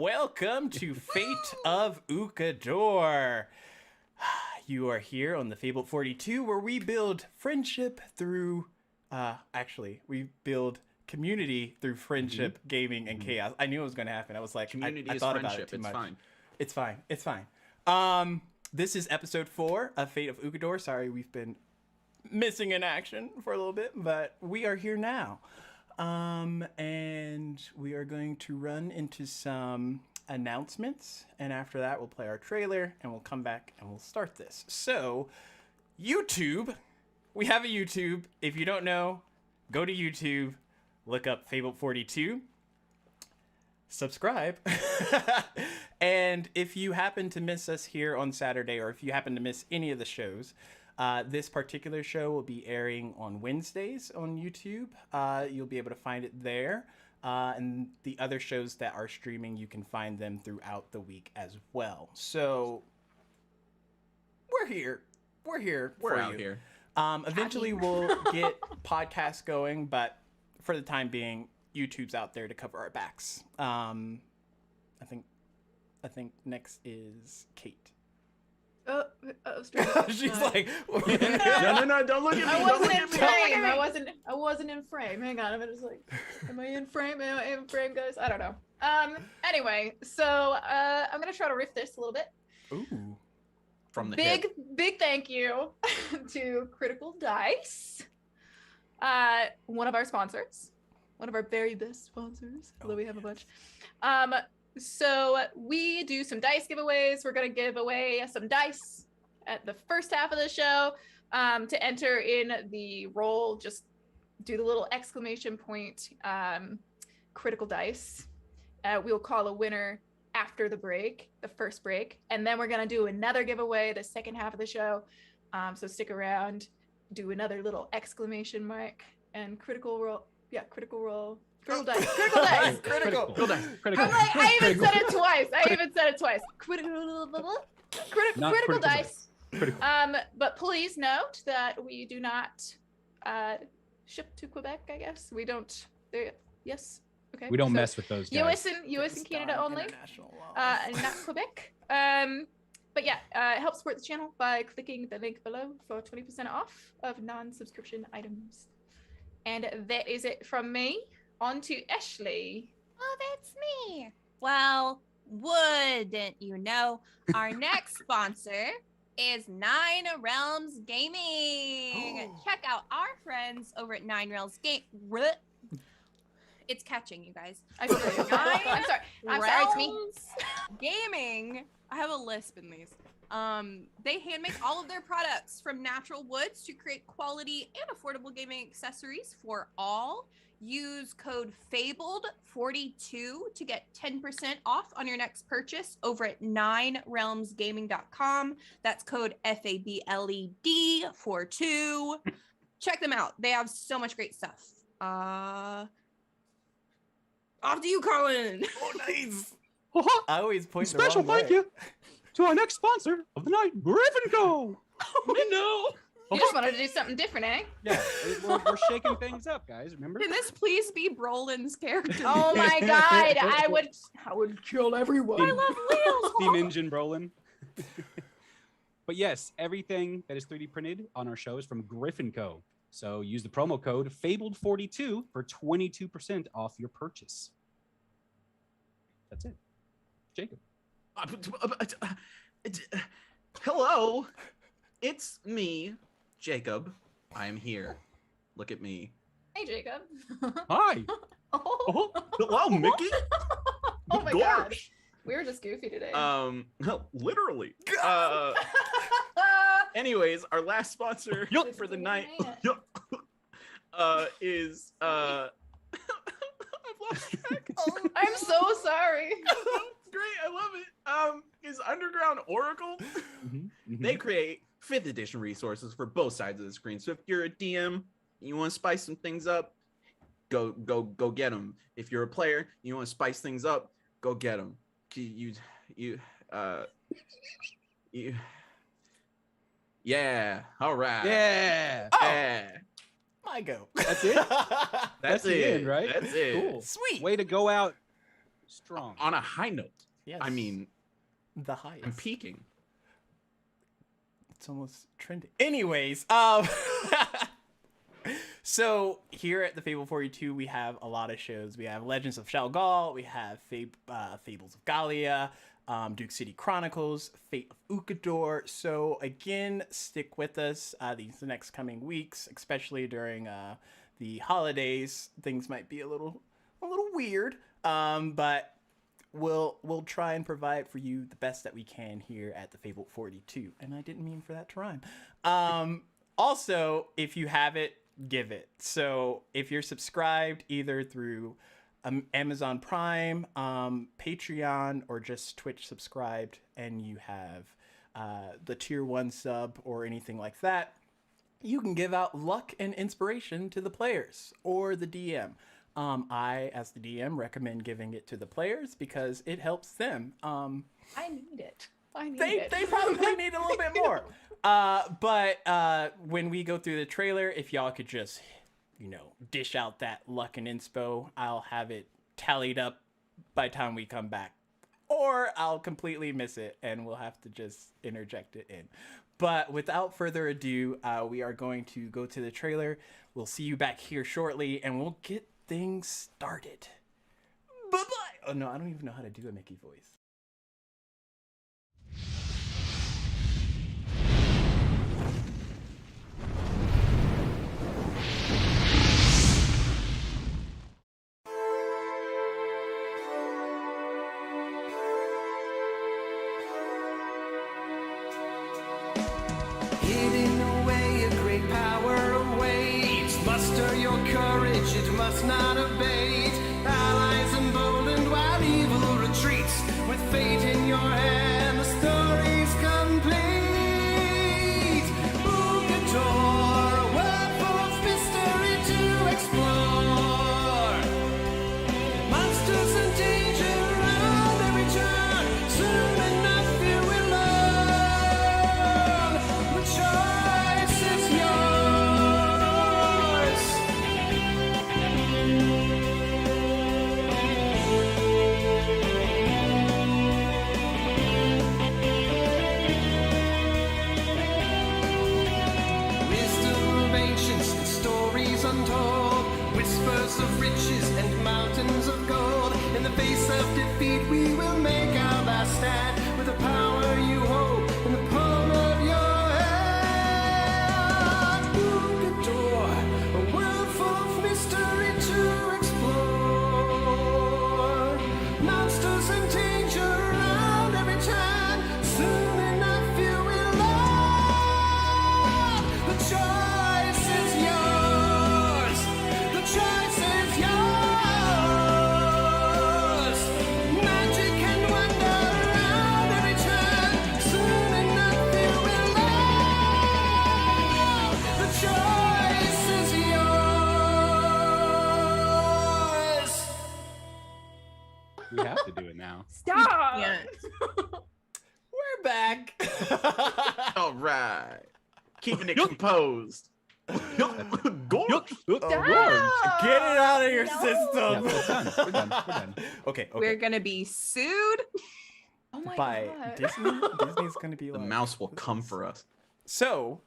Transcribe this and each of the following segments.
Welcome to Fate of Ukodor. You are here on the Fable 42 where we build friendship through, we build community through friendship, gaming, and chaos. I knew it was going to happen. I was like, community I is thought friendship. about it too It's much. fine. It's fine. This is episode 4 of Fate of Ukodor. Sorry, we've been missing in action for a little bit, but we are here now. And we are going to run into some announcements, and after that we'll play our trailer and we'll come back and we'll start this. So, YouTube, we have a YouTube. If you don't know, go to YouTube, look up Fable 42, subscribe. And if you happen to miss us here on Saturday, or if you happen to miss any of the shows, this particular show will be airing on Wednesdays on YouTube. You'll be able to find it there. And the other shows that are streaming, you can find them throughout the week as well. So we're here. We're out here. Eventually we'll get podcasts going, but for the time being, YouTube's out there to cover our backs. I think next is Kate. She's like, no, don't look at me. I wasn't in frame. I wasn't in frame. Hang on, I'm just like, am I in frame? Am I in frame, guys? I don't know. Anyway, so I'm gonna try to riff this a little bit. Ooh. From the big thank you to Critical Dice, one of our sponsors, one of our very best sponsors, although we have a bunch. So we do some dice giveaways. We're going to give away some dice at the first half of the show. To enter in the roll, just do the little exclamation point, Critical Dice. We'll call a winner after the break, the first break. And then we're going to do another giveaway the second half of the show. So stick around, do another little exclamation mark and critical roll. Yeah, critical roll. Critical dice. Critical dice. Critical dice. I'm like, I even said it twice. Critical dice. But please note that we do not ship to Quebec. I guess we don't. Yes. Okay. We don't mess with those guys. US and Canada only. And not Quebec. But yeah, help support the channel by clicking the link below for 20% off of non-subscription items. And that is it from me. On to Ashley. Oh, that's me. Well, wouldn't you know? Our next sponsor is Nine Realms Gaming. Check out our friends over at Nine Realms It's catching, you guys. I'm sorry. It's me. Gaming. I have a lisp in these. They handmake all of their products from natural woods to create quality and affordable gaming accessories for all. Use code FABLED42 to get 10% off on your next purchase over at 9realmsgaming.com. That's code FABLED42. Check them out. They have so much great stuff. Off to you, Colin. Oh, nice. I always point the Special wrong thank way. you to our next sponsor of the night, Griffin Co. Oh, no. You just wanted to do something different, eh? Yeah, we're shaking things up, guys. Remember? Can this please be Brolin's character? Oh my god, I would kill everyone. I love wheels. Steam engine Brolin. But yes, everything that is 3D printed on our show is from Griffin Co. So use the promo code FABLED42 for 22% off your purchase. That's it. Jacob. Hello, it's me, Jacob. I am here. Look at me. Hey, Jacob. Hi. Oh, Hello, Mickey. oh my god. We were just goofy today. Literally. Anyways, our last sponsor for the night is I've lost track. I'm so sorry. It's great. I love it. Is Underground Oracle. They create 5th edition resources for both sides of the screen. So if you're a DM, you want to spice some things up, go get them. If you're a player, you want to spice things up, go get them. Yeah. All right. Yeah. Yeah. My go. That's it? That's the it. end, right? That's it. Cool. Sweet. Way to go out Strong. On a high note. Yes. I mean, the highest. I'm peaking. It's almost trending. Anyways, so here at the Fable 42, we have a lot of shows. We have Legends of Shalgal, we have Fables of Gallia, Duke City Chronicles, Fate of Ukodor. So again, stick with us these next coming weeks, especially during the holidays. Things might be a little weird, but we'll try and provide for you the best that we can here at the Fable 42. And I didn't mean for that to rhyme. Also, if you have it, give it. So if you're subscribed either through Amazon Prime, Patreon, or just Twitch subscribed, and you have the tier 1 sub or anything like that, you can give out luck and inspiration to the players or the DM. I, as the DM, recommend giving it to the players because it helps them. I need it. They probably need a little bit more. But when we go through the trailer, if y'all could just, dish out that luck and inspo, I'll have it tallied up by the time we come back. Or I'll completely miss it and we'll have to just interject it in. But without further ado, we are going to go to the trailer. We'll see you back here shortly and we'll get things started. Bye-bye! Oh no, I don't even know how to do a Mickey voice. Hidden away, a great power awaits. Muster your courage, it must not abate. Allies emboldened while evil retreats. With fate in your hand, the story's complete. Ukodor, a world full of mystery to explore. Monsters and danger around every turn. Soon enough you will learn. The choice is yours. Wisdom of ancients and stories untold. Whispers of riches and mountains of gold. In the face of defeat, we will make our last stand. With the power you hold in the palm of your hand. Ukodor, a world full of mystery to explore. Monsters and danger around every turn. Soon enough you will learn. The choice is yours. The choice is yours. Magic and wonder around every turn. Soon enough you will learn. The choice is yours. We have to do it now. Stop. Yeah. We're back. All right. Keeping it composed. Gorge. Get it out of your No. Yeah, system. we're done. We're done. We're done. Okay. We're gonna be sued. Oh my By god. Disney. Disney's gonna be The like, mouse will come for us. So,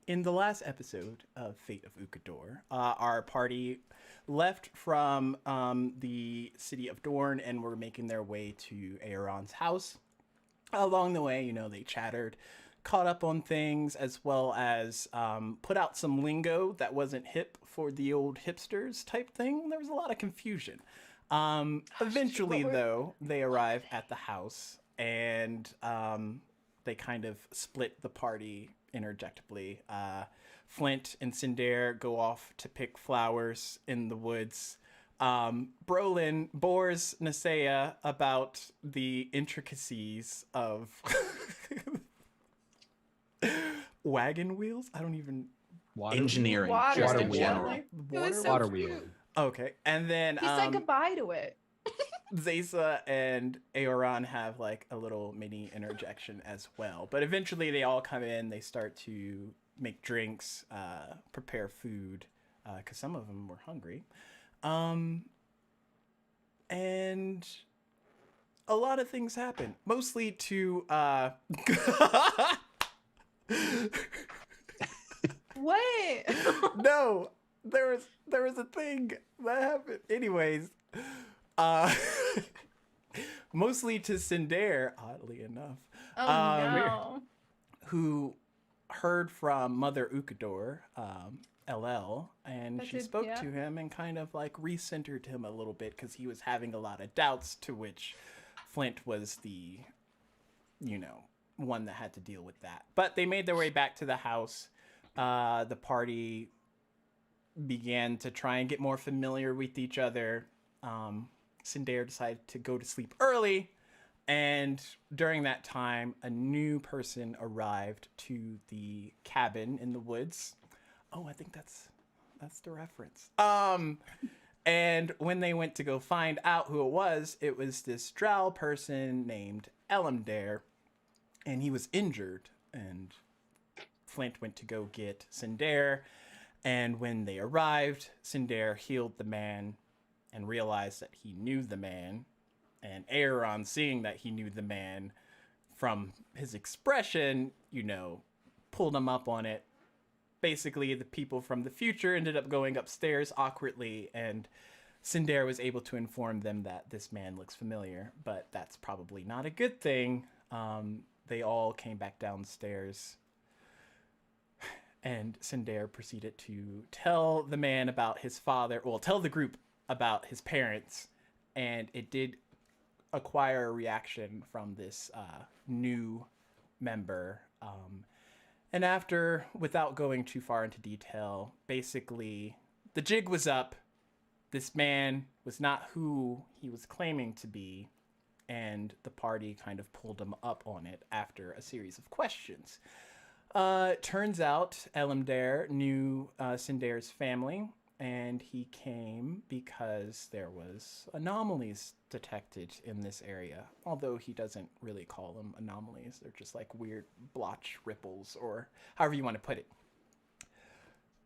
in the last episode of Fate of Ukodor, our party left from the city of Dorne and were making their way to Aeron's house. Along the way, they chattered, caught up on things, as well as put out some lingo that wasn't hip for the old hipsters type thing. There was a lot of confusion. Eventually, what were- though, they arrive at the house and they kind of split the party interjectably. Flint and Cinder go off to pick flowers in the woods. Brolin bores Nasea about the intricacies of wagon wheels. I don't even. Water Engineering. Water, just Water in wheel. general. It was so Water cute. wheel. Okay, and then He said goodbye to it. Zaysa and Aoran have like a little mini interjection as well. But eventually they all come in, they start to make drinks, prepare food, because some of them were hungry. And a lot of things happen, mostly to What? no, there was a thing that happened. Anyways, uh, mostly to Cinder, oddly enough, Oh no. who heard from Mother Ukodor, LL, and That she did- spoke yeah. to him and kind of like recentered him a little bit because he was having a lot of doubts, to which Flint was the, one that had to deal with that. But they made their way back to the house. The party began to try and get more familiar with each other. Cinder decided to go to sleep early, and during that time, a new person arrived to the cabin in the woods. Oh, I think that's the reference. And when they went to go find out who it was this drow person named Elamdare, and he was injured, and Flint went to go get Cinder, and when they arrived, Cinder healed the man and realized that he knew the man, and Aaron, seeing that he knew the man from his expression, pulled him up on it. Basically, the people from the future ended up going upstairs awkwardly, and Cinder was able to inform them that this man looks familiar, but that's probably not a good thing. They all came back downstairs, and Cinder proceeded to tell the man about his father, tell the group about his parents, and it did acquire a reaction from this new member. And after, without going too far into detail, basically the jig was up. This man was not who he was claiming to be, and the party kind of pulled him up on it after a series of questions. Turns out Elamdare knew Cinder's family, and he came because there was anomalies detected in this area. Although he doesn't really call them anomalies. They're just like weird blotch ripples, or however you want to put it.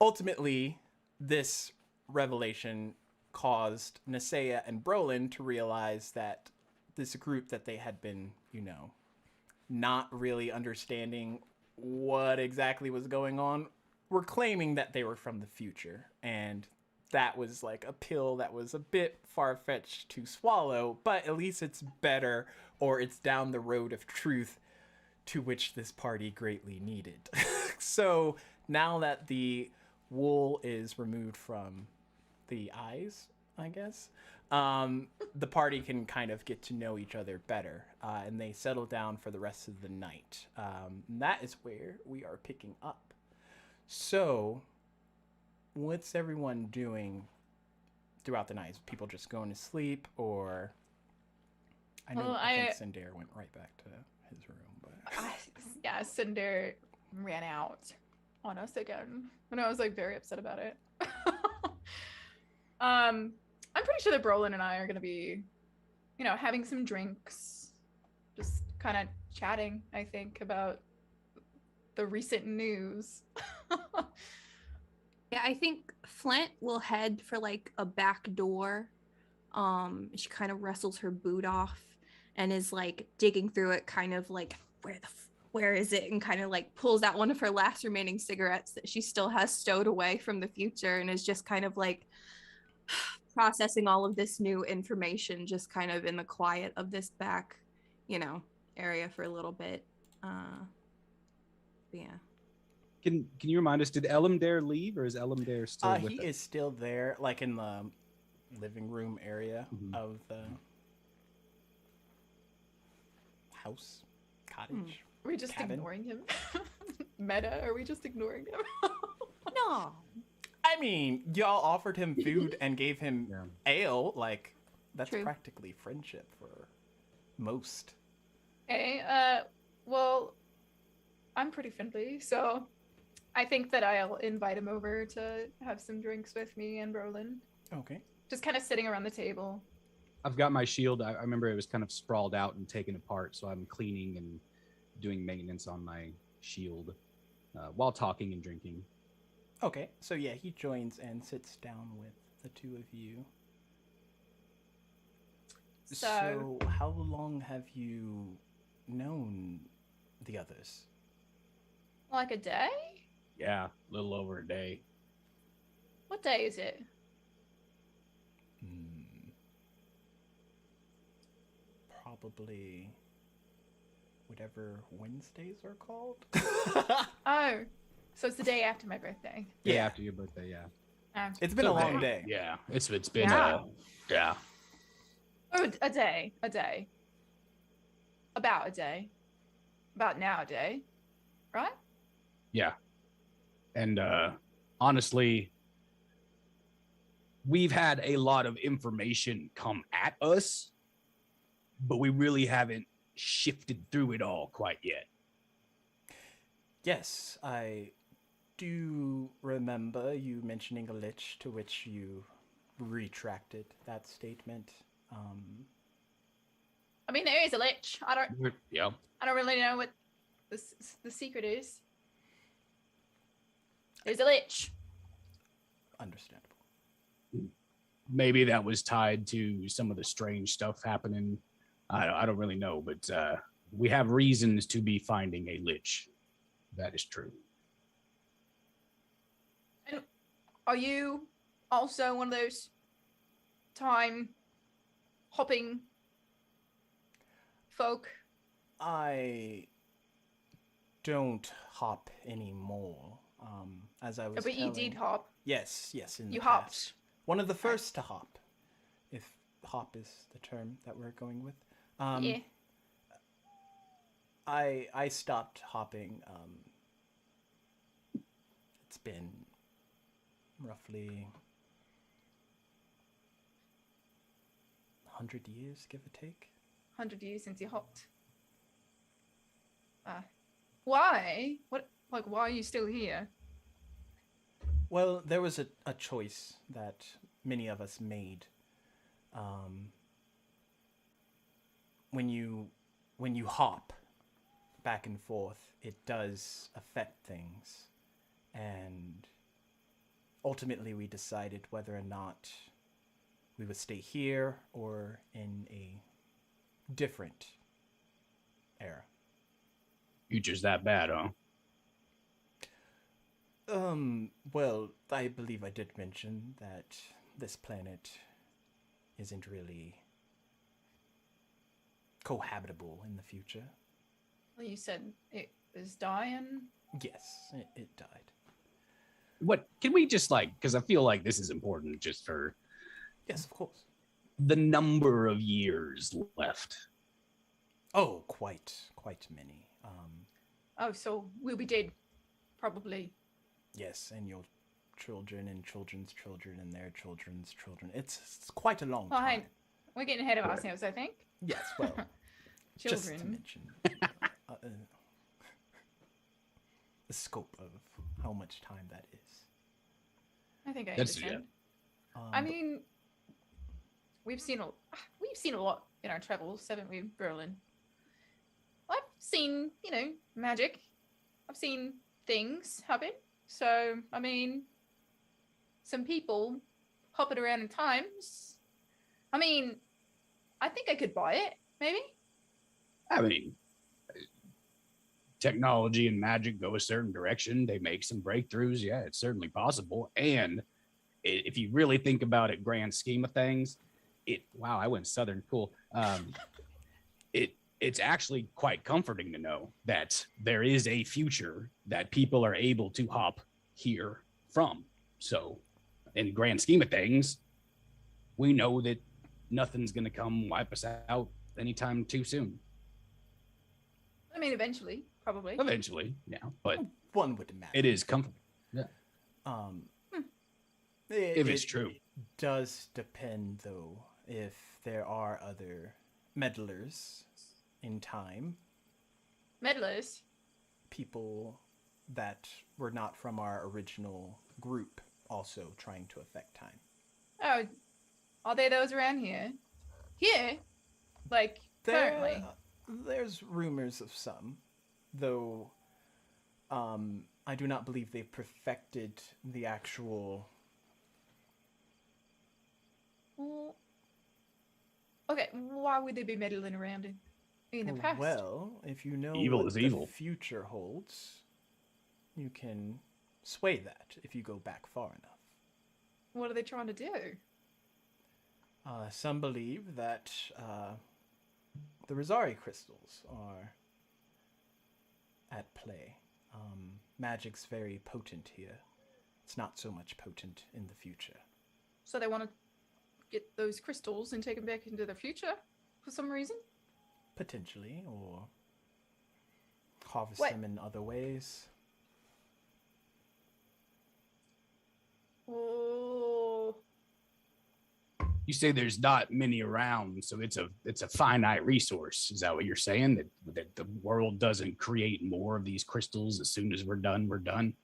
Ultimately, this revelation caused Nisea and Brolin to realize that this group that they had been, not really understanding what exactly was going on, were claiming that they were from the future, and that was like a pill that was a bit far-fetched to swallow, but at least it's better, or it's down the road of truth, to which this party greatly needed. So now that the wool is removed from the eyes, I guess, the party can kind of get to know each other better, and they settle down for the rest of the night. That is where we are picking up. So, what's everyone doing throughout the night? Is people just going to sleep, or I think Cinder went right back to his room, but Cinder ran out on us again, and I was like very upset about it. I'm pretty sure that Brolin and I are gonna be, having some drinks, just kind of chatting, I think, about the recent news. Yeah, I think Flint will head for like a back door. She kind of wrestles her boot off and is like digging through it, kind of like, where is it? And kind of like pulls out one of her last remaining cigarettes that she still has stowed away from the future, and is just kind of like processing all of this new information, just kind of in the quiet of this back, area for a little bit. Yeah. Can you remind us, did Elamdare leave, or is Elamdare still with he us? is still there, like in the living room area of the house, cottage. Are we just cabin? ignoring him? Meta, are we just ignoring him? No. I mean, y'all offered him food and gave him ale. Like, that's True. practically friendship for most. Okay, well, I'm pretty friendly, so I think that I'll invite him over to have some drinks with me and Brolin. Okay. Just kind of sitting around the table. I've got my shield. I remember it was kind of sprawled out and taken apart, so I'm cleaning and doing maintenance on my shield while talking and drinking. Okay, so yeah, he joins and sits down with the two of you. So, how long have you known the others? like a day? Yeah, a little over a day. What day is it? Probably whatever Wednesdays are called. Oh, so it's the day after my birthday. Day Yeah. after your birthday, yeah. It's been a long day. Yeah, it's been Yeah. yeah. Oh, a day. About a day. About now a day. Right? Yeah. And honestly, we've had a lot of information come at us, but we really haven't shifted through it all quite yet. Yes, I do remember you mentioning a lich, to which you retracted that statement. I mean, there is a lich. I don't really know what the secret is. There's a lich. Understandable. Maybe that was tied to some of the strange stuff happening. I don't really know, but we have reasons to be finding a lich. That is true. And are you also one of those time hopping folk? I don't hop anymore. As I was But you telling- did hop. Yes, in the You past. hopped. One of the first to hop, if hop is the term that we're going with. Yeah. I stopped hopping. It's been roughly 100 years, give or take. 100 years since you hopped. Why? What? Like, why are you still here? Well, there was a choice that many of us made. When you hop back and forth, it does affect things, and ultimately we decided whether or not we would stay here or in a different era. Future's that bad, huh? Well, I believe I did mention that this planet isn't really cohabitable in the future. Well, you said it was dying. Yes, it died. What can we just because I feel like this is important just for Yes, of course. the number of years left. Oh, quite many. Oh, so we'll be dead, probably. Yes, and your children and children's children and their children's children. It's quite a long Fine. time. We're getting ahead of ourselves, I think. Yes, well, just to Children. mention the scope of how much time that is. I think I That's- understand. But I mean, we've seen a lot in our travels, haven't we, Berlin? I've seen, magic. I've seen things happen. So, I mean, some people hopping around in times. I mean, I think I could buy it, maybe. I mean, technology and magic go a certain direction. They make some breakthroughs. Yeah, it's certainly possible. And if you really think about it, grand scheme of things, wow, I went Southern, cool. It's actually quite comforting to know that there is a future that people are able to hop here from. So, in grand scheme of things, we know that nothing's going to come wipe us out anytime too soon. I mean, eventually, probably. Eventually, yeah, but one would imagine. it is comforting. If it's true. It does depend, though, if there are other meddlers in time, Meddlers. people that were not from our original group also trying to affect time. Oh, are there those around here? Here? Like, currently? There's rumors of some, though I do not believe they've perfected the actual Well, Okay, why would they be meddling around in the past? Well, if you know Evil what is the evil. future holds, you can sway that if you go back far enough. What are they trying to do? Some believe that the Rosari crystals are at play. Magic's very potent here. It's not so much potent in the future. So they want to get those crystals and take them back into the future for some reason? Potentially, or harvest What? them in other ways. Oh, You say there's not many around, so it's a finite resource. Is that what you're saying? That the world doesn't create more of these crystals as soon as we're done, we're done?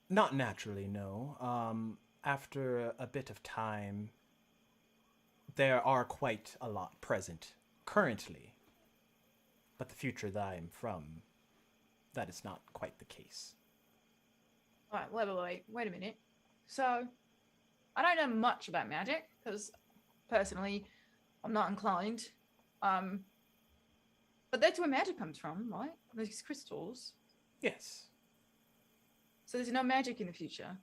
Not naturally, no. After a bit of time, there are quite a lot present currently. But the future that I am from, that is not quite the case. all right, wait a minute. So, I don't know much about magic because personally, I'm not inclined. But that's where magic comes from, right? These crystals. Yes. So there's no magic in the future.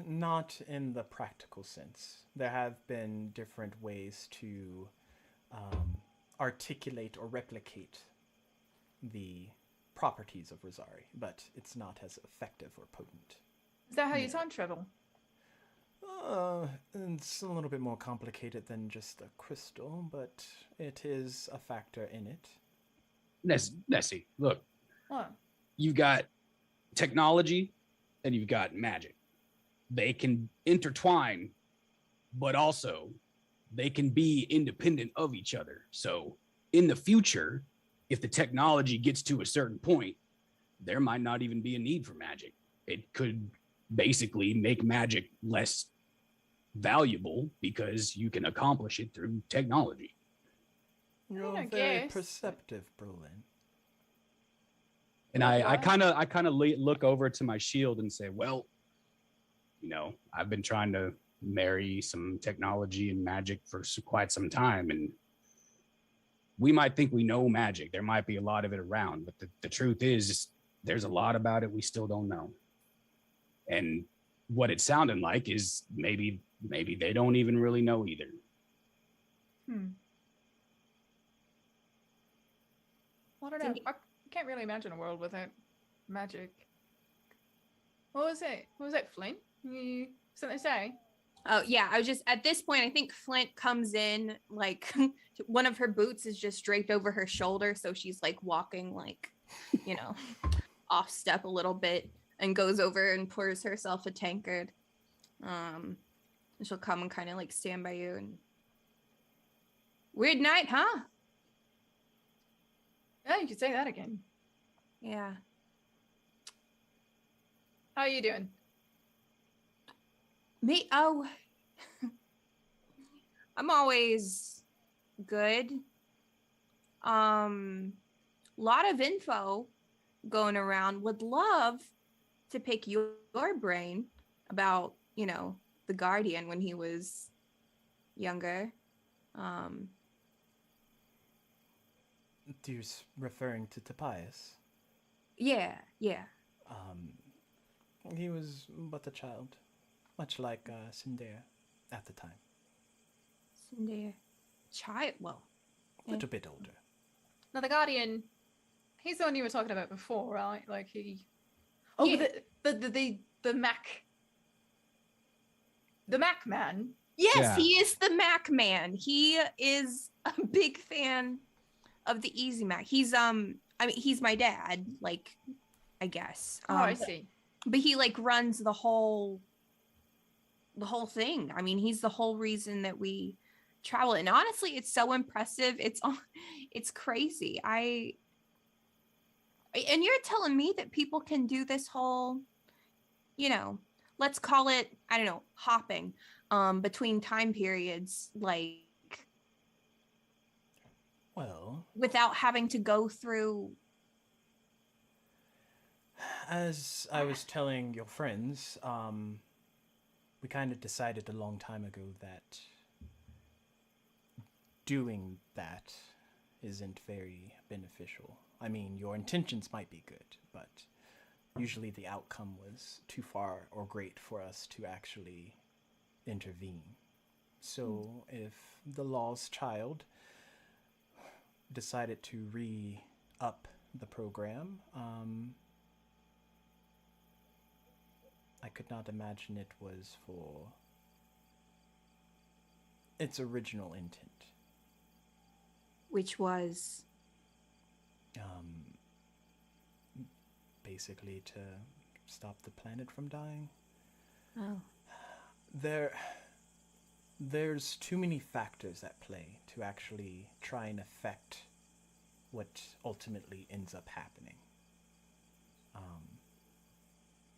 Not in the practical sense. There have been different ways to articulate or replicate the properties of Rosari, but it's not as effective or potent. Is that how you time travel? It's a little bit more complicated than just a crystal, but it is a factor in it. Nessie, look, What? you've got technology and you've got magic. They can intertwine, but also they can be independent of each other. So in the future, if the technology gets to a certain point, there might not even be a need for magic. It could basically make magic less valuable because you can accomplish it through technology. You're I very guess. perceptive, Brolin. And I kind of look over to my shield and say, well, you know, I've been trying to marry some technology and magic for quite some time, and we might think we know magic. There might be a lot of it around, but the truth is there's a lot about it we still don't know. And what it sounded like is maybe they don't even really know either. I don't know. I can't really imagine a world without magic. What was it? What was that, Flint? You something to say? Oh yeah, I was just at this point. I think Flint comes in like one of her boots is just draped over her shoulder, so she's like walking like, you know, off step a little bit, and goes over and pours herself a tankard. And she'll come and kind of like stand by you and weird night, huh? Yeah, you could say that again. Yeah. How are you doing? Me? Oh, I'm always good. Lot of info going around. Would love to pick your brain about, you know, the Guardian when he was younger. You're referring to Tobias. Yeah. He was but a child, much like Cinder at the time. Cinder. Child. Well, A little bit older. Now the Guardian, he's the one you were talking about before, right? Like he. Oh, Yeah. the Mac man. yes, Yeah. he is the Mac man. He is a big fan of the Easy Mac. He's I mean, he's my dad, like, I guess. Oh, I see. But he like runs the whole thing. I mean, he's the whole reason that we travel. And honestly, it's so impressive. It's crazy. And you're telling me that people can do this whole, you know, let's call it, I don't know, hopping between time periods, like Well, without having to go through. as I was telling your friends, we kind of decided a long time ago that doing that isn't very beneficial. I mean, your intentions might be good, but usually the outcome was too far or great for us to actually intervene. So if the law's child decided to re-up the program, I could not imagine it was for its original intent. Which was Basically to stop the planet from dying. oh. There's too many factors at play to actually try and affect what ultimately ends up happening.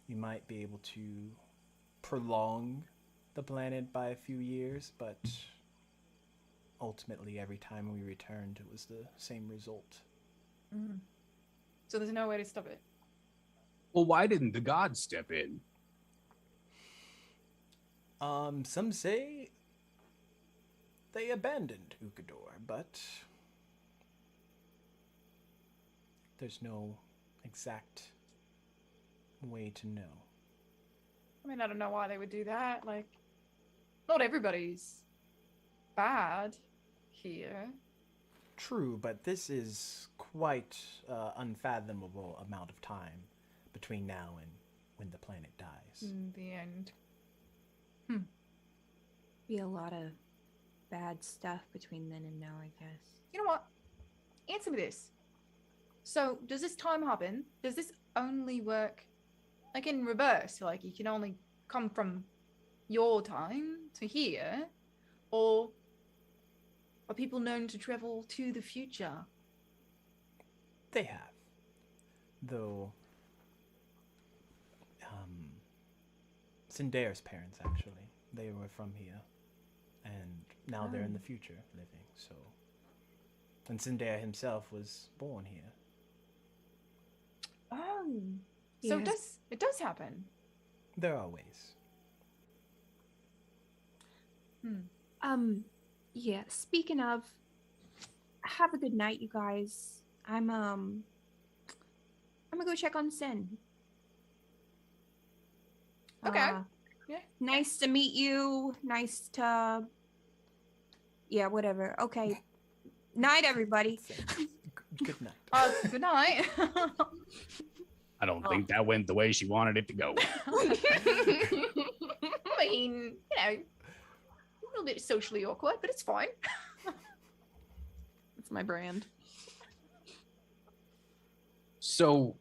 You might be able to prolong the planet by a few years, but ultimately every time we returned it was the same result. So there's no way to stop it. Well, why didn't the gods step in? Some say they abandoned Ukodor, but there's no exact way to know. I mean, I don't know why they would do that. Like, not everybody's bad here. True, but this is quite unfathomable amount of time between now and when the planet dies. In the end. Be a lot of bad stuff between then and now, I guess. You know what? Answer me this. So, does this time hopping, does this only work like in reverse? Like, you can only come from your time to here? Or are people known to travel to the future? They have. Though, Sindare's parents, actually, they were from here. And now they're in the future living, so. And Sindare himself was born here. Oh. So Yes. it does happen. There are ways. Yeah, speaking of, have a good night, you guys. I'm gonna go check on Sin. Okay. Yeah. Nice to meet you. Nice to, yeah, whatever. Okay. Night, everybody. Good night. Good night. I don't think that went the way she wanted it to go. I mean, you know, a little bit socially awkward, but it's fine. It's my brand. So,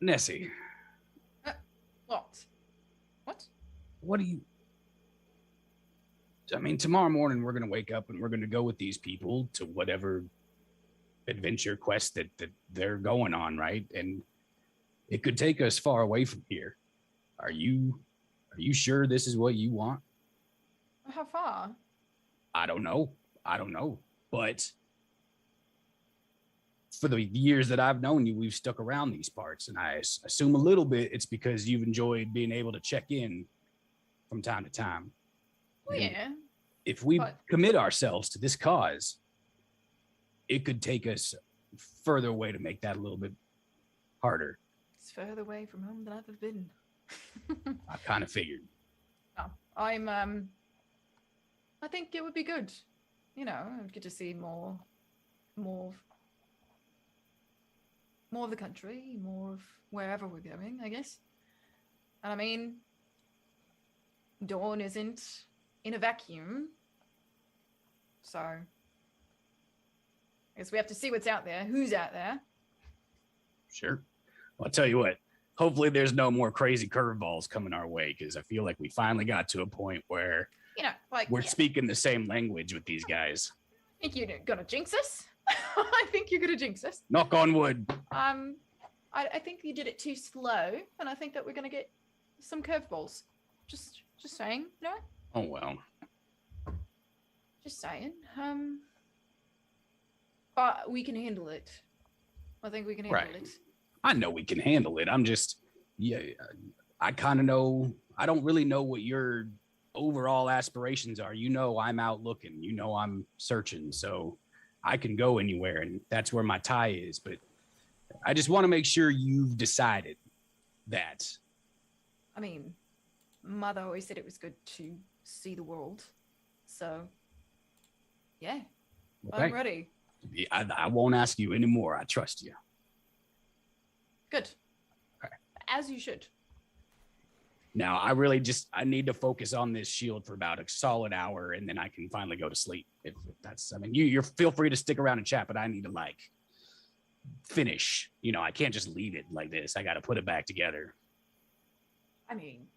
Nessie, What? What? what do you... I mean, tomorrow morning we're going to wake up and we're going to go with these people to whatever adventure quest that they're going on, right? And it could take us far away from here. Are you sure this is what you want? How far? I don't know. But for the years that I've known you, we've stuck around these parts. And I assume a little bit it's because you've enjoyed being able to check in from time to time. Well, And yeah. if we But- commit ourselves to this cause, it could take us further away to make that a little bit harder. It's further away from home than I've ever been. I kind of figured. I think it would be good. You know, I'd get to see more of the country, more of wherever we're going, I guess. And I mean, Dawn isn't in a vacuum. So I guess we have to see what's out there, who's out there. Sure. Well, I'll tell you what. Hopefully there's no more crazy curveballs coming our way, because I feel like we finally got to a point where You know, like, we're speaking the same language with these guys. I think you're gonna jinx us. I think you're gonna jinx us. Knock on wood. I think you did it too slow, and I think that we're gonna get some curveballs. Just saying, you know? Oh, well. Just saying. But we can handle it. I think we can handle Right. it. I know we can handle it. I'm just, yeah, I kind of know. I don't really know what your overall aspirations are. You know, I'm out looking. You know, I'm searching. So I can go anywhere, and that's where my tie is. But I just want to make sure you've decided that. I mean, Mother always said it was good to see the world. So, yeah, Okay. I'm ready. I won't ask you anymore. I trust you. Good. Okay. As you should. Now, I need to focus on this shield for about a solid hour, and then I can finally go to sleep. If that's, I mean, you're feel free to stick around and chat, but I need to finish. You know, I can't just leave it like this. I got to put it back together. I mean,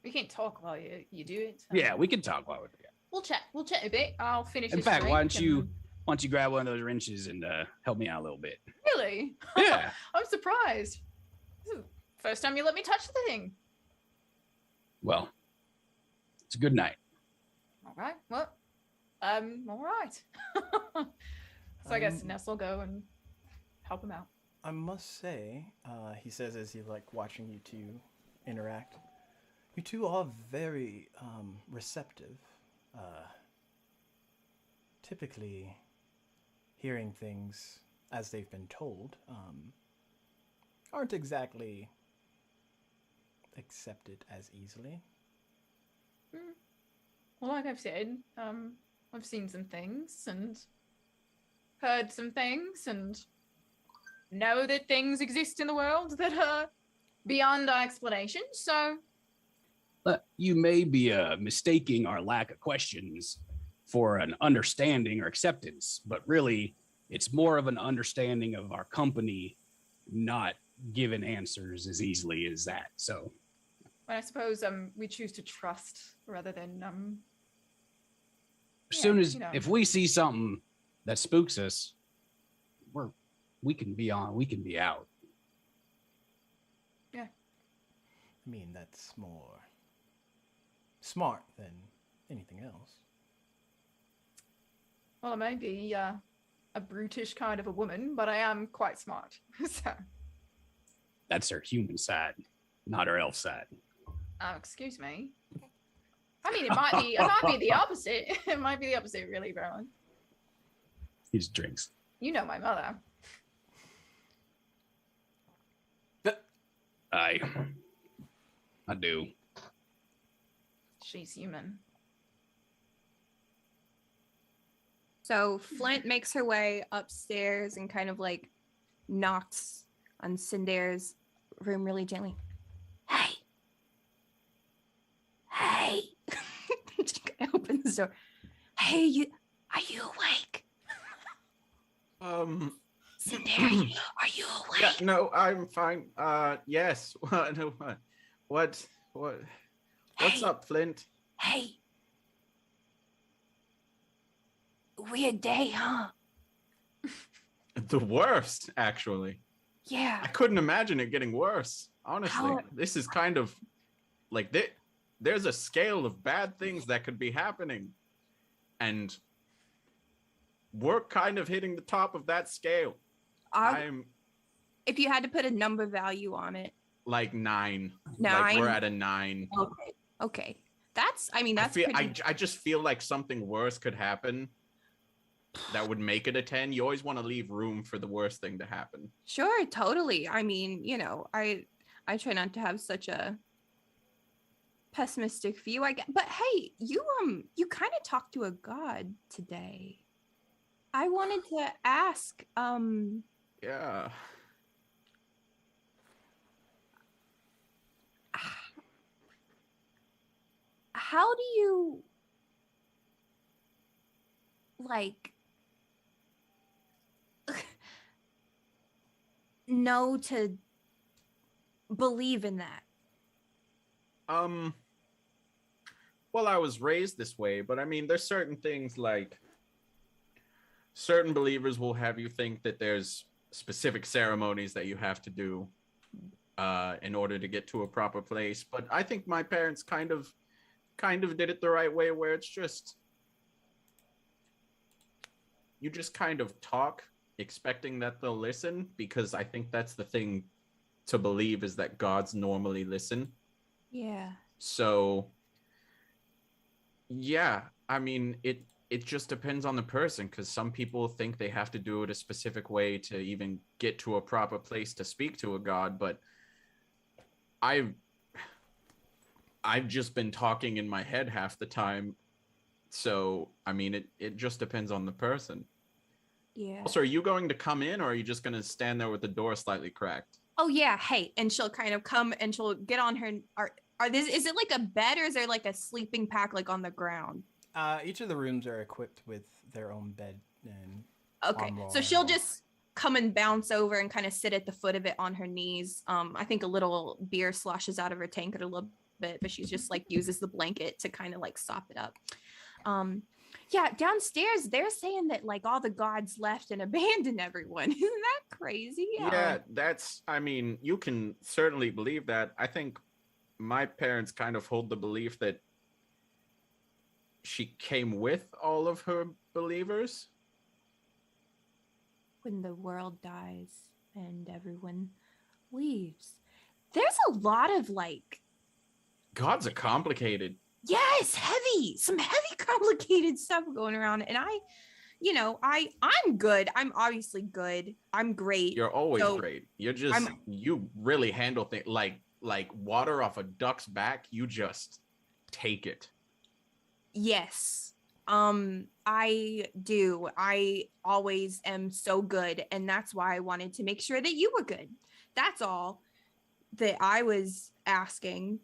we can't talk while you do it. Yeah, we can talk while we're together. We'll chat. We'll chat a bit. I'll finish. In this fact, why drink don't you grab one of those wrenches and help me out a little bit? Really? Yeah. I'm surprised. This is the first time you let me touch the thing. Well, it's a good night. All right. Well, all right. So I guess Ness will go and help him out. I must say, he says as he's watching you two interact, you two are very receptive. Typically, hearing things as they've been told aren't exactly accepted as easily. Well, like I've said, I've seen some things and heard some things and know that things exist in the world that are beyond our explanation. So, You may be mistaking our lack of questions for an understanding or acceptance, but really it's more of an understanding of our company not giving answers as easily as that. So I suppose we choose to trust rather than as soon as you know. if we see something that spooks us, we can be out. Yeah. I mean, that's more smart than anything else. Well, I may be a brutish kind of a woman, but I am quite smart. So, That's her human side, not her elf side. excuse me. I mean, it might be the opposite. It might be the opposite, really, Berlin. He just drinks. You know my mother. I do. She's human. So Flint makes her way upstairs and kind of knocks on Cinder's room really gently. Hey. Hey. She kind of opens the door. Hey, are you awake? Cinder, are you awake? Yeah, no, I'm fine. Yes. What's Hey. up, Flint? Hey. Weird day, huh? The worst, actually. Yeah. I couldn't imagine it getting worse. Honestly, How- this is kind of there's a scale of bad things that could be happening, and we're kind of hitting the top of that scale. I'm If you had to put a number value on it. 9. 9? We're at a 9. Okay. That's pretty... I just feel like something worse could happen that would make it a 10. You always want to leave room for the worst thing to happen. Sure, totally. I mean, I try not to have such a pessimistic view, I guess. But hey, you kind of talked to a god today. I wanted to ask, Yeah. how do you know to believe in that? Well, I was raised this way, but I mean, there's certain things certain believers will have you think that there's specific ceremonies that you have to do in order to get to a proper place. But I think my parents kind of did it the right way, where it's just you just kind of talk expecting that they'll listen, because I think that's the thing to believe, is that gods normally listen. Yeah. So Yeah, I mean, it just depends on the person, because some people think they have to do it a specific way to even get to a proper place to speak to a god, but I've I've just been talking in my head half the time. So, I mean, it just depends on the person. Yeah. Also, are you going to come in, or are you just going to stand there with the door slightly cracked? Oh yeah, hey, and she'll kind of come and she'll get on her. Are this? Is it like a bed or is there like a sleeping pack like on the ground? Each of the rooms are equipped with their own bed and Okay, armoire so and she'll all. just come and bounce over and kind of sit at the foot of it on her knees. I think a little beer sloshes out of her tankard a little bit, but she's just like uses the blanket to kind of like sop it up. Yeah, downstairs they're saying that like all the gods left and abandoned everyone. Isn't that crazy? Yeah, I mean, you can certainly believe that. I think my parents kind of hold the belief that she came with all of her believers. When the world dies and everyone leaves, there's a lot of like, Gods are complicated. yes, some heavy complicated stuff going around. And I'm good. I'm obviously good. I'm great. You're always So, great. You really handle things like water off a duck's back. You just take it. yes. I do. I always am so good, and that's why I wanted to make sure that you were good. That's all that I was asking.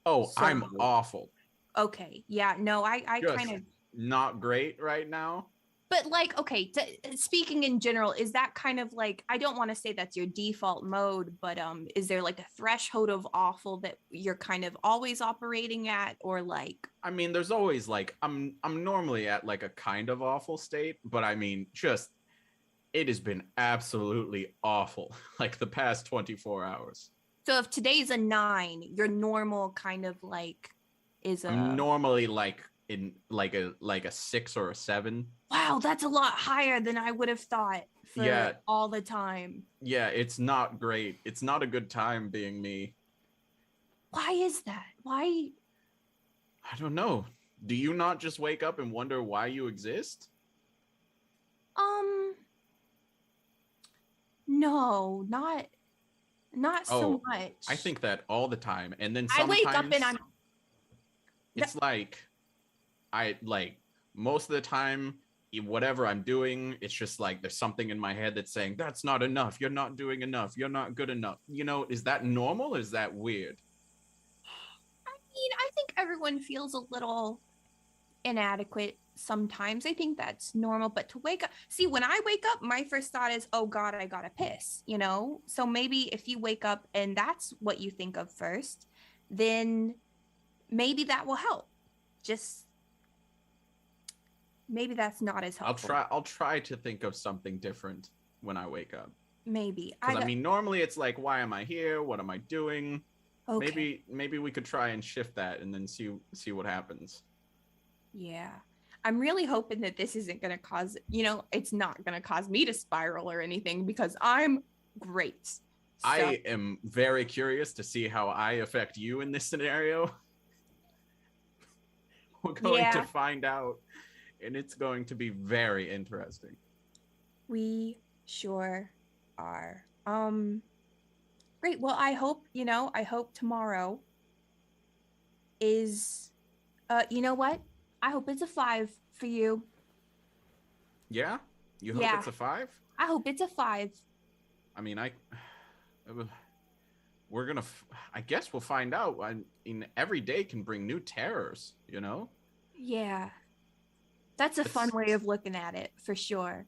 Oh, So- I'm awful. Okay. Yeah, no, I Just kind of, not great right now. but like, okay, speaking in general, is that kind of like, I don't want to say that's your default mode, but is there like a threshold of awful that you're kind of always operating at, or like, I mean, there's always like I'm normally at like a kind of awful state, but I mean, just it has been absolutely awful like the past 24 hours. so if today's a 9, your normal kind of like is I'm a, normally like in like a 6 or a 7. wow, that's a lot higher than I would have thought for Yeah. all the time. Yeah, it's not great. It's not a good time being me. Why is that? Why? I don't know. Do you not just wake up and wonder why you exist? No, not so Oh, much. I think that all the time. And then I sometimes wake up and I'm it's like I like most of the time whatever I'm doing, it's just like there's something in my head that's saying that's not enough. You're not doing enough. You're not good enough. You know, is that normal or is that weird? I think everyone feels a little inadequate sometimes. I think that's normal, but to wake up, see, when I wake up, my first thought is, oh God, I gotta piss, you know? So maybe if you wake up and that's what you think of first, then maybe that will help. Just maybe that's not as helpful. I'll try to think of something different when I wake up. Maybe. Because I mean, normally it's like, why am I here? What am I doing? okay. Maybe we could try and shift that and then see what happens. Yeah. I'm really hoping that this isn't going to cause, it's not going to cause me to spiral or anything because I'm great. So, I am very curious to see how I affect you in this scenario. We're going to find out, and it's going to be very interesting. we sure are. Great. Well, I hope tomorrow is, you know what? I hope it's a 5 for you. Yeah? You hope Yeah. it's a 5? I hope it's a 5. I mean, we're gonna I guess we'll find out. I mean, every day can bring new terrors, you know? Yeah. That's a fun way of looking at it, for sure.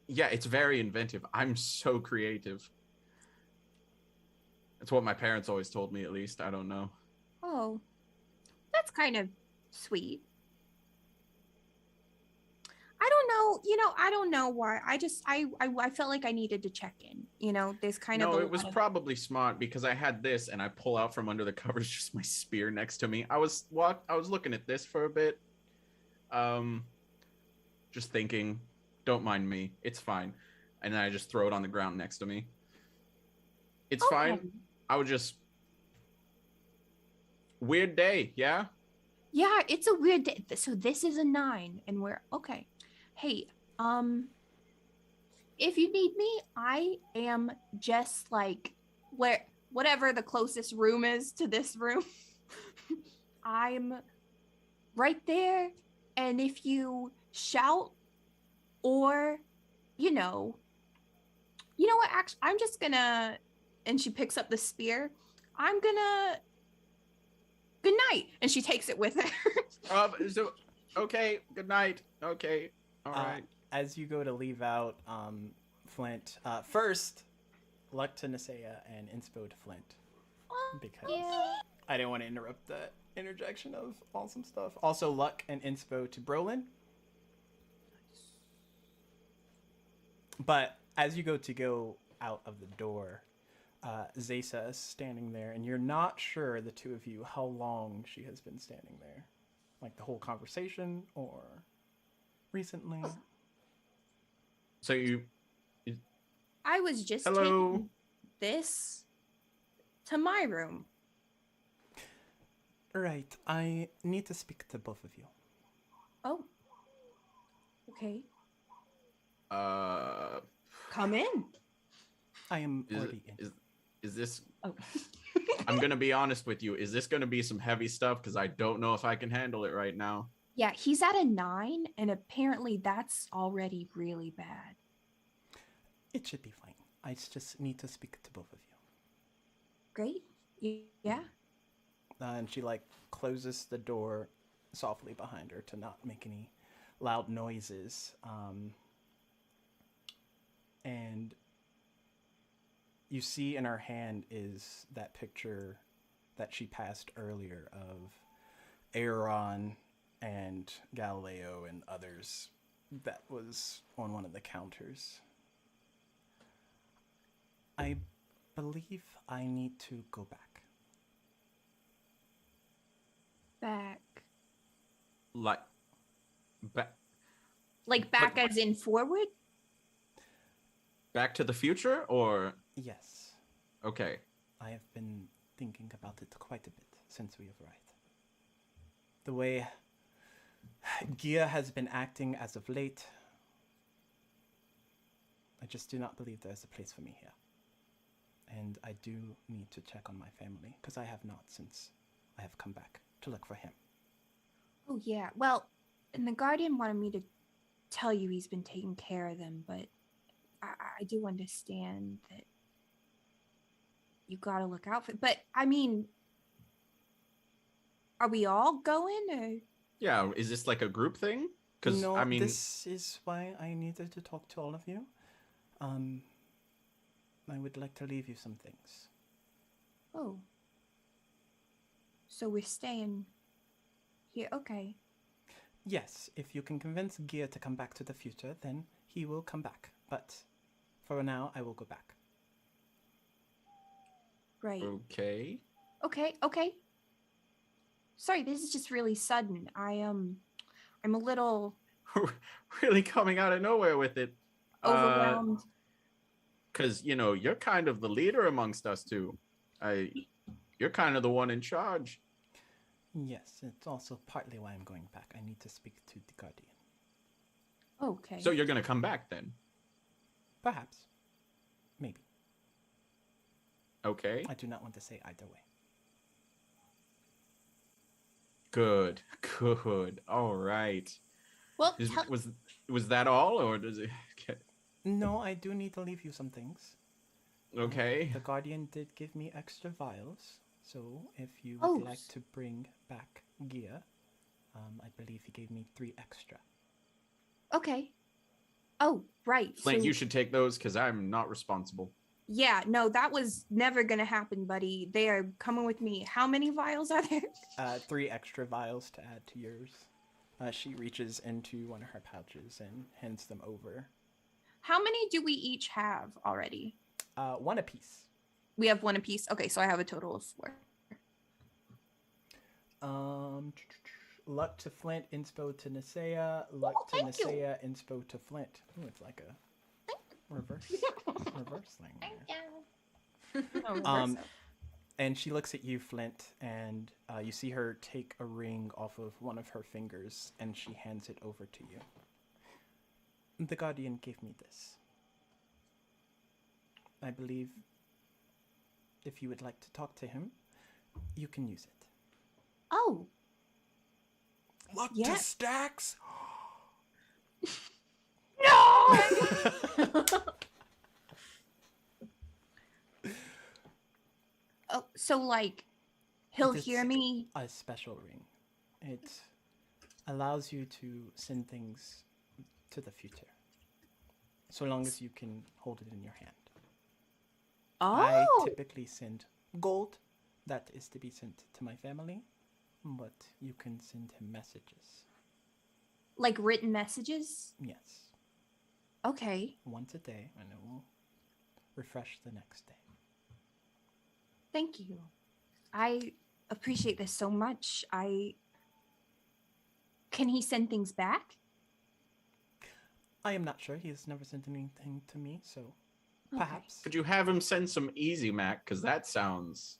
Yeah, it's very inventive. I'm so creative. That's what my parents always told me, at least. I don't know. Oh, that's kind of sweet. I don't know, I don't know why. I felt like I needed to check in. There's kind of No, a it was lot of- probably smart because I had this and I pull out from under the covers just my spear next to me. I was looking at this for a bit. Just thinking, don't mind me. It's fine. And then I just throw it on the ground next to me. It's Okay. fine. I would just weird day, yeah? Yeah, it's a weird day. So this is a 9, and we're okay. Hey, if you need me, I am just like whatever the closest room is to this room. I'm right there, and if you shout or you know what, actually I'm just gonna, and she picks up the spear. I'm gonna, good night, and she takes it with her. So, okay, good night. Okay, all right. As you go to leave out, Flint, first, luck to Nisea and inspo to Flint. Because I didn't want to interrupt the interjection of awesome stuff. Also, luck and inspo to Brolin. But as you go out of the door, Zaysa is standing there, and you're not sure, the two of you, how long she has been standing there. Like the whole conversation or recently. So I was just hello. taking this to my room. Right. I need to speak to both of you. Oh. Okay. Come in. I am already in. Is this? Oh. I'm gonna be honest with you. Is this gonna be some heavy stuff? Because I don't know if I can handle it right now. Yeah, he's at a 9, and apparently that's already really bad. It should be fine. I just need to speak to both of you. Great. Yeah. And she closes the door softly behind her to not make any loud noises. And you see in her hand is that picture that she passed earlier of Aaron and Galileo and others that was on one of the counters. I believe I need to go back. Back. Back As in forward? Back to the Future, or Yes. okay. I have been thinking about it quite a bit since we have arrived. The way Gia has been acting as of late, I just do not believe there is a place for me here. And I do need to check on my family, because I have not since I have come back to look for him. Oh, yeah. Well, and the Guardian wanted me to tell you he's been taking care of them, but I do understand that you gotta look out for. But I mean, are we all going, or? Yeah, is this like a group thing? Because No, I mean, this is why I needed to talk to all of you. I would like to leave you some things. Oh. So we're staying here. Okay. Yes, if you can convince Gia to come back to the future, then he will come back. But for now, I will go back. Right. okay. Okay. Sorry, this is just really sudden. I'm a little Really coming out of nowhere with it. overwhelmed. Because you're kind of the leader amongst us two. You're kind of the one in charge. Yes, it's also partly why I'm going back. I need to speak to the Guardian. Okay. So you're gonna come back then? Perhaps. Maybe. Okay. I do not want to say either way. Good. All right. Well, Was that all, or does it? No, I do need to leave you some things. Okay. The Guardian did give me extra vials, so if you Oh. would like to bring back Gia, I believe he gave me 3 extra. Okay. Oh, right. Flint, so, you should take those because I'm not responsible. Yeah, no, that was never gonna happen, buddy. They are coming with me. How many vials are there? 3 extra vials to add to yours. She reaches into one of her pouches and hands them over. How many do we each have already? 1 apiece. We have 1 apiece. Okay, so I have a total of 4. Luck to Flint, inspo to Nisea. Luck to thank you. Nisea, inspo to Flint. Ooh, it's like a reverse thing. thank There. you. Oh, Um, And she looks at you, Flint, and you see her take a ring off of one of her fingers, and she hands it over to you. The Guardian gave me this. I believe if you would like to talk to him, you can use it. Oh, Luck Yeah. to stacks? oh, so like he'll It's hear me. a special ring. It allows you to send things to the future. So long as you can hold it in your hand. I Oh, typically send gold. That is to be sent to my family. But you can send him messages. like written messages. Yes. Okay, Once a day, and it will refresh the next day. thank you. I appreciate this so much. Can he send things back? I am not sure. He has never sent anything to me, so Okay. perhaps. Could you have him send some Easy Mac? Because that sounds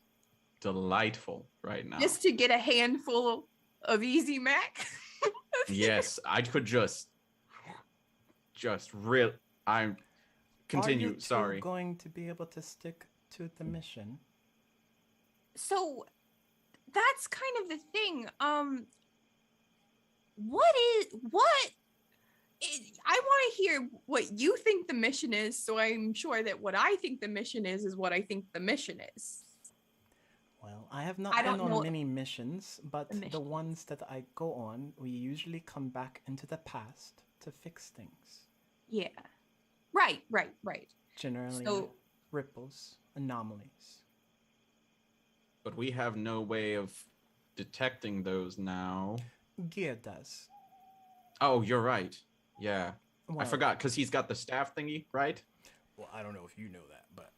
delightful right now. Just to get a handful of Easy Mac. Yes, I could just real. I'm Are continue. you two Sorry. going to be able to stick to the mission? So that's kind of the thing. I want to hear what you think the mission is, so I'm sure that what I think the mission is what I think the mission is. Well, I have not I been don't on know many missions, but the the mission ones that I go on, we usually come back into the past to fix things. Yeah. Right. Generally, So- ripples, anomalies. But we have no way of detecting those now. Gear does. Oh, you're right. Yeah, I Well, forgot because he's got the staff thingy, right? Well, I don't know if you know that, but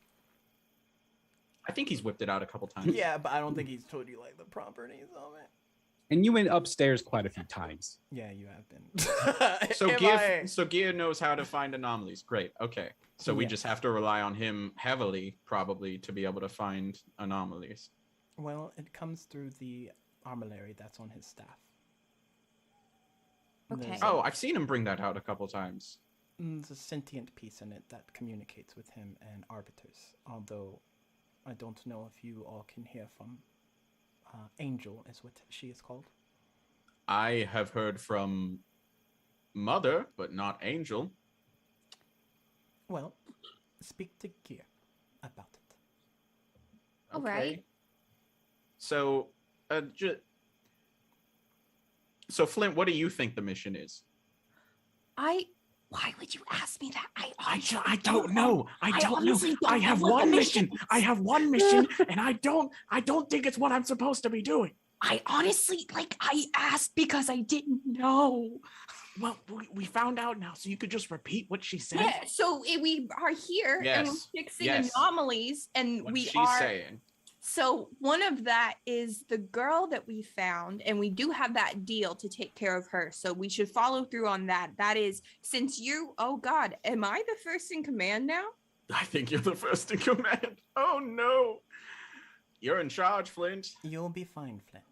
I think he's whipped it out a couple times. yeah, but I don't think he's told you like the properties of it. And you went upstairs quite a few times. Yeah, you have been. So MIA. Gia knows how to find anomalies. Great. Okay. So we just Yes. have to rely on him heavily, probably, to be able to find anomalies. Well, it comes through the armillary that's on his staff. Okay. There's Oh, I've seen him bring that out a couple times. there's a sentient piece in it that communicates with him and arbiters. Although I don't know if you all can hear from Angel, is what she is called. I have heard from Mother, but not Angel. Well, speak to Gear about it. All right. So, so Flint, what do you think the mission is? Why would you ask me that? I don't know. I don't know. honestly don't I know have what the one mission mission. I have one mission, and I don't think it's what I'm supposed to be doing. I honestly, I asked because I didn't know. Well, we found out now, so you could just repeat what she said. Yeah, so we are here and we're Yes, fixing yes. anomalies, and What we she's are. saying. So one of that is the girl that we found, and we do have that deal to take care of her. So we should follow through on that. That is, since you, oh God, am I the first in command now? I think you're the first in command. Oh no. You're in charge, Flint. You'll be fine, Flint.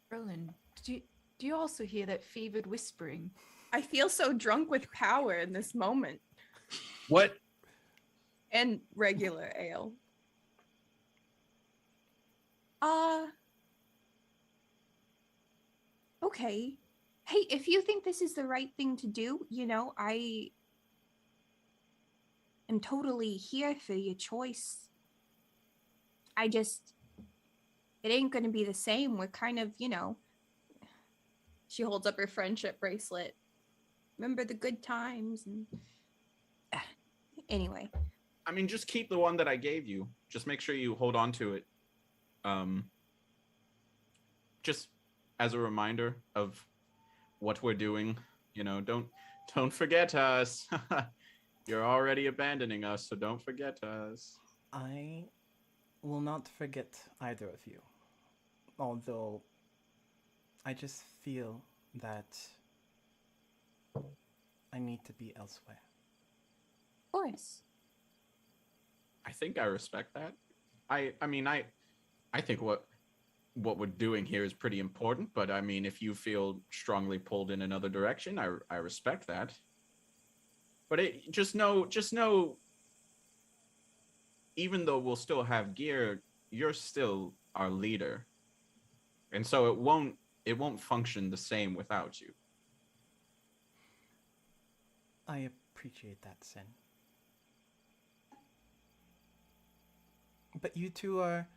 Berlin, do you also hear that fevered whispering? I feel so drunk with power in this moment, What? and regular ale. Okay. Hey, if you think this is the right thing to do, I am totally here for your choice. It ain't gonna be the same. We're kind of, she holds up her friendship bracelet. Remember the good times and anyway. I mean, just keep the one that I gave you. Just make sure you hold on to it. Just as a reminder of what we're doing. Don't forget us. You're already abandoning us, so don't forget us. I will not forget either of you. Although I just feel that I need to be elsewhere. Of course. I think I respect that. I think what we're doing here is pretty important, but I mean, if you feel strongly pulled in another direction, I respect that. But just know, even though we'll still have gear, you're still our leader, and so it won't function the same without you. I appreciate that, Sin. But you two are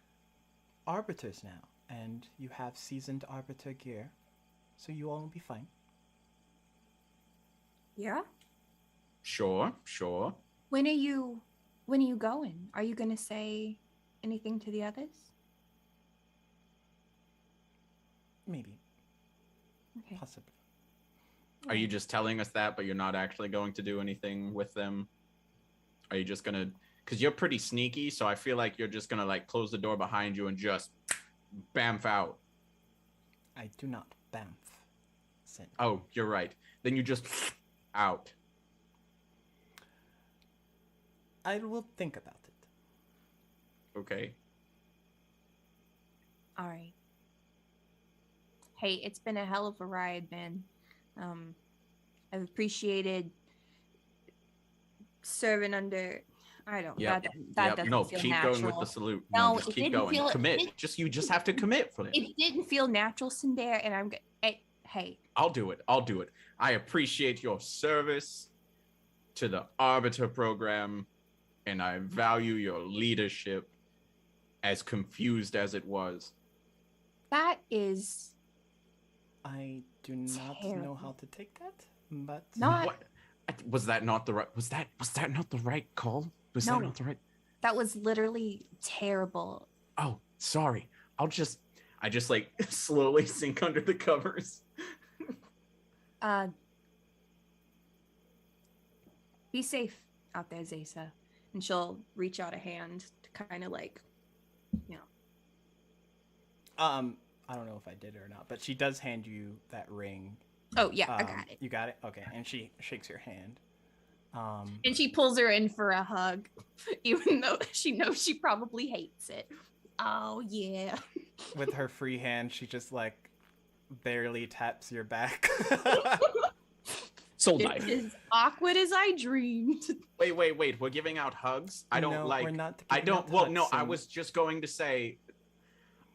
arbiters now, and you have seasoned arbiter gear, so you all will be fine. Yeah. Sure. When are you going? Are you gonna say anything to the others? Maybe. Okay. Possibly. Are you just telling us that, but you're not actually going to do anything with them? Are you just gonna? Because you're pretty sneaky, so I feel like you're just gonna like close the door behind you and just bamf out. I do not bamf, Sin. Oh, you're right. Then you just out. I will think about it. Okay. All right. Hey, it's been a hell of a ride, man. I've appreciated serving under. I don't. Yep. That doesn't No, feel keep natural. going with the salute. No, Just it keep didn't going. feel- Commit. it- You just have to commit for it. It didn't feel natural, Sindare, and I'm. Hey. I'll do it. I appreciate your service to the Arbiter program, and I value your leadership, as confused as it was. That is I do not know how to take that, but not. What? Was that not the right? Was that not the right call? Was No. that not the right? That was literally terrible. Oh, sorry. I just like slowly sink under the covers. Be safe out there, Zaysa. And she'll reach out a hand to kind of like, you know. I don't know if I did or not, but she does hand you that ring. Oh yeah, I got it. You got it? Okay. And she shakes your hand. And she pulls her in for a hug, even though she knows she probably hates it. Oh yeah. With her free hand, she just like barely taps your back. Soul It's knife. as awkward as I dreamed. Wait. We're giving out hugs. I don't No, like. we're not I giving don't. out Well, no. hugs, I and- was just going to say,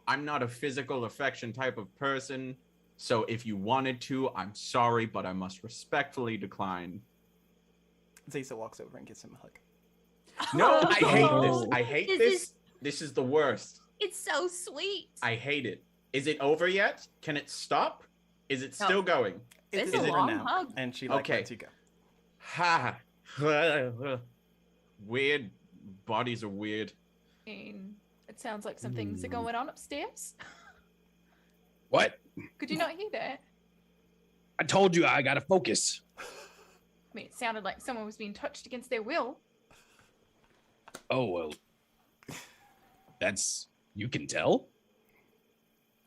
I'm not a physical affection type of person. So if you wanted to, I'm sorry, but I must respectfully decline. Zaysa walks over and gives him a hug. No, I hate this. Oh. I hate This this. is- This is the worst. It's so sweet. I hate it. Is it over yet? Can it stop? Is it still going? This It's is a over long now, hug. and she like Okay. lets you go. Ha. Weird. Bodies are weird. It sounds like some things are going on upstairs. What? Could you not hear that? I told you I gotta focus. I mean, it sounded like someone was being touched against their will. Oh well. That's you can tell.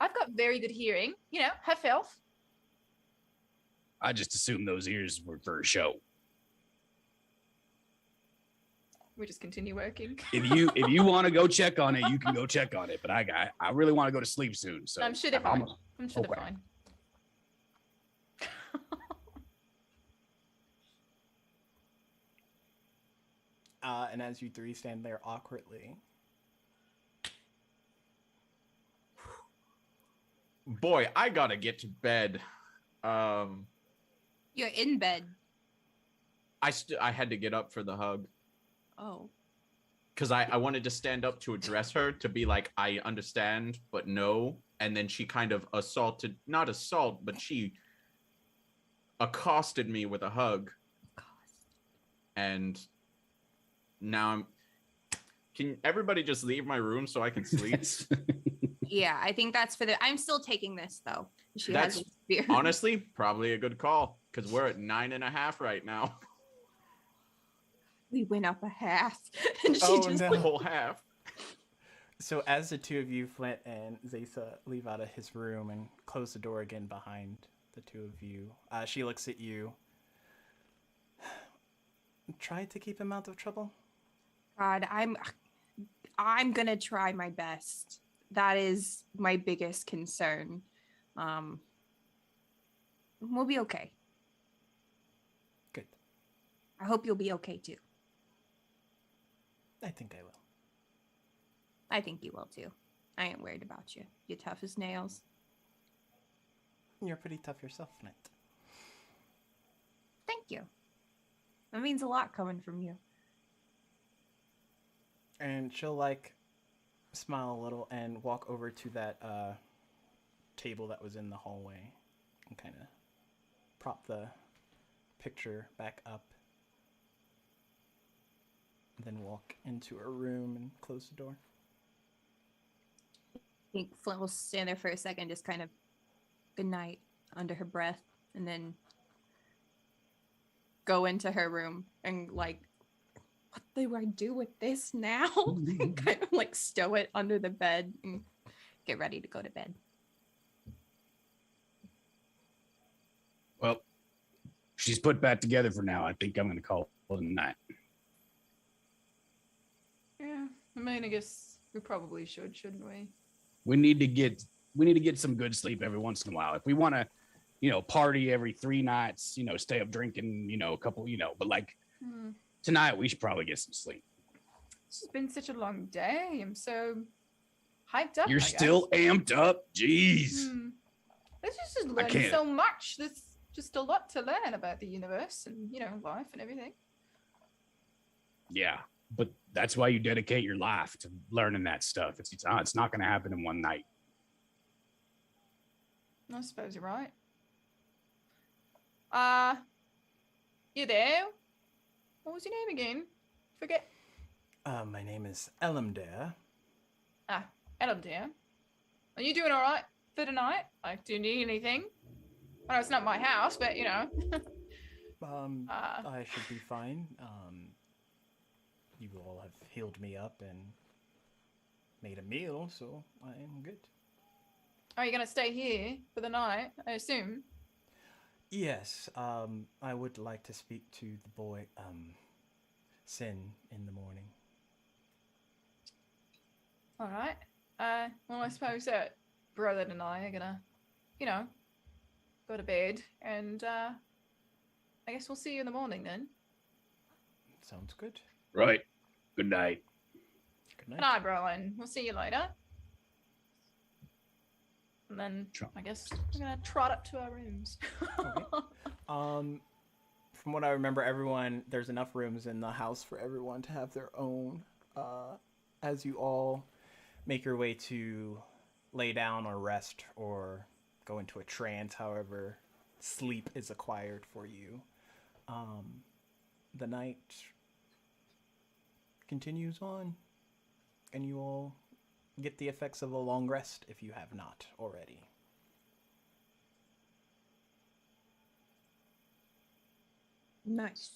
I've got very good hearing, half elf. I just assumed those ears were for a show. We just continue working. If you want to go check on it, you can go check on it. But I really want to go to sleep soon. So I'm sure they're fine. I'm sure they're okay. fine. And as you three stand there awkwardly, Boy, I gotta get to bed. You're in bed. I had to get up for the hug Oh. because I wanted to stand up to address her to be like, I understand, but no. And then she kind of not assault, but she accosted me with a hug. And now can everybody just leave my room so I can sleep? Yeah, I think that's for I'm still taking this though. She That's has a spear. Honestly, probably a good call because we're at 9.5 right now. We went up a half. And she Oh, just no. The whole half. so as the two of you, Flint and Zaysa, leave out of his room and close the door again behind the two of you, she looks at you. Try to keep him out of trouble. God, I'm gonna try my best. That is my biggest concern. We'll be okay. Good. I hope you'll be okay too. I think I will. I think you will too. I ain't worried about you. You're tough as nails. You're pretty tough yourself, Knight. Thank you. That means a lot coming from you. And she'll like smile a little and walk over to that table that was in the hallway and kind of prop the picture back up. Then walk into her room and close the door. I think Flint will stand there for a second, just kind of good night under her breath, and then go into her room and like, what do I do with this now? And kind of like stow it under the bed and get ready to go to bed. Well, she's put back together for now. I think I'm going to call it a night. Yeah, I mean, I guess we probably should, shouldn't we? We need to get some good sleep every once in a while. If we want to, party every 3 nights, stay up drinking, a couple, but like tonight we should probably get some sleep. It's been such a long day. I'm so hyped up. You're still amped up? Jeez. Let's just learn can't. so much. There's just a lot to learn about the universe and, life and everything. Yeah, but that's why you dedicate your life to learning that stuff. It's not going to happen in one night. I suppose you're right. You there? What was your name again? Forget. My name is Elamdare. Adam, dear. Are you doing all right for tonight? Like, do you need anything? I know it's not my house, but I should be fine. You all have healed me up and made a meal, so I am good. Are you gonna stay here for the night? I assume. Yes, I would like to speak to the boy, Sin, in the morning. All right. Well, I suppose that brother and I are gonna, go to bed, and I guess we'll see you in the morning then. Sounds good. Right. Good night. Good night. Good night, Brolin. We'll see you later. And then I guess we're gonna trot up to our rooms. Okay. From what I remember, there's enough rooms in the house for everyone to have their own. As you all make your way to lay down or rest or go into a trance, however sleep is acquired for you, the night continues on, and you all get the effects of a long rest if you have not already. Nice.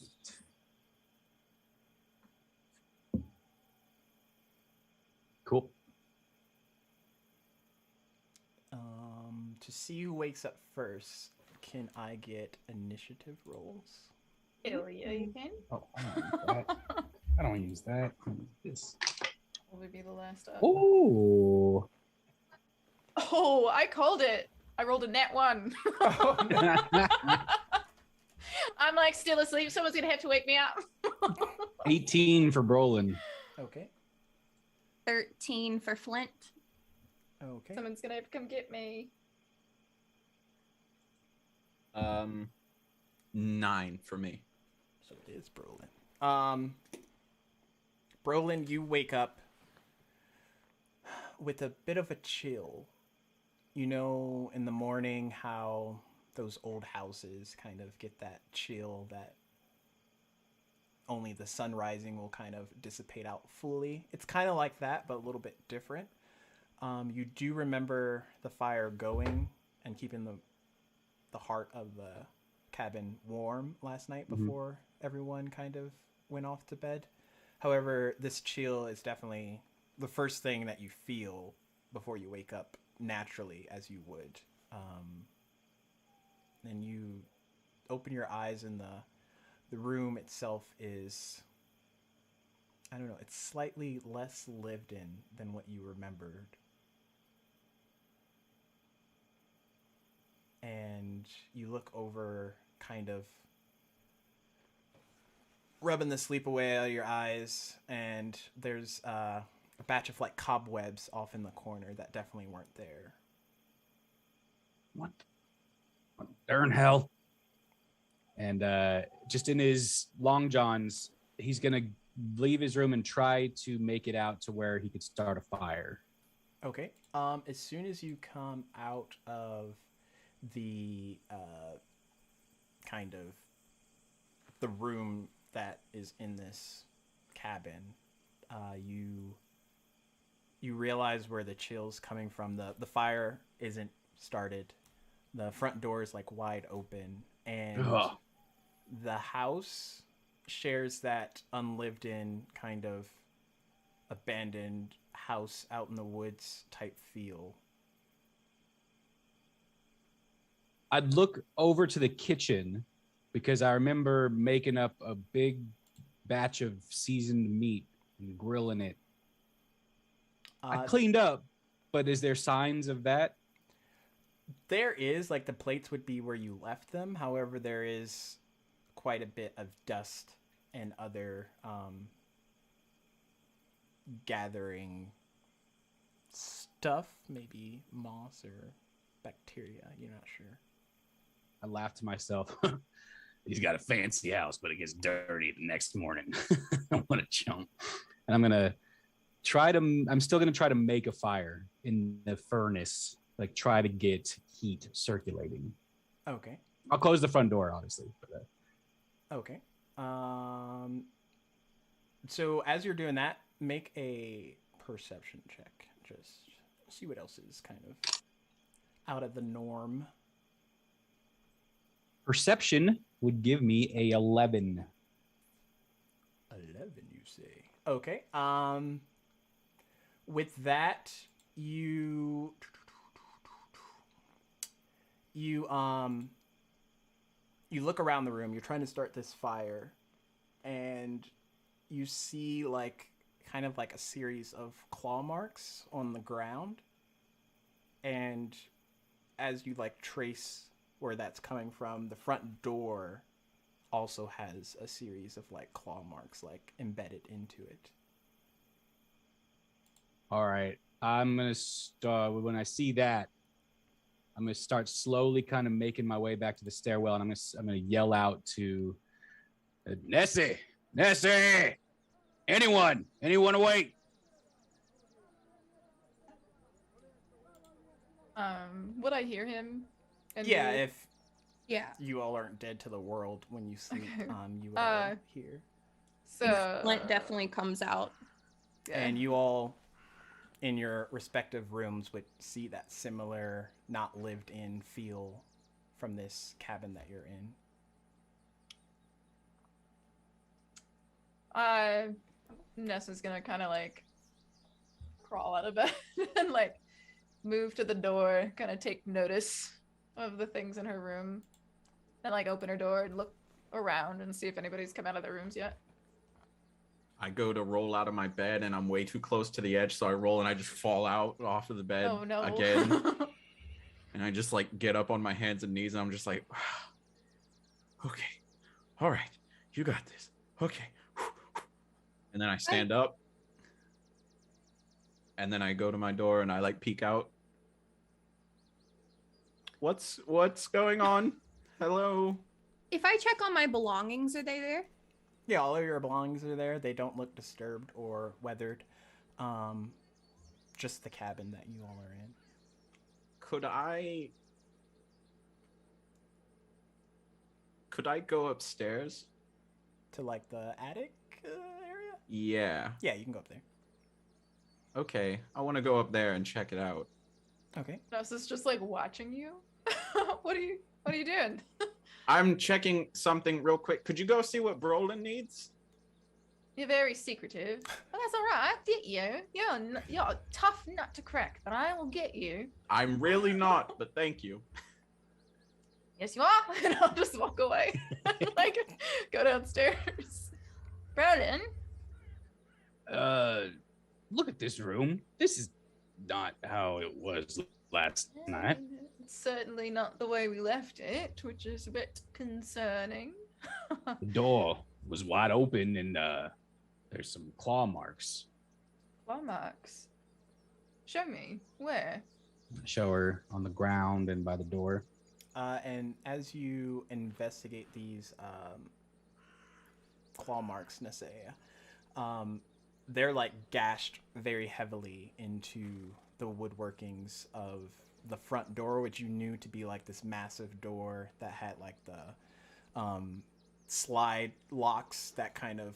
Cool. To see who wakes up first, can I get initiative rolls? Hell yeah, you can. Oh, I don't use that. I don't use that. I use this. Probably be the last up. Oh. Oh, I called it. I rolled a net 1. I'm like still asleep. Someone's gonna have to wake me up. 18 for Brolin. Okay. 13 for Flint. Okay. Someone's gonna have to come get me. 9 for me. So it is Brolin. Brolin, you wake up with a bit of a chill. You know, in the morning, how those old houses kind of get that chill that only the sun rising will kind of dissipate out fully. It's kind of like that, but a little bit different. You do remember the fire going and keeping the heart of the cabin warm last night before everyone kind of went off to bed. However, this chill is definitely the first thing that you feel before you wake up naturally as you would. And you open your eyes and the room itself is I don't know, it's slightly less lived in than what you remembered. And you look over, kind of rubbing the sleep away out of your eyes, and there's a batch of like cobwebs off in the corner that definitely weren't there. What darn hell? And just in his long johns, he's gonna leave his room and try to make it out to where he could start a fire. Okay. As soon as you come out of the kind of the room that is in this cabin, you realize where the chill's coming from. The fire isn't started. The front door is like wide open, and Ugh. the house shares that unlived in kind of abandoned house out in the woods type feel. I'd look over to the kitchen because I remember making up a big batch of seasoned meat and grilling it. I cleaned up, but is there signs of that? There is, like, the plates would be where you left them. However, there is quite a bit of dust and other gathering stuff, maybe moss or bacteria. You're not sure. I laughed to myself. He's got a fancy house, but it gets dirty the next morning. What a chump. And I'm still going to try to make a fire in the furnace, like try to get heat circulating. Okay. I'll close the front door, obviously. But, Okay. So as you're doing that, make a perception check. Just see what else is kind of out of the norm. Perception would give me a 11. 11, you say? Okay. With that, you look around the room. You're trying to start this fire, and you see like kind of like a series of claw marks on the ground. And as you like trace where that's coming from, the front door also has a series of like claw marks like embedded into it. All right. I'm going to start when I see that. I'm going to start slowly kind of making my way back to the stairwell, and I'm going to yell out to Nessie, anyone awake? Would I hear him? Yeah, if Yeah. you all aren't dead to the world when you sleep, Okay. you will hear. So Flint definitely comes out. yeah. And you all in your respective rooms would see that similar not lived in feel from this cabin that you're in. Nessa's gonna kind of like crawl out of bed and like move to the door, kind of take notice of the things in her room, and like open her door and look around and see if anybody's come out of their rooms yet. I go to roll out of my bed and I'm way too close to the edge, so I roll and I just fall out off of the bed Oh no! again. And I just like get up on my hands and knees and I'm just like, okay, all right, you got this. Okay. And then I stand up and then I go to my door and I like peek out. What's going on? Hello? If I check on my belongings, are they there? Yeah, all of your belongings are there. They don't look disturbed or weathered. Just the cabin that you all are in. Could I go upstairs? To like the attic area? Yeah. Yeah, you can go up there. Okay. I want to go up there and check it out. Okay. Nessa's just like watching you. What are you doing? I'm checking something real quick. Could you go see what Brolin needs? You're very secretive. But that's all right. I'll get you. You're a tough nut to crack, but I will get you. I'm really not, but thank you. Yes, you are. And I'll just walk away. Like, go downstairs. Brolin, Look at this room. This is not how it was last night. It's certainly not the way we left it, which is a bit concerning. The door was wide open, and there's some claw marks. Claw marks. Show me. Where? Show her on the ground and by the door. And as you investigate these claw marks, Nesea, they're like gashed very heavily into the woodworkings of the front door, which you knew to be like this massive door that had like the slide locks that kind of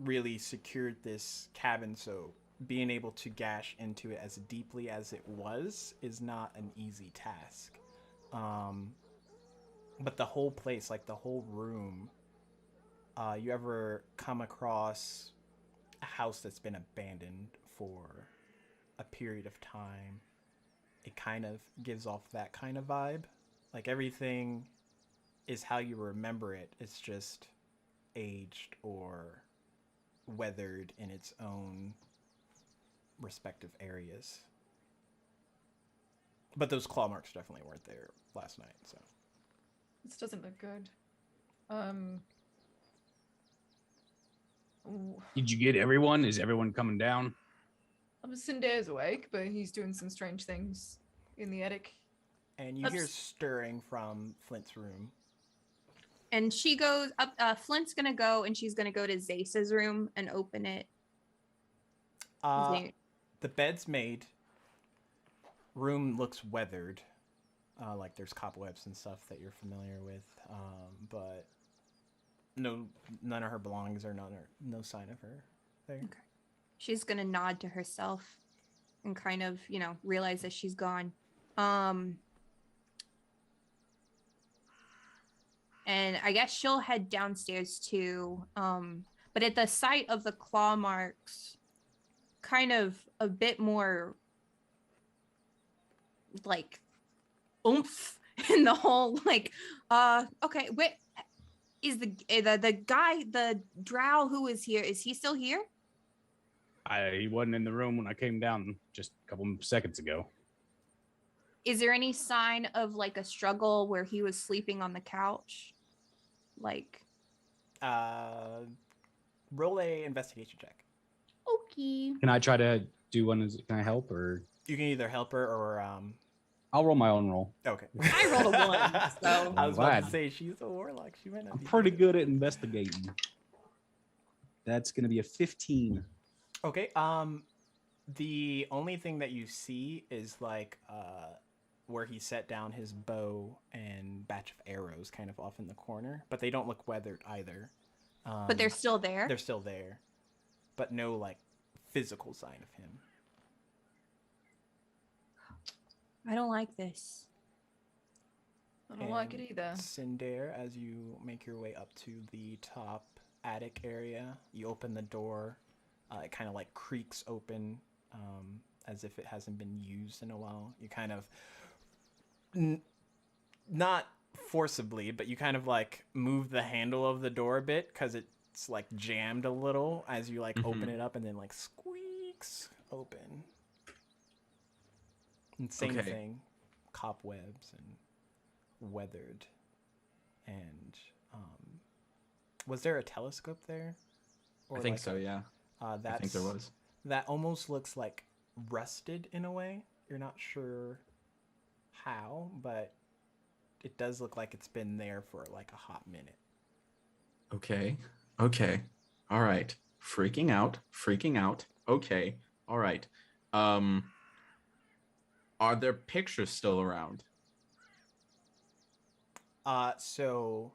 really secured this cabin. So being able to gash into it as deeply as it was is not an easy task. But the whole place, like the whole room, you ever come across a house that's been abandoned for a period of time, it kind of gives off that kind of vibe. Like everything is how you remember it. It's just aged or weathered in its own respective areas. But those claw marks definitely weren't there last night, so. This doesn't look good. Ooh. Did you get everyone? Is everyone coming down? Cinder's awake, but he's doing some strange things in the attic. And you hear stirring from Flint's room. And she goes up. Flint's gonna go, and she's gonna go to Zace's room and open it. The bed's made. Room looks weathered. Like there's cobwebs and stuff that you're familiar with. But none of her belongings or no sign of her there. Okay. She's gonna nod to herself and kind of, realize that she's gone. And I guess she'll head downstairs too. But at the sight of the claw marks, kind of a bit more like oomph in the whole okay, wait, is the guy, the drow who is here, is he still here? He wasn't in the room when I came down just a couple seconds ago. Is there any sign of like a struggle where he was sleeping on the couch? Roll a investigation check. Okay. Can I try to do one? Can I help, or you can either help her or I'll roll my own roll. Okay. I rolled a 1, so I was about to say she's a warlock. She might not. I'm be pretty good at investigating. That's gonna be a 15. Okay. The only thing that you see is like where he set down his bow and batch of arrows kind of off in the corner, but they don't look weathered either. But they're still there? They're still there, but no like physical sign of him. I don't like this. I don't like it either. Cinder, as you make your way up to the top attic area, you open the door. It kind of like creaks open as if it hasn't been used in a while. You kind of, not forcibly, but you kind of like move the handle of the door a bit because it's like jammed a little as you like open it up, and then like squeaks open. And same thing, cobwebs and weathered. And was there a telescope there? Or I think so, yeah. I think there was. That almost looks like rusted in a way. You're not sure how, but it does look like it's been there for like a hot minute. Okay. All right. Freaking out. Okay. All right. Are there pictures still around? So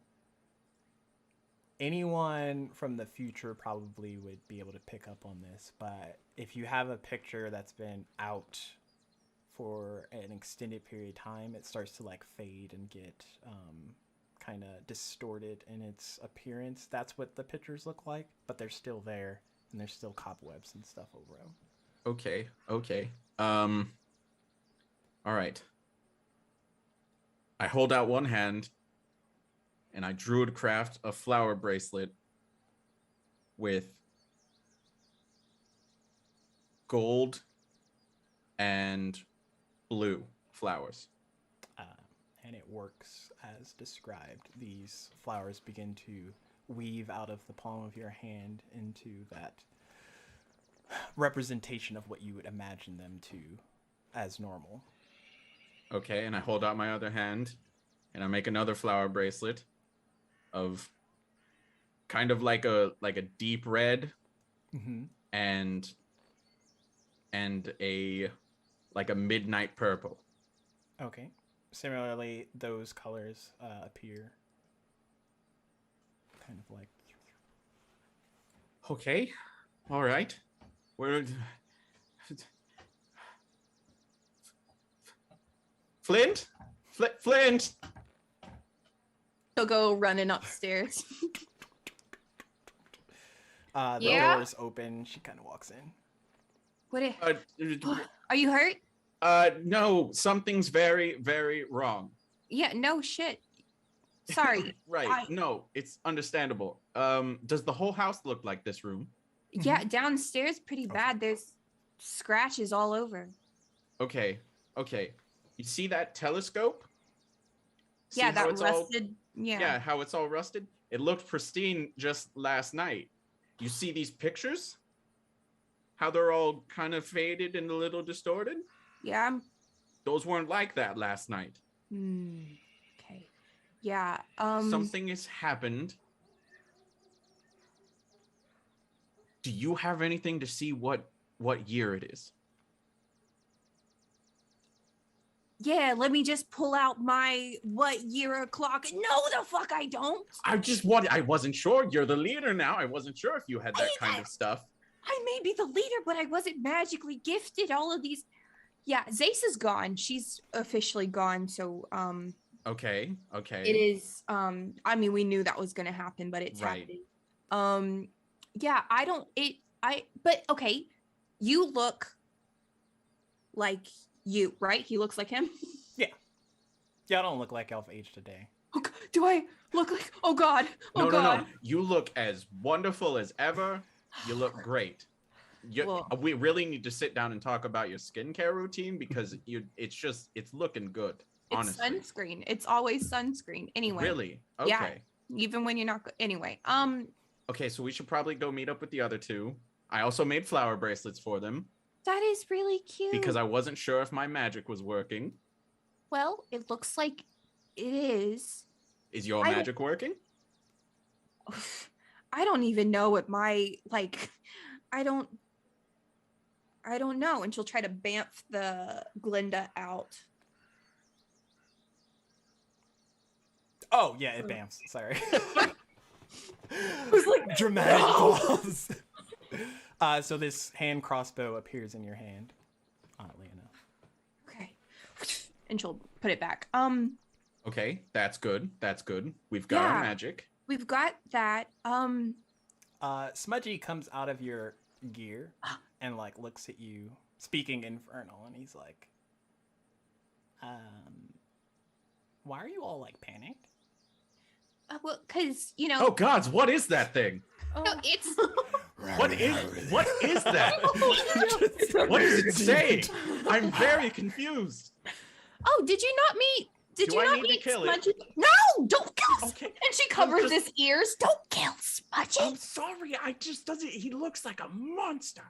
anyone from the future probably would be able to pick up on this, but if you have a picture that's been out for an extended period of time, it starts to like fade and get kind of distorted in its appearance. That's what the pictures look like, but they're still there, and there's still cobwebs and stuff over them. Okay. All right. I hold out one hand and I druid craft a flower bracelet with gold and blue flowers. And it works as described. These flowers begin to weave out of the palm of your hand into that representation of what you would imagine them to as normal. Okay, and I hold out my other hand, and I make another flower bracelet of kind of like a deep red, and a like a midnight purple. Okay. Similarly, those colors appear kind of like. Okay, all right. We're Flint. Flint. He'll go running upstairs. The Yeah? doors open. She kind of walks in. What? Are you hurt? No, something's very, very wrong. Yeah. No shit. Sorry. Right. No, it's understandable. Does the whole house look like this room? Yeah, downstairs pretty bad. There's scratches all over. Okay. You see that telescope? See Yeah, how that it's all- rusted. Yeah, how it's all rusted? It looked pristine just last night. You see these pictures? How they're all kind of faded and a little distorted? Yeah. Those weren't like that last night. Okay. Yeah. Something has happened. Do you have anything to see what year it is? Yeah, let me just pull out my what year clock. No, the fuck I don't. I wasn't sure. You're the leader now. I wasn't sure if you had that kind of stuff. I may be the leader, but I wasn't magically gifted all of these. Yeah, Zace is gone. She's officially gone. So Okay. it is I mean we knew that was gonna happen, but it's Right. happening. Yeah, but okay, you look like you, right? He looks like him. Yeah, I don't look like Elf Age today. Do I look like? Oh God! Oh God! No. You look as wonderful as ever. You look great. Well- We really need to sit down and talk about your skincare routine because it's looking good. It's Honestly. sunscreen. It's always sunscreen. Anyway. Really? Okay. Yeah. Even when you're not. Anyway. Okay, so we should probably go meet up with the other two. I also made flower bracelets for them That is really cute. because I wasn't sure if my magic was working. Well, it looks like it is. Is your I- magic working? I don't even know what my I don't know. And she'll try to bamf the Glinda out. Oh yeah, it bamfs. Sorry. It was like Dramatic pause. So this hand crossbow appears in your hand, oddly enough. okay. And she'll put it back. Okay, that's good. We've got our Yeah. magic. We've got that. Smudgy comes out of your gear and like looks at you, speaking infernal, and he's like, why are you all like panicked? Well, because Oh gods, what is that thing? no, it's What is that? What is it saying? I'm very confused. Oh, did you not meet? Did Do you I not need to meet kill it? Smudgy? No, don't kill. Okay. And she covers just- his ears. Don't kill Smudgy. I'm sorry, I just doesn't he looks like a monster.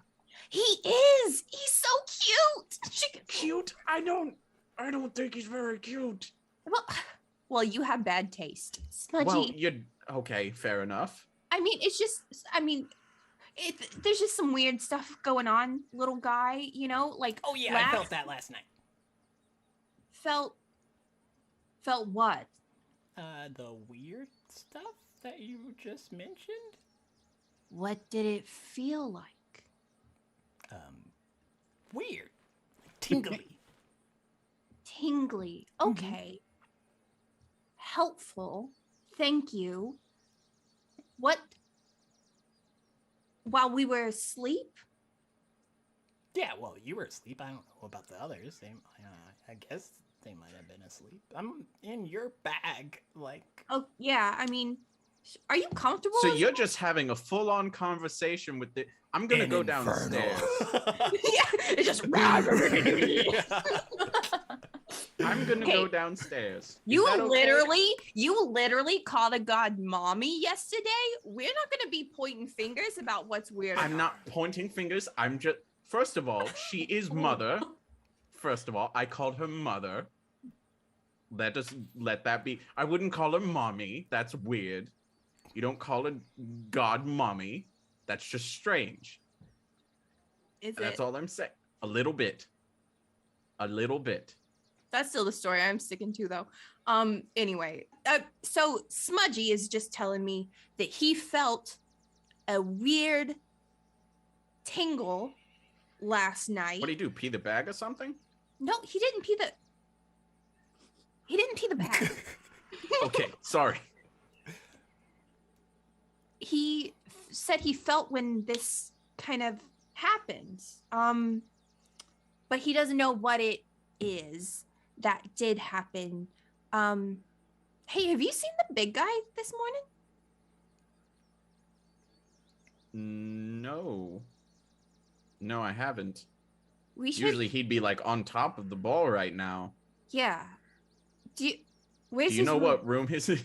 He is. He's so cute. Cute? I don't think he's very cute. Well, you have bad taste, Smudgy. Well, you okay, fair enough. I mean, it's just. I mean, there's just some weird stuff going on, little guy. Like Oh yeah, I laugh- felt that last night. Felt what? The weird stuff that you just mentioned. What did it feel like? Weird, tingly. Tingly. Okay. Helpful. Thank you. What? While we were asleep? Yeah, well, you were asleep. I don't know about the others. I guess they might have been asleep. I'm in your bag, like. Oh, yeah. I mean, Are you comfortable? So as you're just having a full-on conversation with the. I'm gonna go downstairs. yeah, it's just. I'm gonna Hey, go downstairs. Is You that okay? literally called a god mommy yesterday. We're not gonna be pointing fingers about what's weird. I'm not pointing fingers. I'm just. First of all, she is mother. First of all, I called her mother. Let that be. I wouldn't call her mommy. That's weird. You don't call a god mommy. That's just strange. Is That's it? all I'm saying. A little bit. A little bit. That's still the story I'm sticking to, though. Anyway, so Smudgy is just telling me that he felt a weird tingle last night. What do you do? Pee the bag or something? No, he didn't pee the. He didn't pee the bag. Okay, sorry. He said he felt when this kind of happens. But he doesn't know what it is that did happen. Hey, have you seen the big guy this morning? No. No, I haven't. We should. Usually he'd be like on top of the ball right now. Yeah. Where's Do you his know room? what room he's in?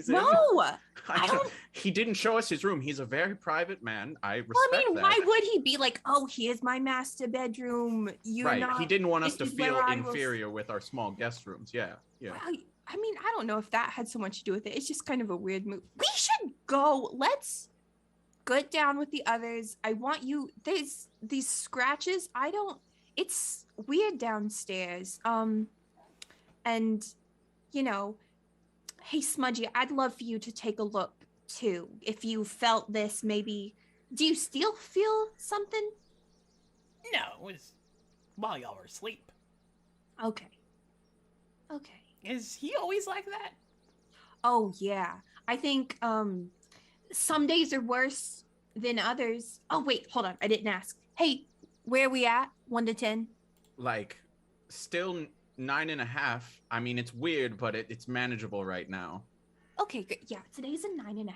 No. I don't. He didn't show us his room. He's a very private man. I respect Well, I mean, that. why would he be like, "Oh, here's my master bedroom"? You're Right. not. He didn't want us to this is where feel I will inferior with our small guest rooms. Yeah. Yeah. Well, I mean, I don't know if that had so much to do with it. It's just kind of a weird move. We should go. Let's get down with the others. I want you. There's these scratches. I don't. It's weird downstairs. And you know, hey Smudgy, I'd love for you to take a look too. If you felt this, maybe. Do you still feel something? No, it was while y'all were asleep. Okay. Okay. Is he always like that? Oh yeah. I think some days are worse than others. Oh wait, hold on. I didn't ask. Hey, where are we at? 1 to 10? Like, still 9.5. I mean, it's weird, but it's manageable right now. Okay, good. Yeah, today's a 9.5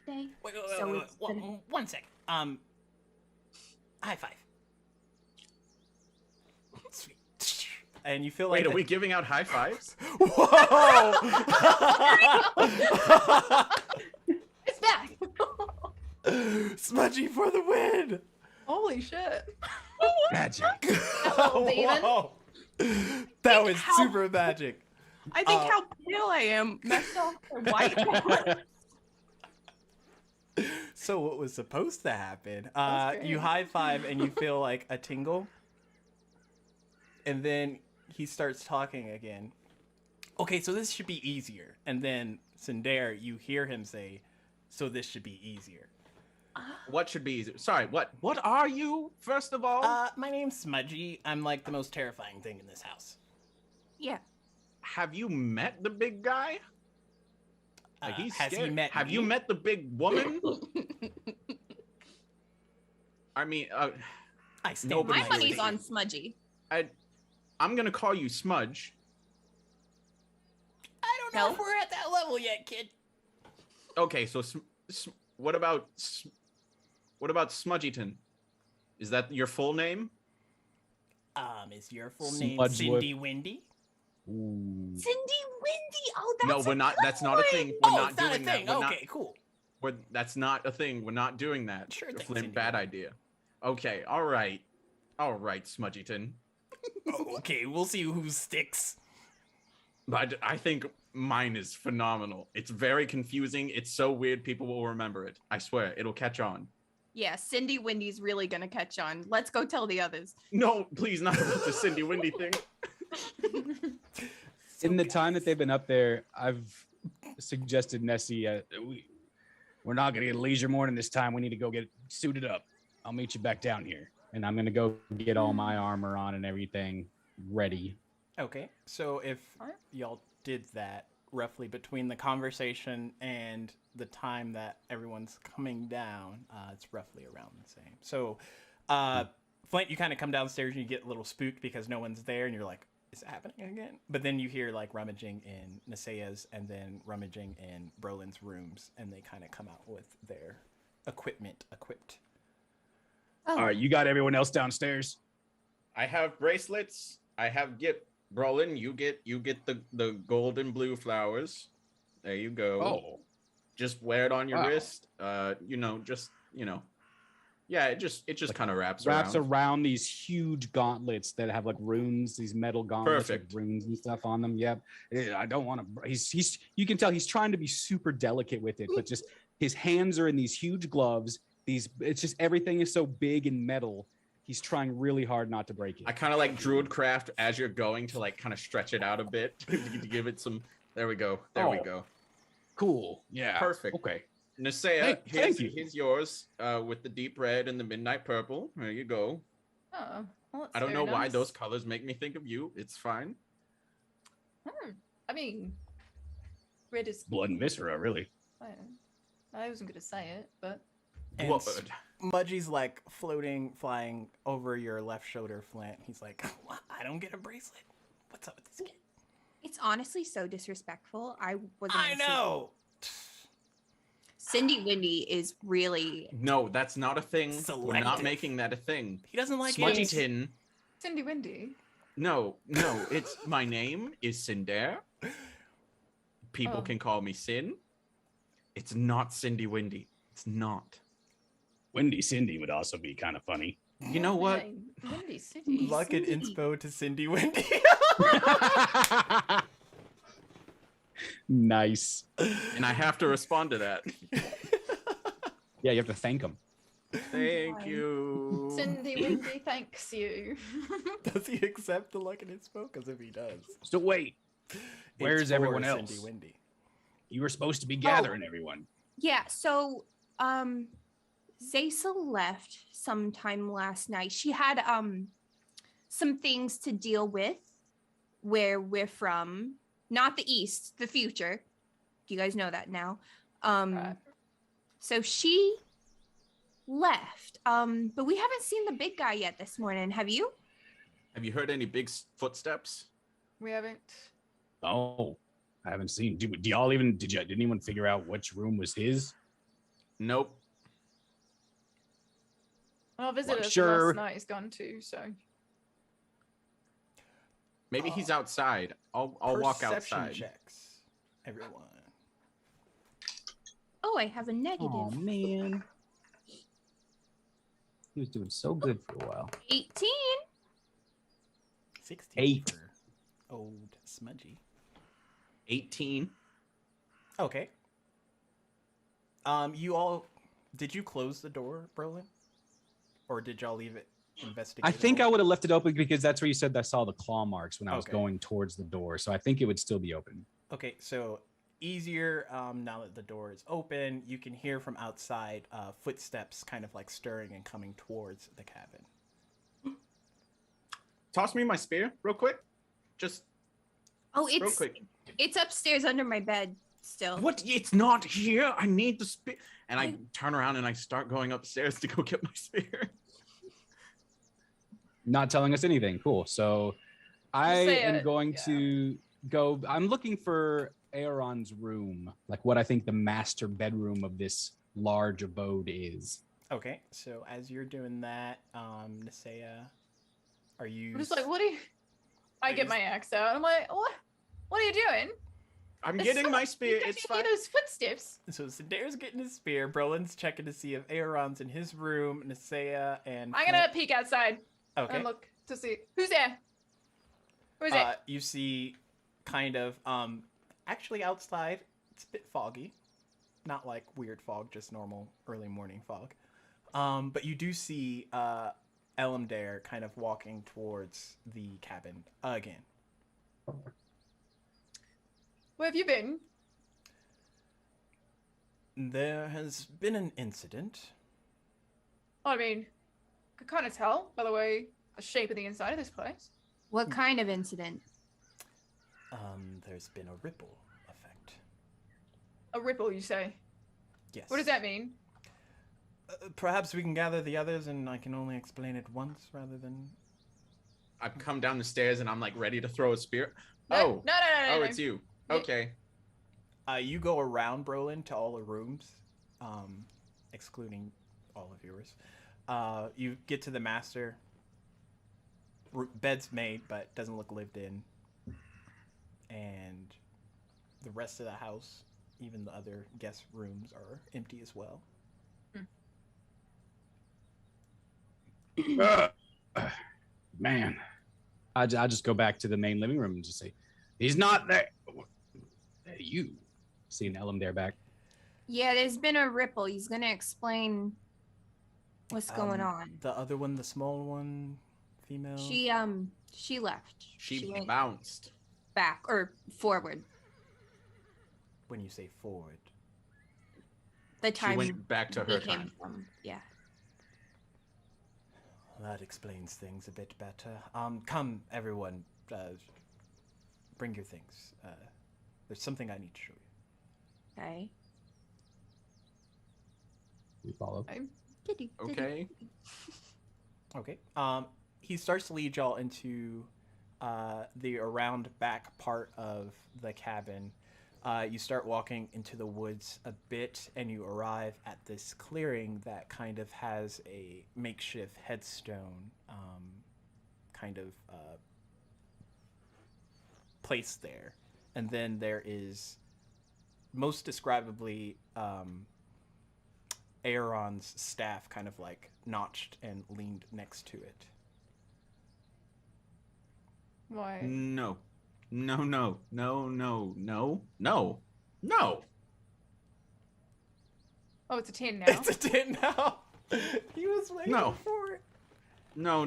day. Wait, So it's gonna- one second. High five. Sweet. And you feel like Wait, are we giving out high fives? Whoa! It's back. Smudgy for the win! Holy shit. Magic. Oh, David. Whoa. That was How- super magic. I think how pale I am messed off or white. So what was supposed to happen? That's You great. high five and you feel like a tingle, and then he starts talking again. Okay, so this should be easier. And then Sindare, you hear him say, "So this should be easier." What should be easier? Sorry, what are you, first of all? My name's Smudgy. I'm like the most terrifying thing in this house. Yeah. Have you met the big guy? Like, he's has he scary. met Have me? you met the big woman? I mean, I stand Nobody My by money's statement. on Smudgy. I'm gonna call you Smudge. I don't know No? if we're at that level yet, kid. Okay, so what about Smudgyton? Is that your full name? Is your full name Smudgewood. Cindy Windy? Ooh. Cindy Windy. Oh, that's No, we're not. That's not a thing. We're not it's not doing a thing. that. We're Okay, cool. That's not a thing. We're not doing that. Sure thing, Flynn, Cindy. bad idea. Okay, all right, Smudgyton. Okay, we'll see who sticks. But I think mine is phenomenal. It's very confusing. It's so weird. People will remember it. I swear, it'll catch on. Yeah, Cindy Windy's really gonna catch on. Let's go tell the others. No, please, not about the Cindy Windy thing. In the time that they've been up there, I've suggested Nessie, we're not gonna get a leisure morning this time. We need to go get suited up. I'll meet you back down here, and I'm gonna go get all my armor on and everything ready. Okay, so if y'all did that roughly between the conversation and the time that everyone's coming down, it's roughly around the same. So, Flint, you kind of come downstairs and you get a little spooked because no one's there, and you're like, is it happening again? But then you hear like rummaging in Nasea's and then rummaging in Brolin's rooms, and they kind of come out with their equipment equipped. Oh, All right, you got everyone else downstairs. I have bracelets. I have Brolin, you get the gold and blue flowers. There you go. Oh, Just wear it on your Wow. wrist. Yeah, it just kind of wraps wraps around. around these huge gauntlets that have like runes, these metal gauntlets Perfect. with runes and stuff on them. Yep. I don't want to. He's. You can tell he's trying to be super delicate with it, but just his hands are in these huge gloves. It's just everything is so big and metal. He's trying really hard not to break it. I kind of like Druidcraft as you're going to like kind of stretch it out a bit to give it some. There we go. There we Oh. go. Cool. Yeah. Perfect. Okay. Nasea, Thank you. here's yours with the deep red and the midnight purple. There you go. Oh, well, that's I don't very know why nice. those colors make me think of you. It's fine. I mean, red is. Blood and viscera, really. I wasn't gonna say it, but And What? Mudgy's like flying over your left shoulder flint. He's like, "What? I don't get a bracelet. What's up with this kid?" it's honestly so disrespectful. I wasn't. I gonna say- know. Cindy Windy is really. No, that's not a thing. We're not Selective. making that a thing. He doesn't like Smudgy it. Tin. Cindy Windy. No, it's my name is Cinder. People Oh. can call me Sin. It's not Cindy Windy. It's not. Windy Cindy would also be kind of funny. You know what? Dang, Windy City. Luck and Cindy. inspo to Cindy Wendy. Nice. And I have to respond to that. Yeah, you have to thank him. Thank Fine. you. Cindy Windy thanks you. Does he accept the luck and inspo? Because if he does, So wait, where's it's everyone for else? Cindy Wendy. You were supposed to be gathering everyone. Yeah. So, Zaysa left sometime last night. She had some things to deal with where we're from. Not the east, the future. You guys know that now. Right. So she left. But we haven't seen the big guy yet this morning. Have you? Have you heard any big footsteps? We haven't. Oh, I haven't seen. Do y'all even? Did anyone figure out which room was his? Nope. Well, visitor sure. last night is gone too, so. Maybe he's outside. I'll walk Perception outside. checks, everyone. Oh, I have a negative. Oh man, he was doing so good for a while. 18. 16 8. for old Smudgy. 18. Okay. Did you close the door, Brolin? Or did y'all leave it investigated? I think I would have left it open because that's where you said I saw the claw marks when I was Okay. going towards the door. So I think it would still be open. Okay, so easier now that the door is open. You can hear from outside footsteps kind of like stirring and coming towards the cabin. Toss me my spear real quick. Just Oh, real it's quick. it's upstairs under my bed still. What? It's not here. I need the spear. And I turn around and I start going upstairs to go get my spear. Not telling us anything. Cool. So I say am it, going yeah. to go. I'm looking for Aaron's room, like what I think the master bedroom of this large abode is. Okay, so as you're doing that, Nasea, are you? I'm just like, what are you? I Are get you- my axe out. I'm like, what? What are you doing? I'm getting my spear. You It's can fine. hear those footsteps. So Sedair's getting his spear. Brolin's checking to see if Aaron's in his room. Nasea and I'm gonna peek outside Okay. and look to see who's there. Who's it? You see, kind of, actually outside, it's a bit foggy. Not like weird fog, just normal early morning fog. But you do see Elamdare kind of walking towards the cabin again. Where have you been? There has been an incident. I mean, could kind of tell by the way the shape of the inside of this place. What kind of incident? There's been a ripple effect. A ripple, you say? Yes. What does that mean? Perhaps we can gather the others and I can only explain it once rather than... I come down the stairs and I'm like ready to throw a spear. No, no, It's you. Yeah. Okay. You go around Brolin to all the rooms, excluding all of yours. You get to the master. Bed's made, but doesn't look lived in. And the rest of the house, even the other guest rooms, are empty as well. Man, I just go back to the main living room and just say, "He's not there." You see an Ellum there back. Yeah, there's been a ripple. He's gonna explain what's going on. The other one, the small one, female. She left. She went bounced. back or forward. When you say forward, The She time went back to he her came time. from. Yeah. that explains things a bit better. Come, everyone. Bring your things. There's something I need to show you. Okay. We follow. Okay. Okay. He starts to lead y'all into the around back part of the cabin. You start walking into the woods a bit, and you arrive at this clearing that kind of has a makeshift headstone, placed there. And then there is, most describably, Aaron's staff kind of like notched and leaned next to it. Why? No. No. Oh, it's a 10 now. It's a 10 now. He was waiting No. for it. No.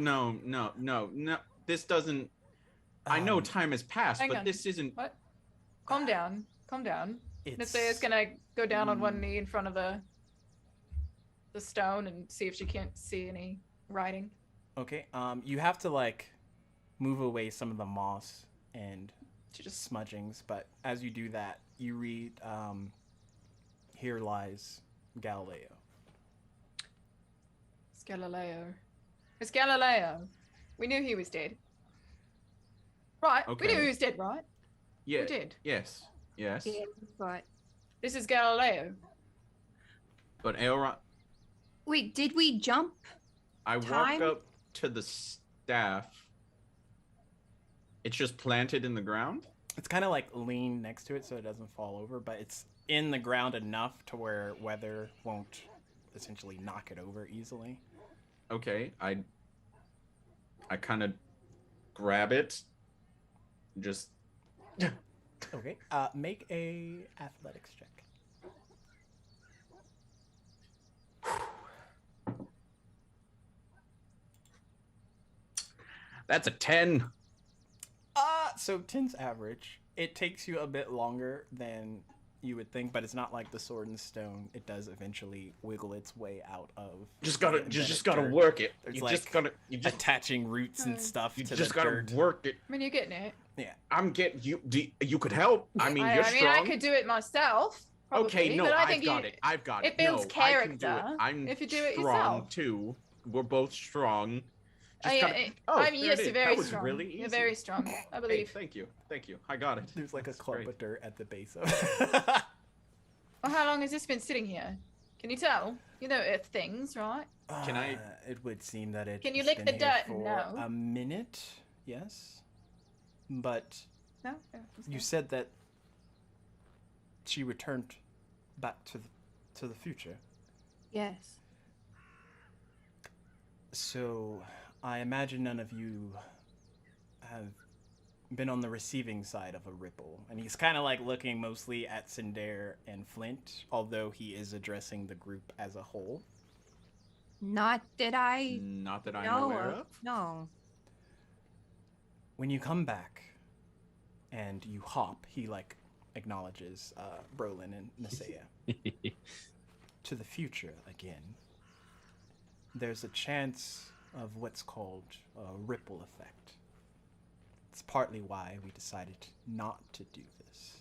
This doesn't. I know time has passed, hang but on. this isn't. What? Calm down. It's Nasea's gonna go down on one knee in front of the stone and see if she can't see any writing. okay. You have to like move away some of the moss and She just smudgings, but as you do that, you read, "Here lies Galileo." It's Galileo. It's Galileo. We knew he was dead. Right. Okay. We knew he was dead, right? Yeah. We did. Yes. Yeah, but This is Galileo. But Elrond, wait, did we jump? I Time? walk up to the staff. It's just planted in the ground. It's kind of like lean next to it so it doesn't fall over, but it's in the ground enough to where weather won't essentially knock it over easily. Okay. I kind of grab it. Just. Okay. Make a athletics check. That's a 10. So 10's average. It takes you a bit longer than you would think, but it's not like the sword and stone. It does eventually wiggle its way out of. Just gotta, the just embedded gotta dirt. work it. There's You like just gotta, you just, attaching roots and stuff you to just the gotta dirt. work it. I mean, you're getting it. I'm getting you. You could help. I mean, you're I mean, strong. I could do it myself. Probably, Okay, no, but I I've think got it. I've got it. it builds no, I can do it. character I'm if you do it strong yourself. too. We're both strong. Just I gotta- I mean, there yes, it you're is. very That was strong. really easy. You're very strong. I Hey, believe. thank you. I got it. There's like That's a clump great. of dirt at the base of. Well, how long has this been sitting here? Can you tell? You know earth things, right? Can I- It would seem that it. Can you has lick been the here dirt? for No. A minute, yes. But No. Yeah, that's you fine. said that she returned back to the future. Yes. So I imagine none of you have been on the receiving side of a ripple. And he's kind of like looking mostly at Cinder and Flint, although he is addressing the group as a whole. Not that I Not that I'm know aware of. of. No. When you come back and you hop, he like acknowledges Brolin and Nasea, to the future again, there's a chance of what's called a ripple effect. It's partly why we decided not to do this.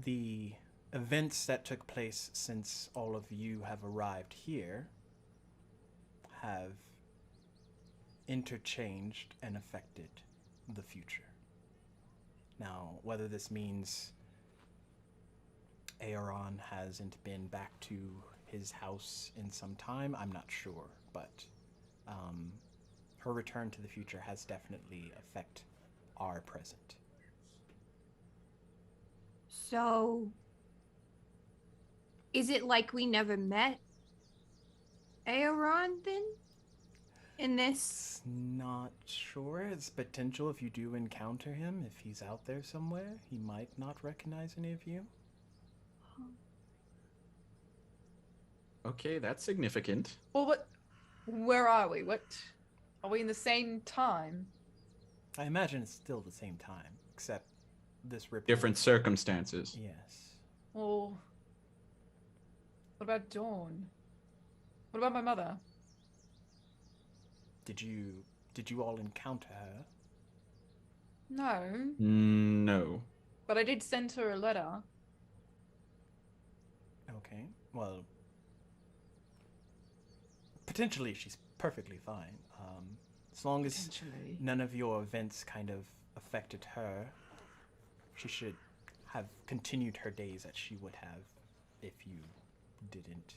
The events that took place since all of you have arrived here have interchanged and affected the future. Now, whether this means Aeron hasn't been back to his house in some time, I'm not sure, but her return to the future has definitely affected our present. So, is it like we never met Aeron then? In this? It's not sure. It's potential if you do encounter him, if he's out there somewhere, he might not recognize any of you. Okay, that's significant. Well, what? Where are we? What? Are we in the same time? I imagine it's still the same time, except this ripple. Different circumstances. Yes. Well, what about Dawn? What about my mother? Did you all encounter her? No, No. but I did send her a letter. Okay. Well, potentially she's perfectly fine. As long as Potentially. none of your events kind of affected her, she should have continued her days that she would have if you didn't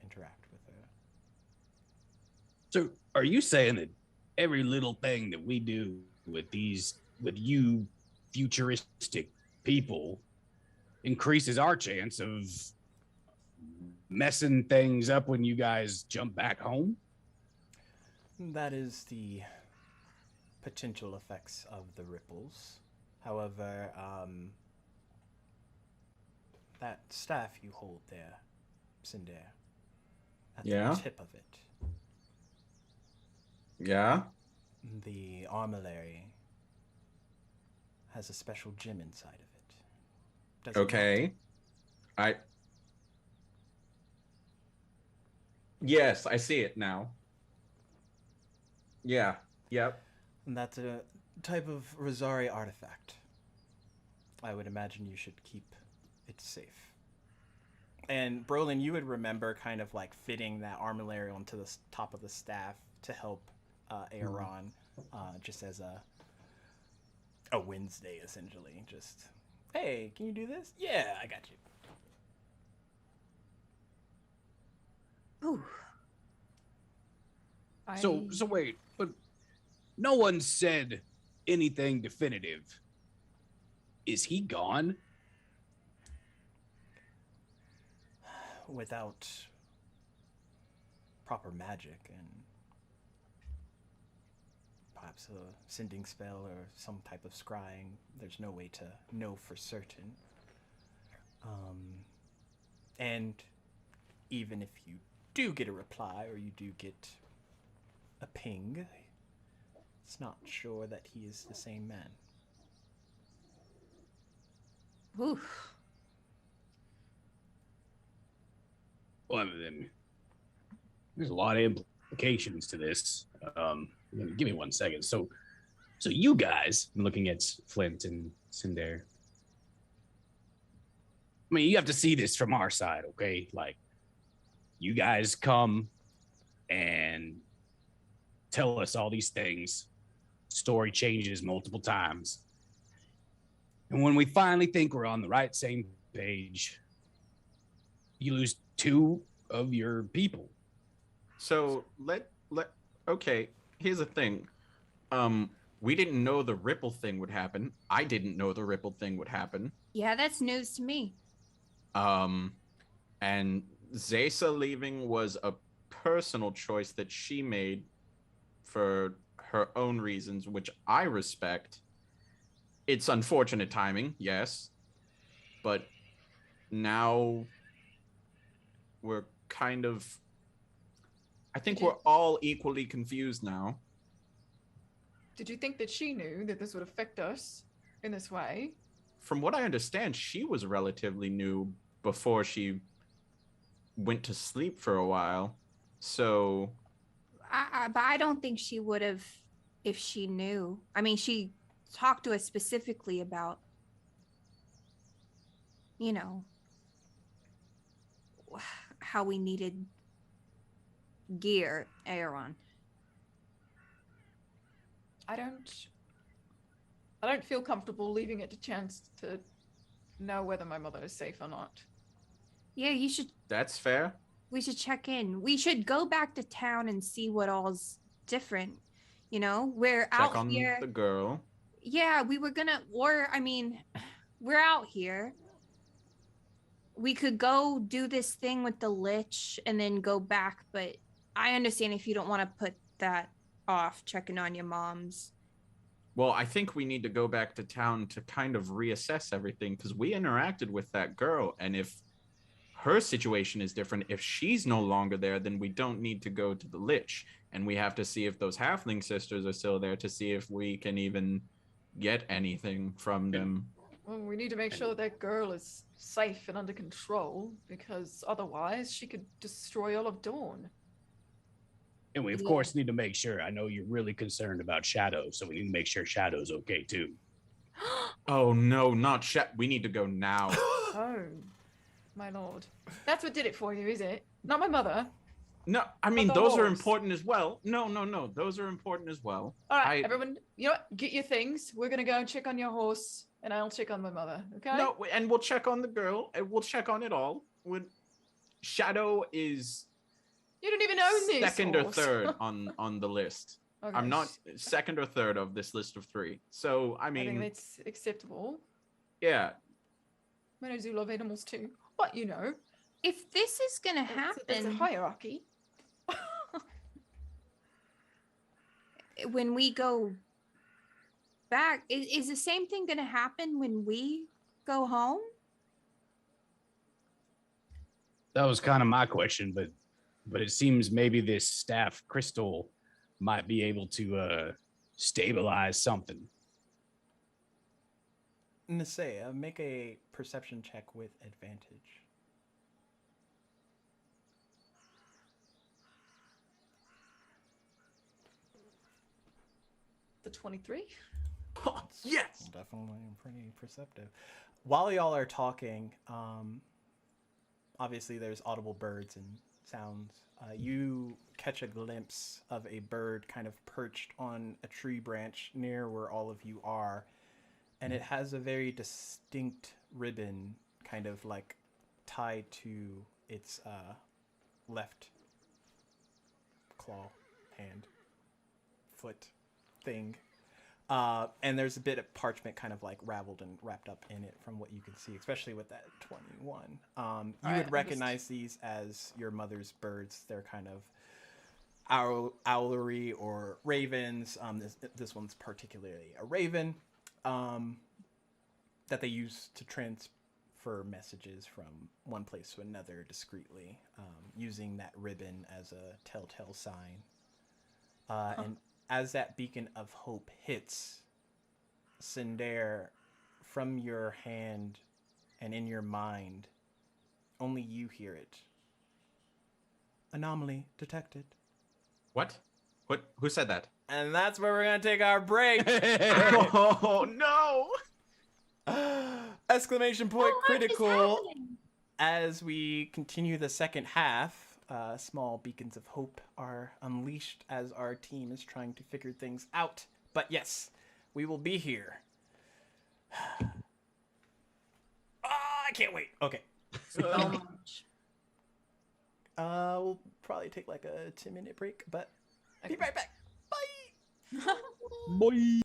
interact with her. So, are you saying that every little thing that we do with you futuristic people increases our chance of messing things up when you guys jump back home? That is the potential effects of the ripples. However, that staff you hold there, Cinder, at Yeah? the tip of it, Yeah? the armillary has a special gem inside of it. Does it Okay. Yes, I see it now. Yeah. Yep. not? That's a type of Rosari artifact. I would imagine you should keep it safe. And Brolin, you would remember kind of like fitting that armillary onto the top of the staff to help Aeron, just as a Wednesday, essentially. Just, hey, can you do this? Yeah, I got you. Ooh. So wait, but no one said anything definitive. Is he gone? Without proper magic and perhaps a sending spell or some type of scrying, there's no way to know for certain. And even if you do get a reply or you do get a ping, it's not sure that he is the same man. Oof. Well, then there's a lot of implications to this. Give me 1 second. So you guys, I'm looking at Flint and Cinder. I mean, you have to see this from our side, okay? Like, you guys come and tell us all these things. Story changes multiple times. And when we finally think we're on the right same page, you lose 2 of your people. So okay, here's the thing. We didn't know the ripple thing would happen. I didn't know the ripple thing would happen. Yeah, that's news to me. And Zesa leaving was a personal choice that she made for her own reasons, which I respect. It's unfortunate timing, yes, but now we're kind of, I think we're all equally confused now. Did you think that she knew that this would affect us in this way? From what I understand, she was relatively new before she went to sleep for a while. So But I don't think she would have if she knew. I mean, she talked to us specifically about, you know, how we needed gear, Aeron. I don't feel comfortable leaving it to chance to know whether my mother is safe or not. Yeah, you should. That's fair. We should check in. We should go back to town and see what all's different. You know, we're Check out on here. the girl. Yeah, we were gonna. Or I mean, we're out here. We could go do this thing with the lich and then go back, but I understand if you don't want to put that off, checking on your mom's. Well, I think we need to go back to town to kind of reassess everything because we interacted with that girl. And if her situation is different, if she's no longer there, then we don't need to go to the Lich. And we have to see if those halfling sisters are still there to see if we can even get anything from them. Well, we need to make sure that girl is safe and under control, because otherwise she could destroy all of Dawn. And we, of course, need to make sure. I know you're really concerned about Shadow, so we need to make sure Shadow's okay, too. Oh, no, not we need to go now. Oh, my lord. That's what did it for you, is it? Not my mother. No, I mean, the those are horse. important as well. No. Those are important as well. All right, everyone, you know what? Get your things. We're going to go and check on your horse, and I'll check on my mother, okay? No, and we'll check on the girl, and we'll check on it all. Shadow is... You don't even own this second horse. or third on the list. Okay. I'm not second or third of this list of 3. So, I I think mean, that's acceptable. yeah. I do love animals too. But, you know, If this is gonna it's a happen hierarchy. when we go back, is the same thing gonna happen when we go home? That was kind of my question, but it seems maybe this staff crystal might be able to stabilize something. Nisea, make a perception check with advantage. The 23. Yes. Definitely pretty perceptive. While y'all are talking, obviously there's audible birds and sounds. You catch a glimpse of a bird kind of perched on a tree branch near where all of you are, and it has a very distinct ribbon kind of like tied to its left claw, hand, foot thing. And there's a bit of parchment kind of like raveled and wrapped up in it from what you can see, especially with that 21. You would recognize these as your mother's birds. They're kind of owlery or ravens. This one's particularly a raven that they use to transfer messages from one place to another discreetly, using that ribbon as a telltale sign. And as that beacon of hope hits, Cinder, from your hand and in your mind, only you hear it. Anomaly detected. What? Who said that? And that's where we're going to take our break. Oh, no. Exclamation point What is critical. happening? As we continue the second half, small beacons of hope are unleashed as our team is trying to figure things out. But yes, we will be here. I can't wait. Okay. So much. We'll probably take like a 10-minute break, but be right back. Bye. Boy.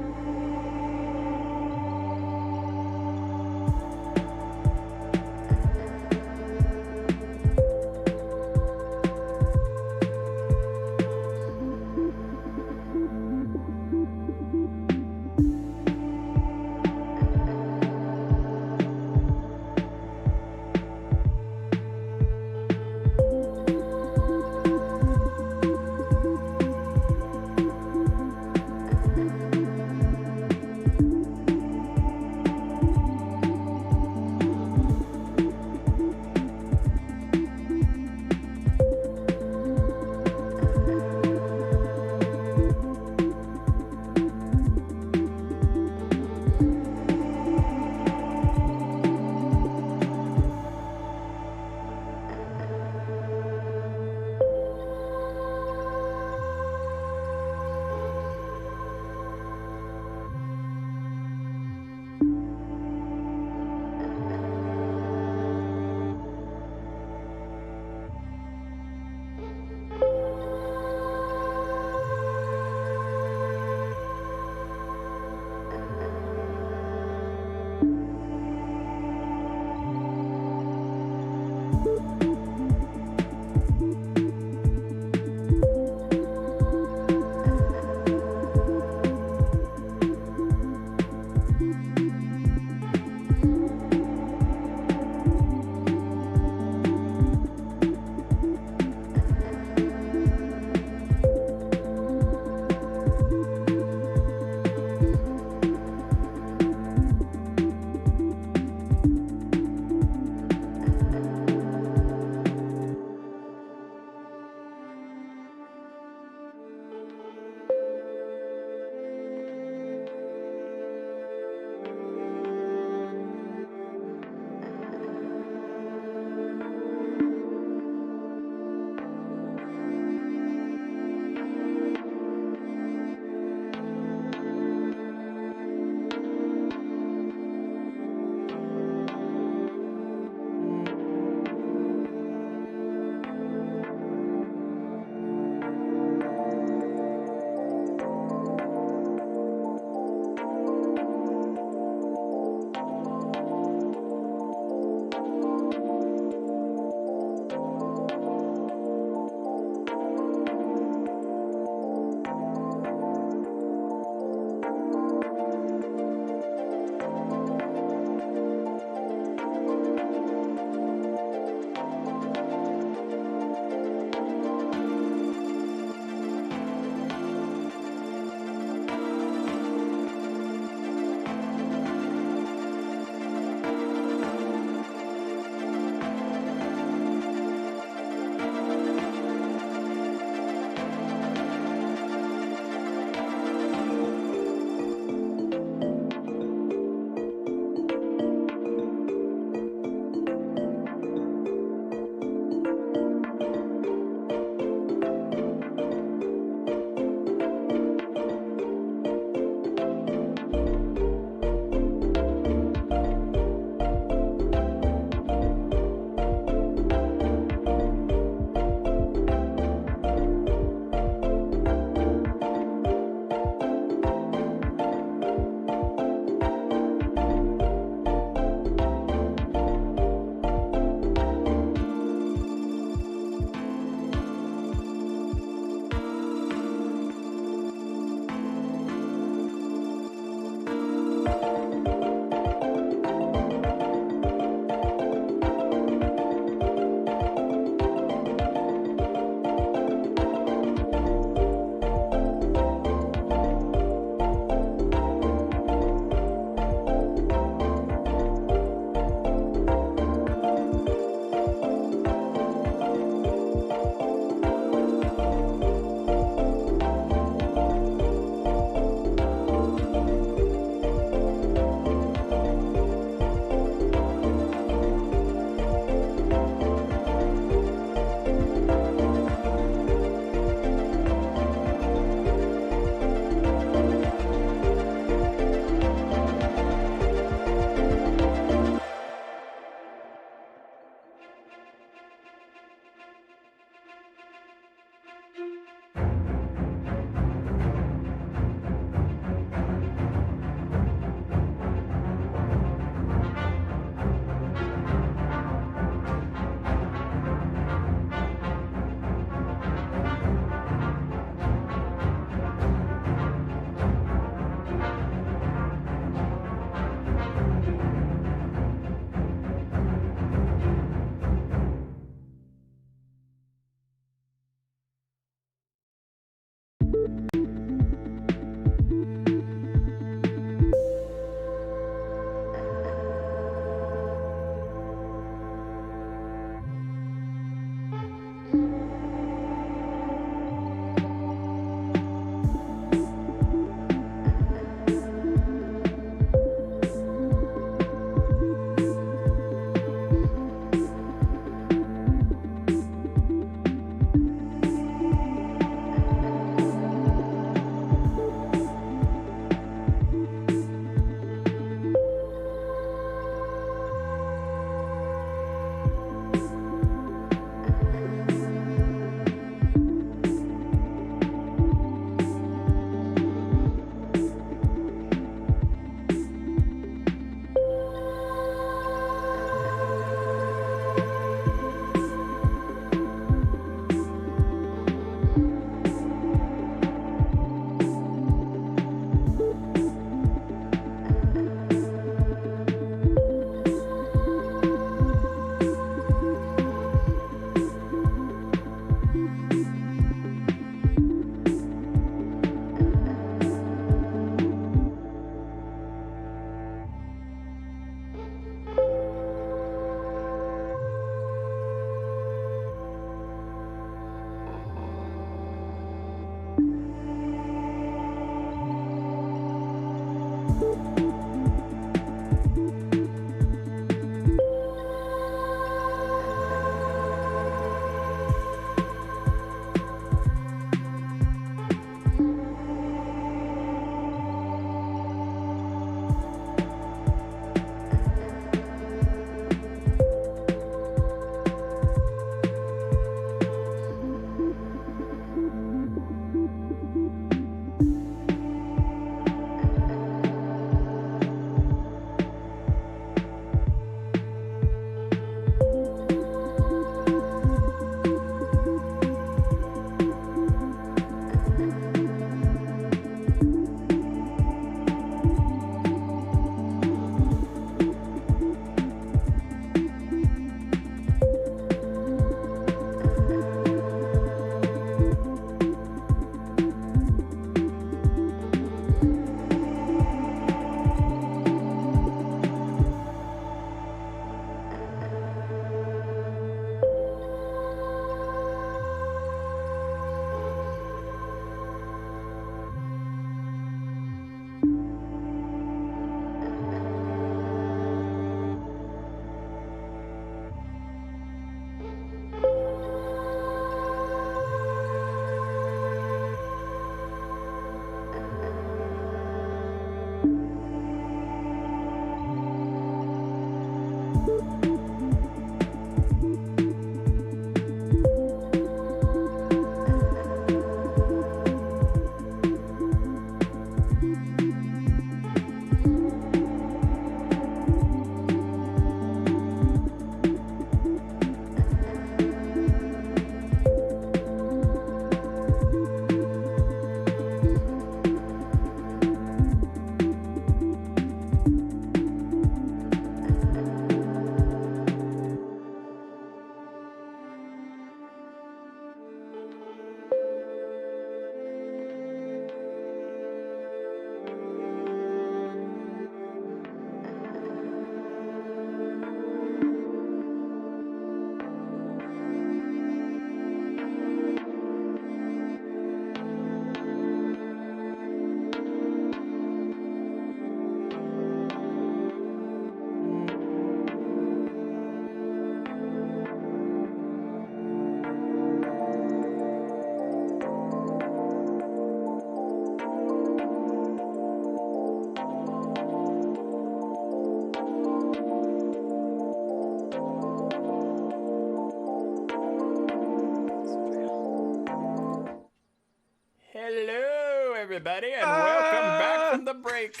everybody, and welcome back from the break.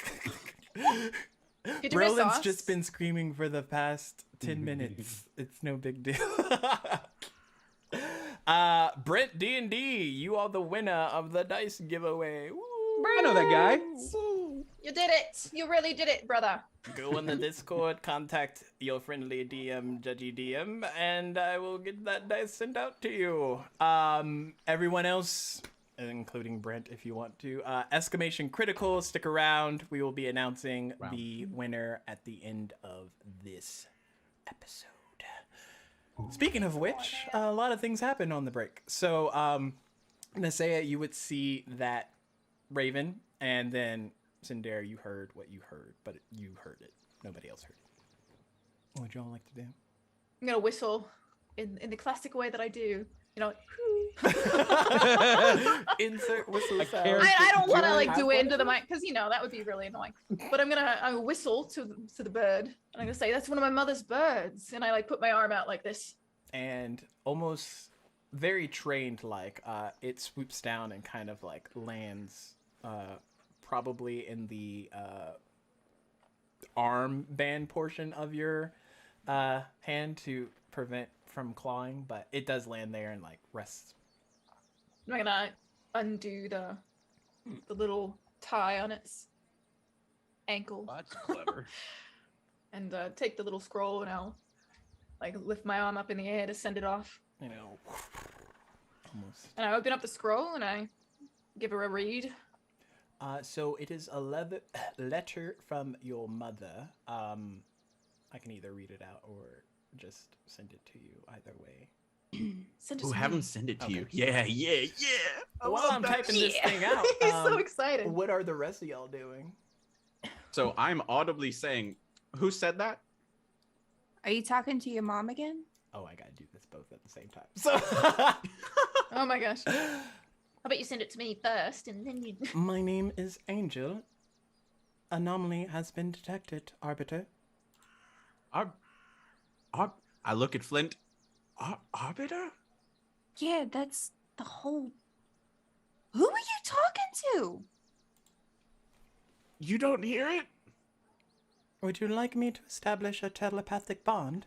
Did you miss Roland's sauce? just been screaming for the past 10 minutes. It's no big deal. Brent D&D, you are the winner of the dice giveaway. Woo! I know that guy. You did it. You really did it, brother. Go in the Discord, contact your friendly DM, Judgy DM, and I will get that dice sent out to you. Everyone else, including Brent, if you want to, exclamation critical, stick around. We will be announcing the winner at the end of this episode. Speaking of which, a lot of things happened on the break. So, Nasea, you would see that Raven, and then Sindare, you heard what you heard, but you heard it. Nobody else heard it. What would y'all like to do? I'm gonna whistle in the classic way that I do. You know, Insert whistle sound. I don't want to you like have do it one? into the mic because that would be really annoying. But I'm gonna whistle to the bird, and I'm gonna say that's one of my mother's birds, and I like put my arm out like this. And almost very trained, like it swoops down and kind of like lands, probably in the arm band portion of your hand to prevent from clawing, but it does land there and like rests. I'm gonna undo the little tie on its ankle. That's clever. And take the little scroll, and I'll like lift my arm up in the air to send it off. You know, almost. And I open up the scroll and I give her a read. So it is a letter from your mother. I can either read it out or just send it to you. Either way. Send it Who to haven't me. sent it to Okay. you? Yeah. I While love I'm that. typing this thing out, He's so excited. what are the rest of y'all doing? So I'm audibly saying, who said that? Are you talking to your mom again? Oh, I gotta do this both at the same time. So, Oh my gosh. I bet you send it to me first, and then you. my name is Angel. Anomaly has been detected, Arbiter. I look at Flint. Arbiter? Yeah, that's the whole. Who are you talking to? You don't hear it? Would you like me to establish a telepathic bond?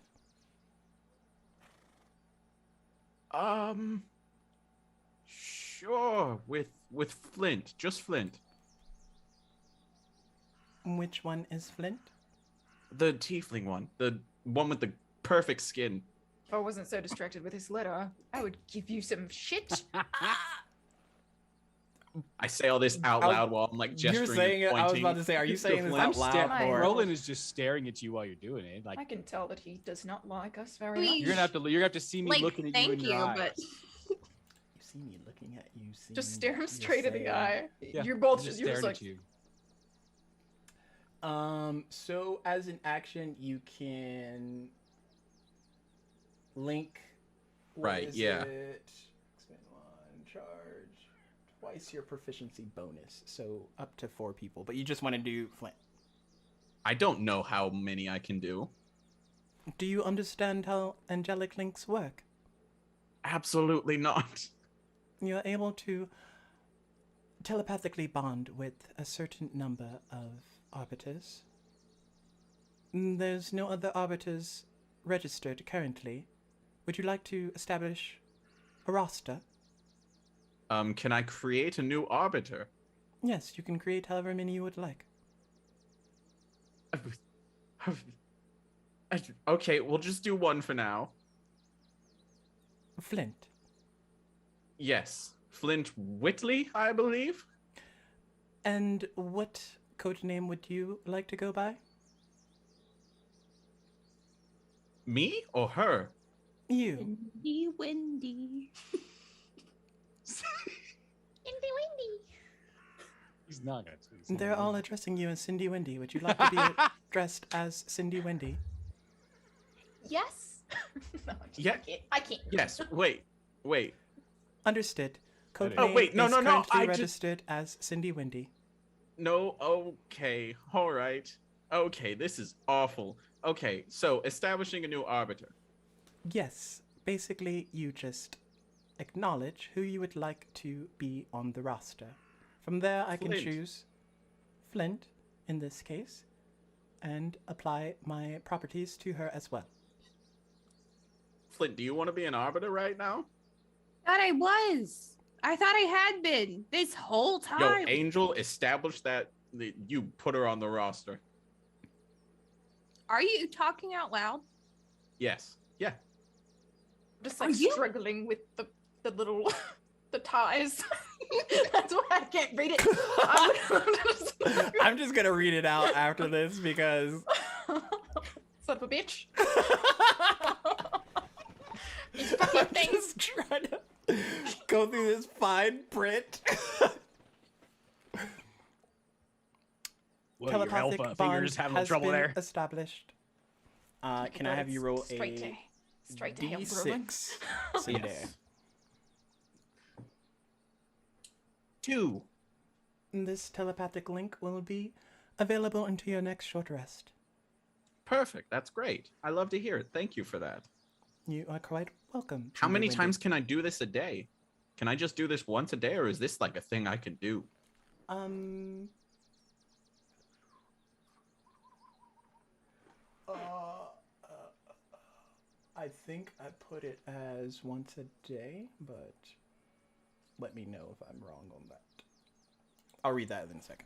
Sure. With Flint. Just Flint. Which one is Flint? The tiefling one. The one with the perfect skin. If I wasn't so distracted with his letter, I would give you some shit. I say all this out loud while I'm like gesturing. You're saying it. and I was pointing about to say, are you to saying this Flint. out loud? Fine. Or... Roland is just staring at you while you're doing it. Like I can tell that he does not like us very Please. much. you're gonna have to see me Like, looking at you thank in you, your eyes. but You see me looking at you. Just seeing stare what him you're straight in the saying. eye. Yeah, You're both I'm just, just you're staring just like, at you. So as an action, you can link. what Right, is yeah. it? Expand one, charge twice your proficiency bonus, so up to 4 people. But you just want to do Flint. I don't know how many I can do. Do you understand how angelic links work? Absolutely not. You're able to telepathically bond with a certain number of arbiters. There's no other arbiters registered currently. Would you like to establish a roster? Can I create a new arbiter? Yes, you can create however many you would like. Okay, we'll just do one for now. Flint. Yes. Flint Whitley, I believe. And what code name would you like to go by? Me or her? You. windy, windy. Windy, windy. He's not gonna say They're all addressing you as Cindy Windy. Would you like to be addressed as Cindy Windy? Yes. no, Yeah. I can't. Yes. Wait. Understood. Code Oh, name wait, no, is no, no, currently I just- registered as Cindy Windy. No, okay. All right. Okay, this is awful. Okay, so establishing a new arbiter. Yes, basically you just acknowledge who you would like to be on the roster. From there, I can Flint. choose Flint, in this case, and apply my properties to her as well. Flint, do you want to be an arbiter right now? Thought I was. I thought I had been this whole Yo, time. Angel, establish that you put her on the roster. Are you talking out loud? Yes. Yeah. Just Are like you? struggling with the little the ties. That's why I can't read it. I'm just gonna read it out after this because Son of a bitch. I'm just trying to go through this fine print. Well, your Telepathic alpha bond fingers having a little has trouble been there. established. Can I have you roll straight a to hell, Rowan. D6? Cinder. Yes. 2. This telepathic link will be available until your next short rest. Perfect. That's great. I love to hear it. Thank you for that. You are quite welcome. How many Cinderwindy. times can I do this a day? Can I just do this once a day, or is this like a thing I can do? I think I put it as once a day, but let me know if I'm wrong on that. I'll read that in a second.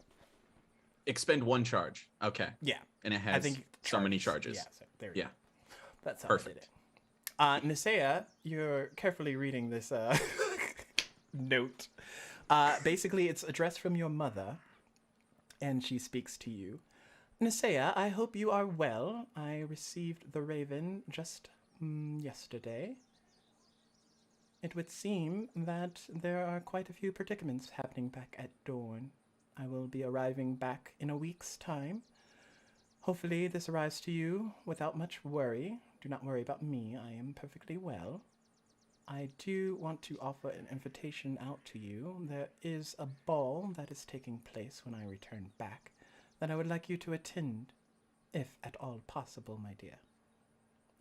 Expend 1 charge. Okay. Yeah, And it has I think so many charges. Yeah, so there we Yeah. go. That's how Perfect. I did it. Nisea, you're carefully reading this note. Basically, it's addressed from your mother, and she speaks to you. Nisea, I hope you are well. I received the raven just yesterday. It would seem that there are quite a few predicaments happening back at Dawn. I will be arriving back in a week's time. Hopefully this arrives to you without much worry. Do not worry about me. I am perfectly well. I do want to offer an invitation out to you. There is a ball that is taking place when I return back that I would like you to attend, if at all possible, my dear.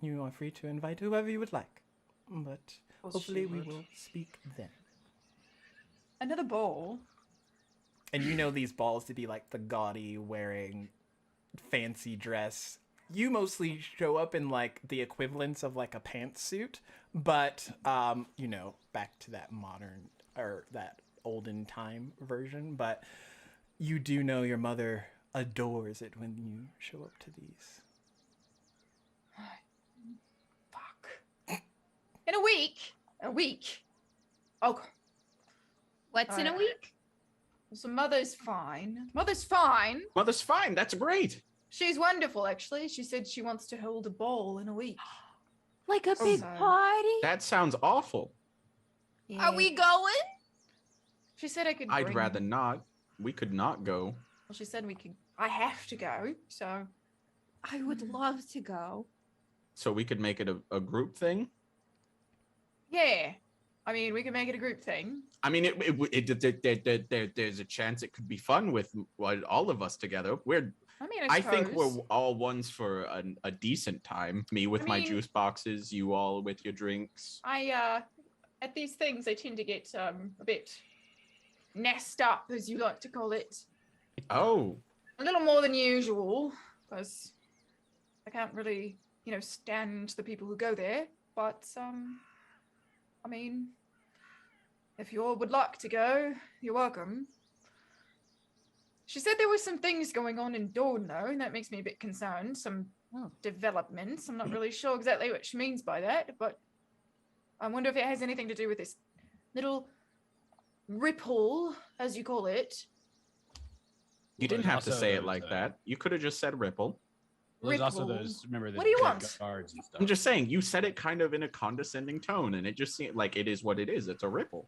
You are free to invite whoever you would like, but hopefully we will speak then. Another bowl. And you know these balls to be like the gaudy, wearing fancy dress. You mostly show up in like the equivalents of like a pantsuit, but you know, back to that modern or that olden time version. But you do know your mother adores it when you show up to these. Fuck. In a week. A week. Oh. What's in a Alright. week? So mother's fine. Mother's fine. Mother's fine. That's great. She's wonderful, actually. She said she wants to hold a ball in a week. Like a Oh, big sorry. party? That sounds awful. Are we going? She said I could. I'd bring- rather not. We could not go. Well, she said we could. I have to go. So I would love to go. So we could make it a group thing. yeah. I mean, we can make it a group thing. I mean, there's a chance it could be fun with all of us together. I mean, I think we're suppose. all ones for a decent time. Me with my mean- juice boxes, you all with your drinks. At these things, I tend to get a bit nest up, as you like to call it. Oh, A little more than usual, because I can't really, stand the people who go there. But I mean, if you all would like to go, you're welcome. She said there were some things going on in Dawn, though, and that makes me a bit concerned. Some developments. I'm not really sure exactly what she means by that, but I wonder if it has anything to do with this little ripple, as you call it. you didn't There's have to also say it those, like that. You could have just said ripple. There's also Ripple. those. Remember the What do you dead want? guards and stuff. I'm just saying, you said it kind of in a condescending tone, and it just seemed like it is what it is. It's a ripple.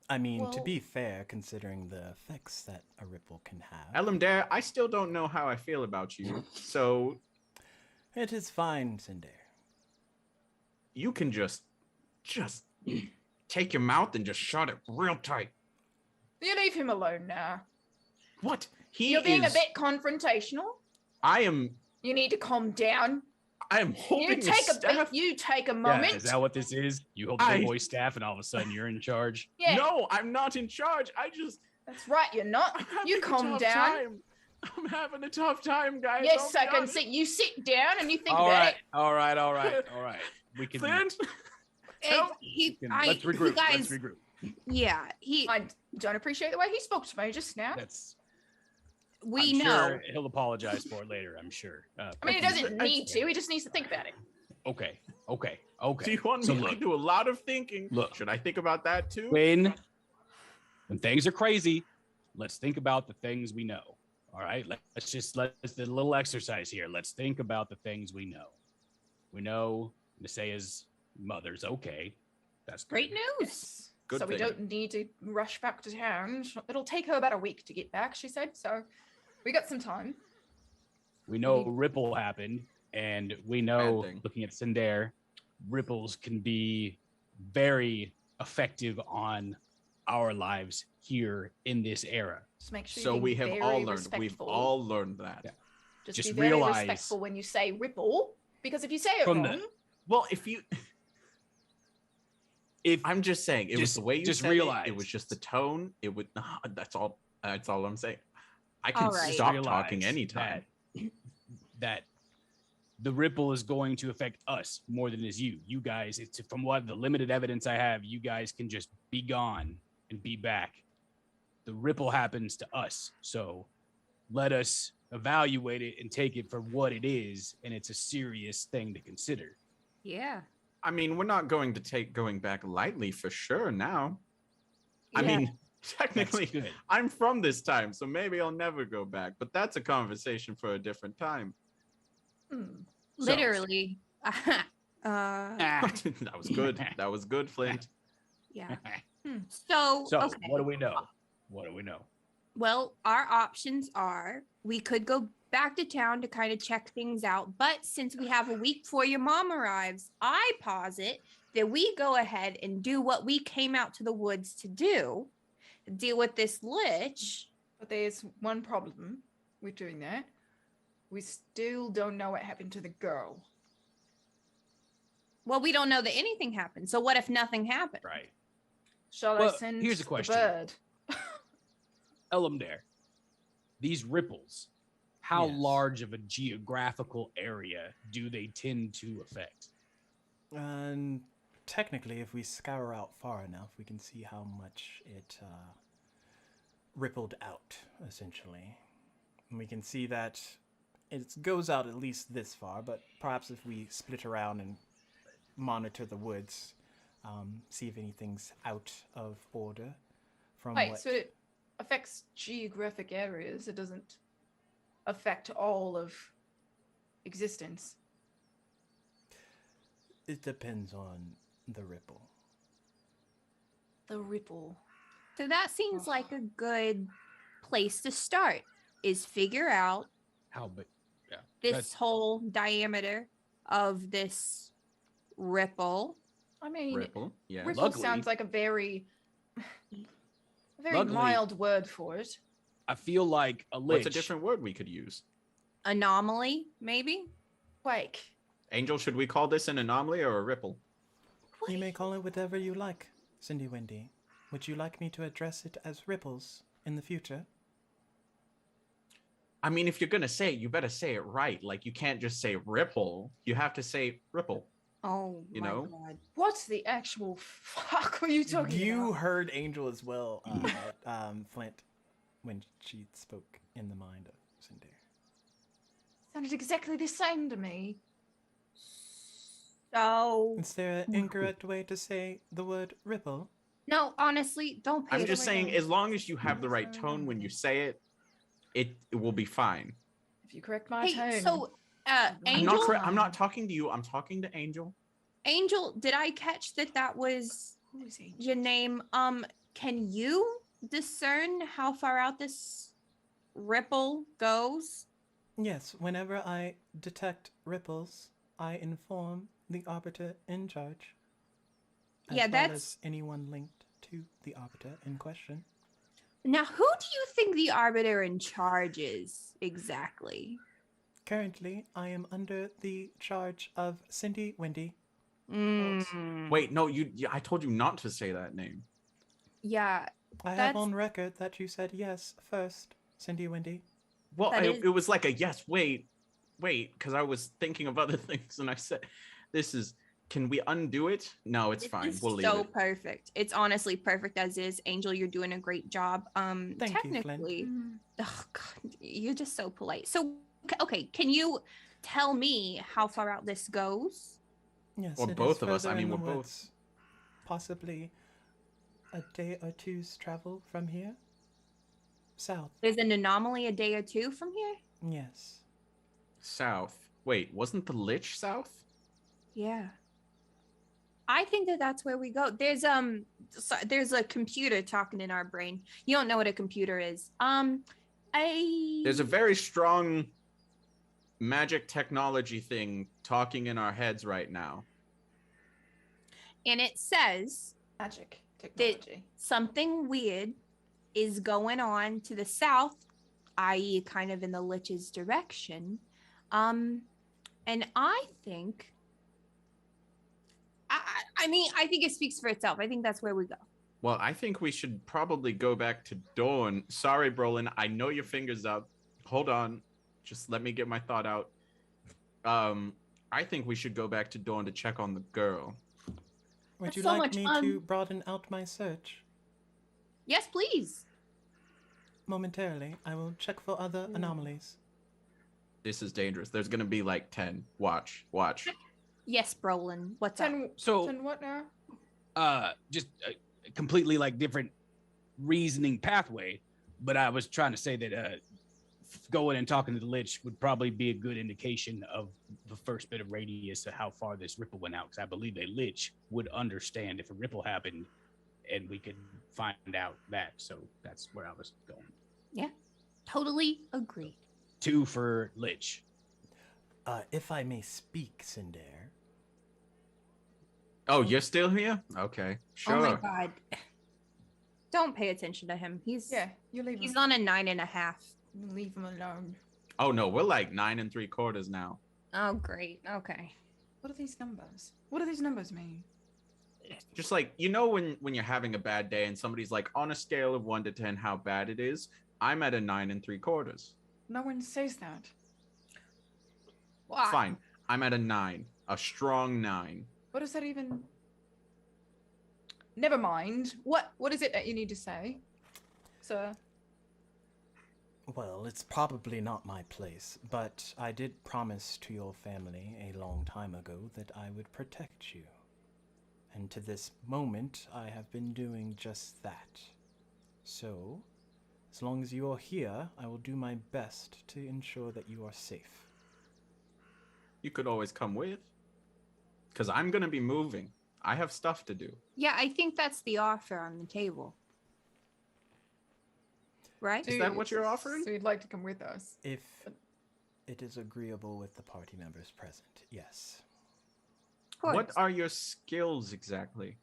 I mean, to Well- be fair, considering the effects that a ripple can have. Elamdare, I still don't know how I feel about you, so It is fine, Cinder. you can just take your mouth and just shut it real tight. You leave him alone now. What? He You're being is. a bit confrontational. I am. You need to calm down. I am You holding the take a staff. bit. You take a Yeah, moment. is that what this is? You hold the I- big boy staff, and all of a sudden you're in charge. Yeah. No, I'm not in charge. That's right, you're not. I'm having You a calm tough down. time. I'm having a tough time, guys. Yes, I'll I be can honest. see. You sit down and you think All about right, it. all right, all right, all right. We can. Flint, Tell- Let's regroup. Let's regroup. Yeah, I don't appreciate the way he spoke to me just now. That's. we I'm know. Sure he'll apologize for it later. I'm sure. I mean, he doesn't need to. He just needs to think about it. Okay. Okay. do Okay. you want So me to look, do a lot of thinking? Look. Should I think about that too? when things are crazy, let's think about the things we know. All right. Let's do a little exercise here. Let's think about the things we know. We know Nasea's mother's okay. That's Great good. news. Yes. Good So we thing. don't need to rush back to town. It'll take her about a week to get back, she said. So we got some time. We know Ripple happened, and we know, Bad thing. looking at Cinder, ripples can be very effective on our lives here in this era. Just make sure So you're we have very all learned. respectful. We've all learned that. Yeah. Just just be very realize- respectful when you say ripple, because if you say it From wrong, the- Well, If I'm just saying, it was Just- the way you just said realize. it was just the tone. It would. That's all. That's all I'm saying. I can All right. stop realize talking anytime. that the ripple is going to affect us more than it is you. You guys, it's from what the limited evidence I have, you guys can just be gone and be back. The ripple happens to us. So let us evaluate it and take it for what it is. And it's a serious thing to consider. Yeah. I mean, we're not going to take going back lightly for sure now. I Yeah. mean, That's technically, good. I'm from this time, so maybe I'll never go back. But that's a conversation for a different time. hmm, Literally. that was good. That was good, Flint. Yeah. So, So okay. what do we know? What do we know? Well, our options are we could go back to town to kind of check things out. But since we have a week before your mom arrives, I posit that we go ahead and do what we came out to the woods to do, deal with this lich. but there's one problem with doing that. We still don't know what happened to the girl. Well, we don't know that anything happened. So what if nothing happened? Right. Shall Well, I send here's a question. the bird? Elamdare, these ripples, how Yes. large of a geographical area do they tend to affect? And technically, if we scour out far enough, we can see how much it rippled out, essentially. And we can see that it goes out at least this far, but perhaps if we split around and monitor the woods, see if anything's out of order from Wait, what... so it affects geographic areas. It doesn't affect all of existence. It depends on the ripple. The ripple. So that seems like a good place to start is figure out How big? Yeah. this that's- whole diameter of this ripple. I mean, Ripple. Yeah. ripple Luckily- sounds like a very Luckily- mild word for it. I feel like a lich. What's a different word we could use? Anomaly, maybe? Quake. Angel, should we call this an anomaly or a ripple? You may call it whatever you like, Cindy Wendy. Would you like me to address it as ripples in the future? I mean, if you're gonna say it, you better say it right. Like, you can't just say ripple. You have to say ripple. Oh, You my know? God. What the actual fuck were you talking You about? heard Angel as well, Flint, when she spoke in the mind of Cinder. Sounded exactly the same to me. So, Is there an incorrect way to say the word ripple? no, honestly, don't pay I'm just saying, attention. as long as you have the right tone when you say it, it will be fine. If you correct my Hey, tone. so, I'm Angel, I'm not talking to you. I'm talking to Angel. Angel, did I catch that was Who is he? your name? Can you discern how far out this ripple goes? Yes, whenever I detect ripples, I inform the arbiter in charge. As Yeah, well that's- as anyone linked to the arbiter in question. Now, who do you think the arbiter in charge is exactly? Currently, I am under the charge of Cindy Wendy. Mm. Wait, no, I told you not to say that name. Yeah, I have That's- on record that you said yes first, Cindy Wendy. Well, That is- it was like a yes, wait, because I was thinking of other things, and I said, "This is. Can we undo it? No, it's This fine. is We'll leave so it." perfect. It's honestly perfect as is. Angel, you're doing a great job. Thank you, Flynn. Technically, oh God, you're just so polite. So, okay, can you tell me how far out this goes? Yes, Or it is both of us. I further in mean, the we're woods. Possibly a day or two's travel from here. South. There's an anomaly a day or two from here. Yes. south. Wait, wasn't the Lich south? Yeah. I think that that's where we go. There's a computer talking in our brain. You don't know what a computer is. There's a very strong magic technology thing talking in our heads right now. and it says Magic technology. something weird is going on to the south, i.e., kind of in the Lich's direction. And I think, I mean, I think it speaks for itself. I think that's where we go. Well, I think we should probably go back to Dawn. Sorry, Brolin. I know your finger's up. Hold on. Just let me get my thought out. I think we should go back to Dawn to check on the girl. Would That's you so like much me fun. to broaden out my search? Yes, please. Momentarily, I will check for other anomalies. This is dangerous. There's gonna be like 10. Watch. Yes, Brolin. What's up? 10, So 10 what now? just a completely like different reasoning pathway, but I was trying to say that going and talking to the Lich would probably be a good indication of the first bit of radius of how far this ripple went out, because I believe a Lich would understand if a ripple happened and we could find out that. So that's where I was going. Totally agree. 2 for Lich. If I may speak, Cinder. Oh, you're still here? Okay. Sure. Oh my God. Don't pay attention to him. He's Yeah, you leave he's him. on a 9.5. Leave him alone. Oh no, we're like 9 3/4 now. Oh, great. Okay. What are these numbers? What do these numbers mean? Just like, you know, when you're having a bad day and somebody's like, on a scale of 1 to 10, how bad it is, I'm at a 9 3/4. No one says that. Why? Fine. I'm at a 9. A strong 9. What does that even? Never mind. What is it that you need to say, sir? Well, it's probably not my place, but I did promise to your family a long time ago that I would protect you. And to this moment, I have been doing just that. So, as long as you are here, I will do my best to ensure that you are safe. You could always come with. Because I'm going to be moving. I have stuff to do. Yeah, I think that's the offer on the table. Right? Is that what you're offering? So you'd like to come with us? If it is agreeable with the party members present, yes. Of What course. are your skills exactly?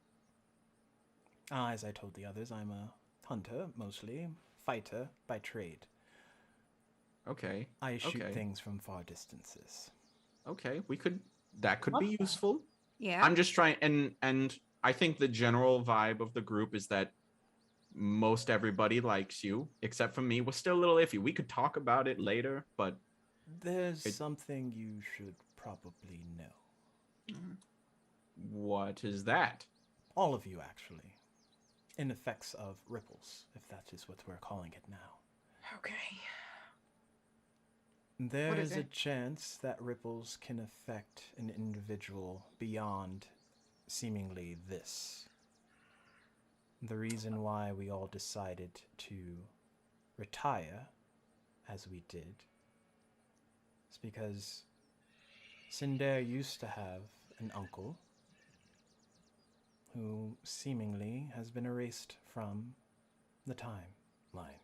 As I told the others, I'm a hunter, mostly, fighter by trade. Okay. I shoot Okay. things from far distances. Okay. That could be useful. Yeah. I'm just trying, and I think the general vibe of the group is that most everybody likes you, except for me. We're still a little iffy. We could talk about it later, but There's something you should probably know. what is that? All of you, actually. In effects of ripples, if that is what we're calling it now. Okay. There What is is a it? chance that ripples can affect an individual beyond seemingly this. The reason why we all decided to retire as we did is because Cinder used to have an uncle who seemingly has been erased from the timeline.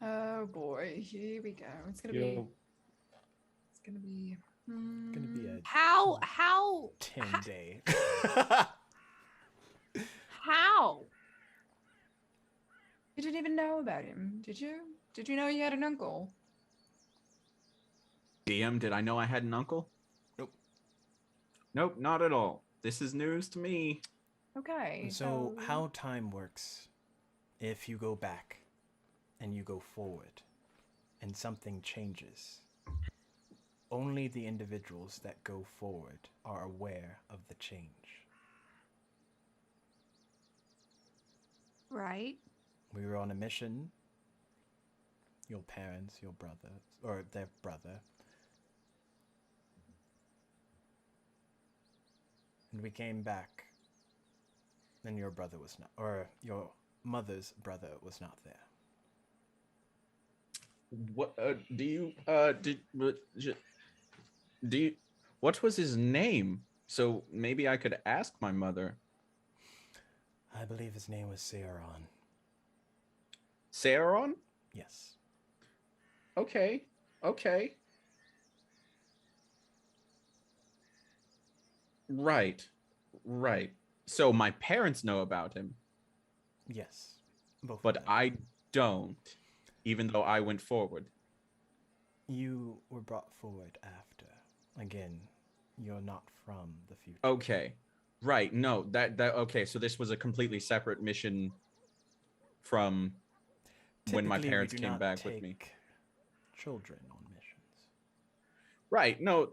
Oh boy, here we go. It's gonna be. Yo, It's gonna be. Gonna be a How 10-day. how? You didn't even know about him, did you? Did you know you had an uncle? DM, did I know I had an uncle? Nope, not at all. This is news to me. Okay. So, how time works, if you go back and you go forward and something changes, only the individuals that go forward are aware of the change. Right. We were on a mission. Your parents, your brother, or their brother. And we came back. And your brother was not, or your mother's brother was not there. What do you do you, what was his name? So maybe I could ask my mother. I believe his name was Saron. Saron? Yes. Okay. Okay. Right. Right. So my parents know about him, Yes. Both of but them. I don't, even though I went forward. You were brought forward after. Again, you're not from the future. Okay. Right. No, that okay, so this was a completely separate mission from when my Typically, parents we do came not back take with me. children on missions. Right. No,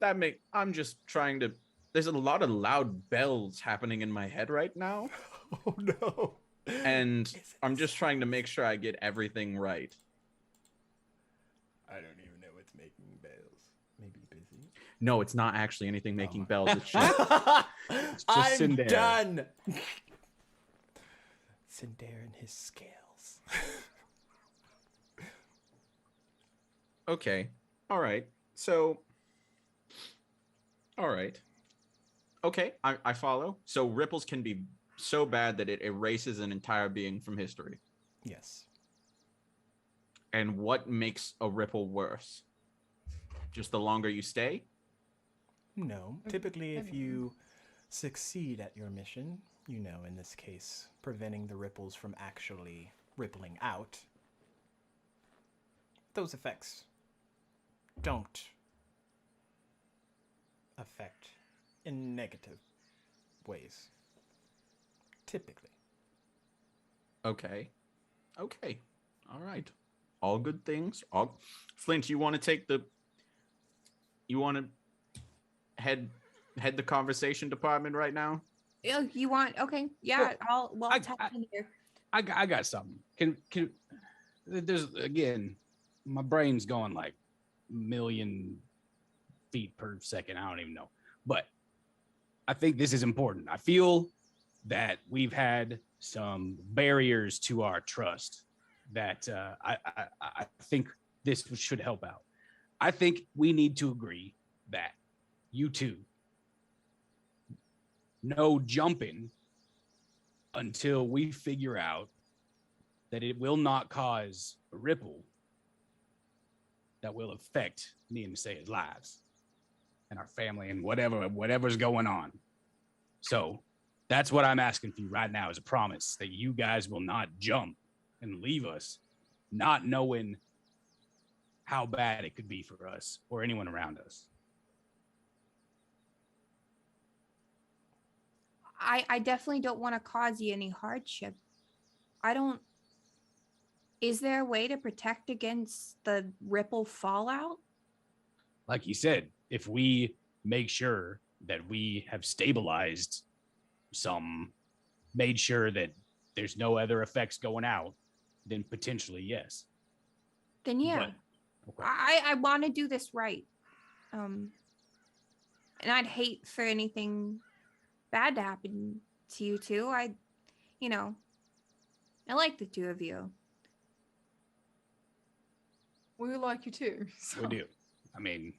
I'm just trying to there's a lot of loud bells happening in my head right now, Oh no. and Is it I'm the just trying to sounds? make sure I get everything right. I don't even know what's making bells. Maybe busy. No, it's not actually anything Oh making my- bells. It's just just I'm Cinder. done. Cinder and his scales. okay. All right. So all right. Okay, I follow. So ripples can be so bad that it erases an entire being from history. Yes. And what makes a ripple worse? Just the longer you stay? No. Typically, if you succeed at your mission, you know, in this case, preventing the ripples from actually rippling out, those effects don't affect in negative ways. Typically. Okay. Okay. All right. All good things. All Flint, you want to take the you want to head the conversation department right now? Oh, you want? Okay. Yeah. I'll I- tap I- in here. I got something. Can there's again, my brain's going like million feet per second. I don't even know, but I think this is important. I feel that we've had some barriers to our trust that I think this should help out. I think we need to agree that you two no jumping until we figure out that it will not cause a ripple that will affect me and Masaya's lives and our family and whatever's going on. So that's what I'm asking for you right now is a promise that you guys will not jump and leave us not knowing how bad it could be for us or anyone around us. I definitely don't want to cause you any hardship. I don't. Is there a way to protect against the ripple fallout? Like you said, if we make sure that we have stabilized some, made sure that there's no other effects going out, then potentially yes. Then yeah, But, okay. I want to do this right. And I'd hate for anything bad to happen to you two. I like the two of you. We would like you too. So. We do. I mean,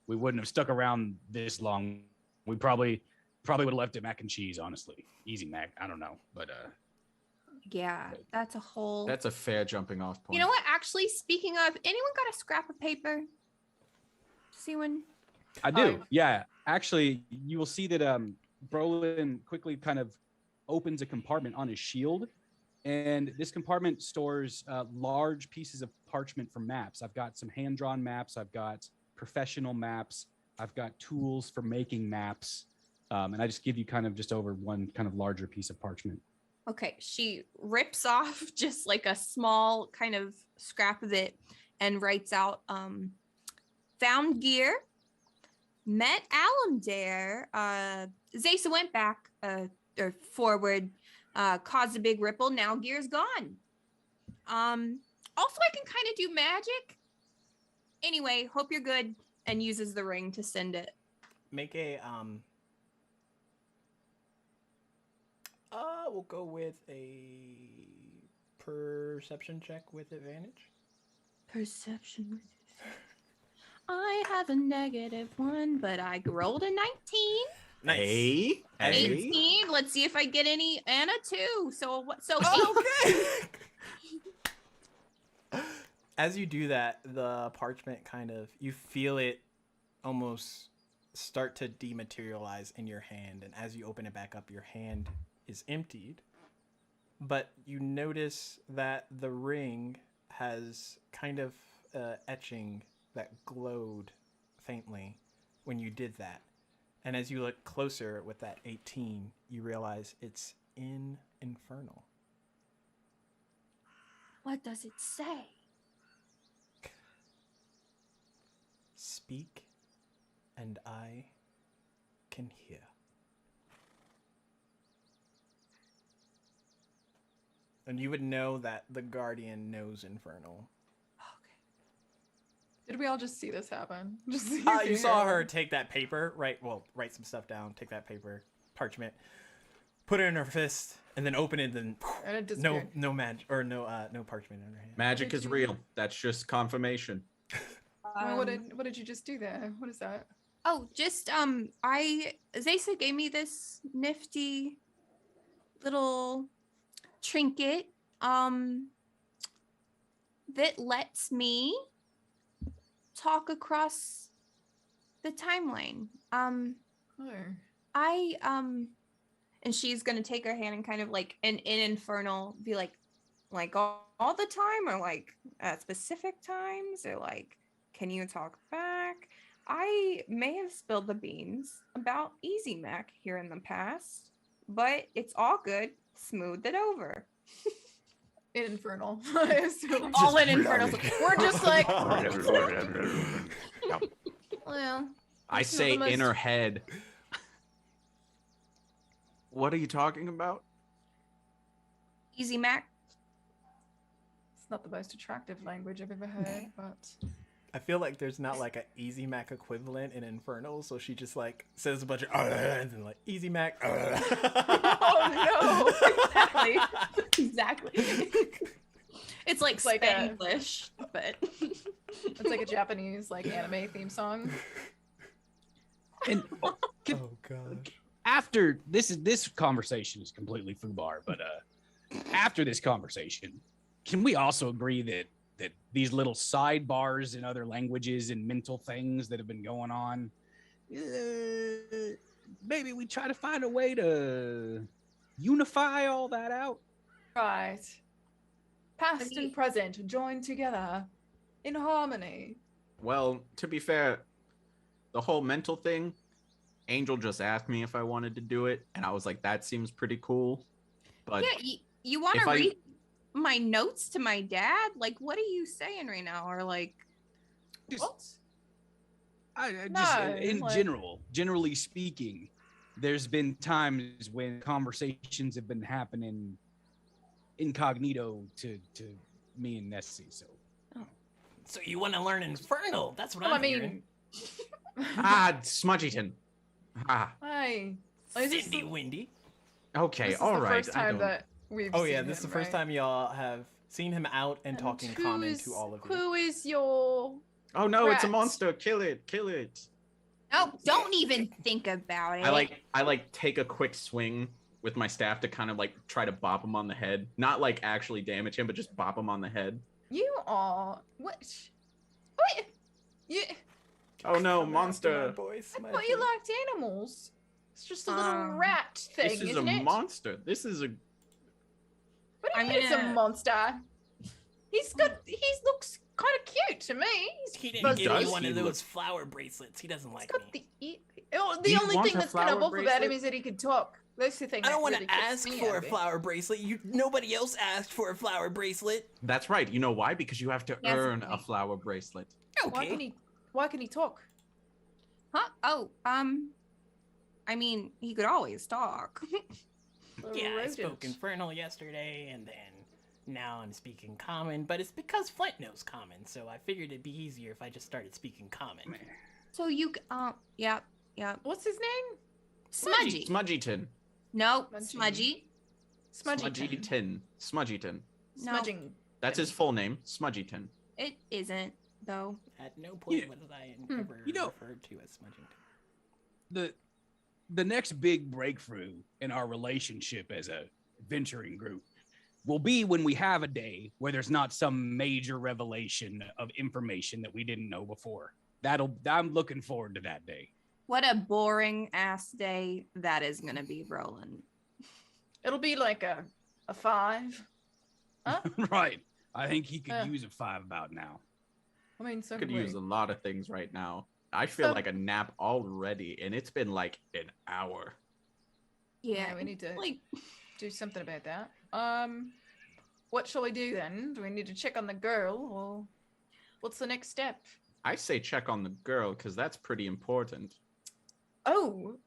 we wouldn't have stuck around this long. We probably would have left it mac and cheese, honestly. Easy mac. I don't know. But Yeah, that's a whole. That's a fair jumping off point. You know what? Actually, speaking of, anyone got a scrap of paper? See when? I do. Yeah. Actually, you will see that Brolin quickly kind of opens a compartment on his shield. And this compartment stores large pieces of parchment for maps. I've got some hand-drawn maps. I've got professional maps. I've got tools for making maps. And I just give you kind of just over one kind of larger piece of parchment. Okay, she rips off just like a small kind of scrap of it and writes out found gear, met Alamdare, Zaysa went back or forward, caused a big ripple, now gear's gone. Also I can kind of do magic. Anyway, hope you're good, and uses the ring to send it. Make a we'll go with a perception check with advantage. Perception. I have a -1, but I rolled a 19. Nice. Hey, 18. Let's see if I get any and a 2. So Okay. As you do that, the parchment kind of, you feel it almost start to dematerialize in your hand, and as you open it back up, your hand is emptied. But you notice that the ring has kind of etching that glowed faintly when you did that. And as you look closer with that 18, you realize it's in Infernal. what does it say? Speak, and I can hear. And you would know that the Guardian knows Infernal. Did we all just see this happen? Just You saw her take that paper, write some stuff down, take that paper, parchment, put it in her fist, and then open it, and And it no disappeared. magic, or no parchment in her hand. magic is real. That's just confirmation. What did you just do there? What is that? Oh, just Zaysa gave me this nifty little trinket that lets me talk across the timeline. Oh. I and she's gonna take her hand and kind of like in Infernal be like all the time, or like at specific times, or like, can you talk back? I may have spilled the beans about Easy Mac here in the past, but it's all good. Smooth it over. Infernal. So all in Infernal. We're just like, well, I It's not say the most- in her head. What are you talking about? Easy Mac. it's not the most attractive language I've ever heard, but I feel like there's not like an Easy Mac equivalent in Infernal, so she just like says a bunch of and then like Easy Mac. oh Exactly. Exactly. It's like like a- Spanglish, but it's like a Japanese like anime theme song. And Oh god. after this conversation is completely foobar, but after this conversation, can we also agree that these little sidebars in other languages and mental things that have been going on, maybe we try to find a way to unify all that out? Right. Past and present joined together in harmony. Well, to be fair, the whole mental thing, Angel just asked me if I wanted to do it, and I was like, that seems pretty cool. But yeah, you want if to I- read my notes to my dad? Like, what are you saying right now? Or like, Just- What? I just No, in like- generally speaking, there's been times when conversations have been happening incognito to me and Nessie. So So you want to learn Infernal? That's what Well, I'm I mean, hearing. Smudgyton. Ah, Hi. Is this Cindy the- Windy. okay, This is all the right. first I time don't- that we've Oh yeah, seen this is the him, first right? time y'all have seen him out and talking who common is- to all of you. Who is your Oh no, it's a Rat. monster! Kill it! Kill it! no, don't even think about it. I like take a quick swing with my staff to kind of like try to bop him on the head, not like actually damage him, but just bop him on the head. You are what? What? You? Oh no, Come after my monster! boy, I Smudgy. thought you liked animals. It's just a little rat thing, This is a isn't it? monster. This is a. What do you I'm mean it's a gonna- monster? He looks kind of cute to me. He didn't But give does me one he of look- those flower bracelets. He doesn't He's like got me. the Oh, Do the you only want thing a that's kind of flower awful about him bracelet? is that he could talk. That's the thing. I don't want want to ask for a flower bracelet. Nobody else asked for a flower bracelet. That's right. You know why? Because you have to He has a earn a point. flower bracelet. Okay. Why can he talk? Huh? Oh, I mean, he could always talk. Yeah, I Rodent. spoke Infernal yesterday, and then now I'm speaking Common, but it's because Flint knows Common, so I figured it'd be easier if I just started speaking Common. So you, yep. What's his name? Smudgy. Smudgyton. No, Smudgy. Smudgy. Smudgyton. Smudgyton. No, Smudging. That's his full name. Smudgyton. it isn't though. At no point Yeah. was I Hmm. ever You know- referred to as Smudgington. The next big breakthrough in our relationship as a venturing group will be when we have a day where there's not some major revelation of information that we didn't know before. I'm looking forward to that day. What a boring ass day that is gonna be, Roland. It'll be like a 5. Huh? Right. I think he could Uh. use a 5 about now. I mean, so Could could we. use a lot of things right now. I feel So- like a nap already, and it's been like an hour. Yeah, we need to like do something about that. What shall we do then? Do we need to check on the girl, or what's the next step? I say check on the girl because that's pretty important. Oh,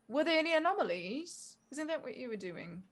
were there any anomalies? Isn't that what you were doing?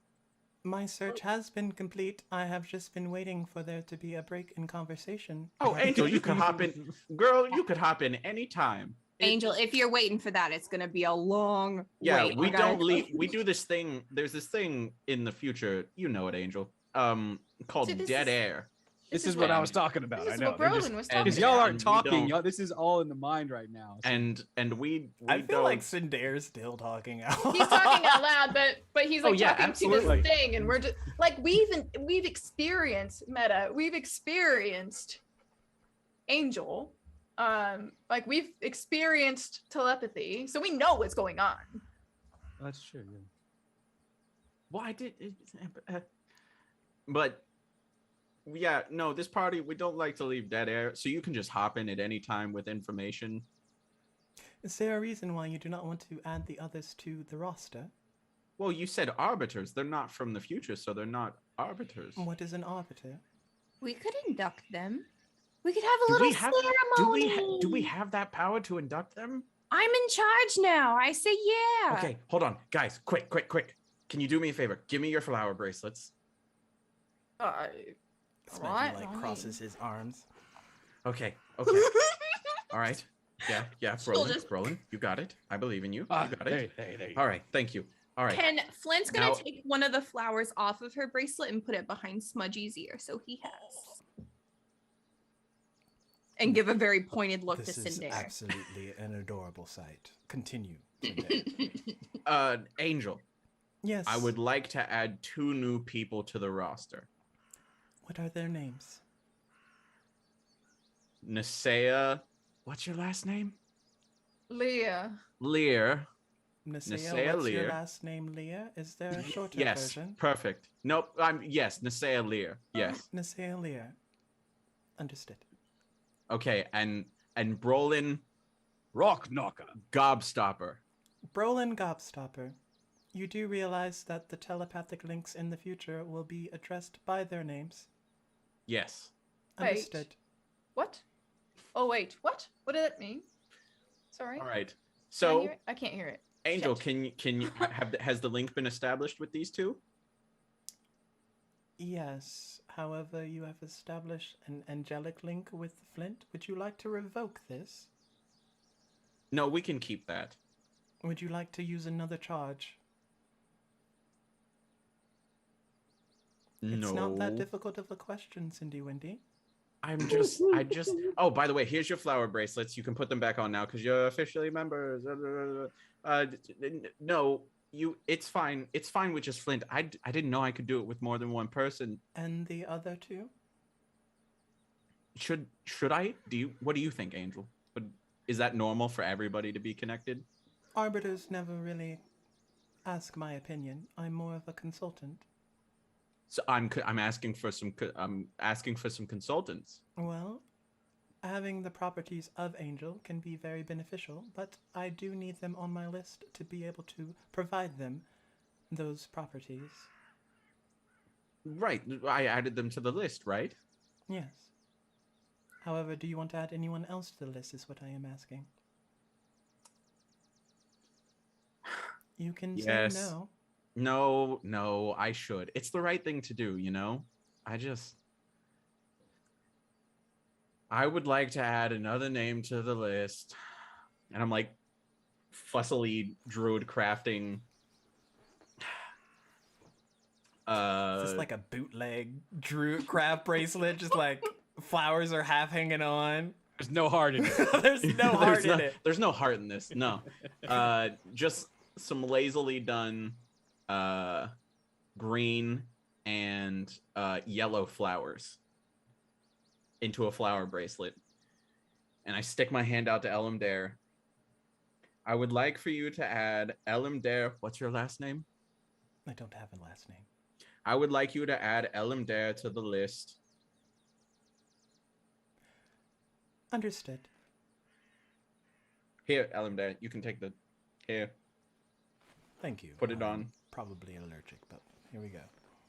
My search has been complete. I have just been waiting for there to be a break in conversation. Oh, Angel, you could hop in. Girl, you could hop in anytime. Angel, if you're waiting for that, it's gonna be a long Yeah, wait. we I gotta- don't leave. We do this thing. There's this thing in the future. You know it, Angel. Called See, this dead is- air. This is what what I I was talking about. This I is know. what They're just- Brolin was and- talking Because y'all about. aren't and we talking, don't- y'all. This is all in the mind right now. So- And we I feel don't. like Cinder's still talking out. He's talking out loud, but he's like Oh, yeah, talking absolutely. to this thing, and we're just like we've experienced Meta. We've experienced Angel. Like we've experienced telepathy, so we know what's going on. That's true. Yeah. Well, I did. But yeah, no, this party, we don't like to leave dead air. So you can just hop in at any time with information. Is there a reason why you do not want to add the others to the roster? Well, you said arbiters. They're not from the future, so they're not arbiters. What is an arbiter? We could induct them. We could have a Do little we have- ceremony. Do we have that power to induct them? I'm in charge now. I say yeah. Okay, hold on. Guys, quick. Can you do me a favor? Give me your flower bracelets. Smudgy Alright, like alright. crosses his arms. Okay. All right. Yeah, Brolin, you got it. I believe in you. You got it. There you All right, thank you. All right. Can Flint's gonna Now- take one of the flowers off of her bracelet and put it behind Smudgy's ear, so he has. And give a very pointed look This to is Cinder. absolutely an adorable sight. Continue. Cinder. Angel, Yes. I would like to add 2 new people to the roster. What are their names? Nisea, what's your last name? Leah. Lear. Nasea, Nasea what's your Lear. last name, Leah? Is there a shorter Yes, version? perfect. Nope, yes, Nisea Lear. Yes. Nasea Leah. Understood. Okay, and Brolin Rock knocker. Gobstopper. Brolin Gobstopper, you do realize that the telepathic links in the future will be addressed by their names? Yes. Wait. Understood. What? Oh wait, what? What did that mean? Sorry. All right. Can I So, hear it? I can't hear it. Angel, Shit. can you has the link been established with these 2? Yes. However, you have established an angelic link with Flint. Would you like to revoke this? No, we can keep that. Would you like to use another charge? It's not that difficult of a question, Cindy Windy. I just. Oh, by the way, here's your flower bracelets. You can put them back on now because you're officially members. No, It's fine. It's fine with just Flint. I didn't know I could do it with more than one person. And the other 2? Should I? What do you think, Angel? Is that normal for everybody to be connected? Arbiters never really ask my opinion. I'm more of a consultant. So I'm asking for some consultants. Well, having the properties of Angel can be very beneficial, but I do need them on my list to be able to provide them those properties. Right. I added them to the list, right? Yes. However, do you want to add anyone else to the list is what I am asking. You can Yes. say no. No, I should. It's the right thing to do, you know? I would like to add another name to the list. And I'm like fussily druid crafting. Is this like a bootleg druid craft bracelet? Just like flowers are half hanging on. There's no heart in it. There's no heart in it. There's no heart in this. No. Just some lazily done green and yellow flowers into a flower bracelet. And I stick my hand out to Elimdare. I would like for you to add Elimdare. What's your last name? I don't have a last name. I would like you to add Elimdare to the list. Understood. Here, Elimdare, you can take the... Here. Thank you. Put it I'm on. Probably allergic, but here we go.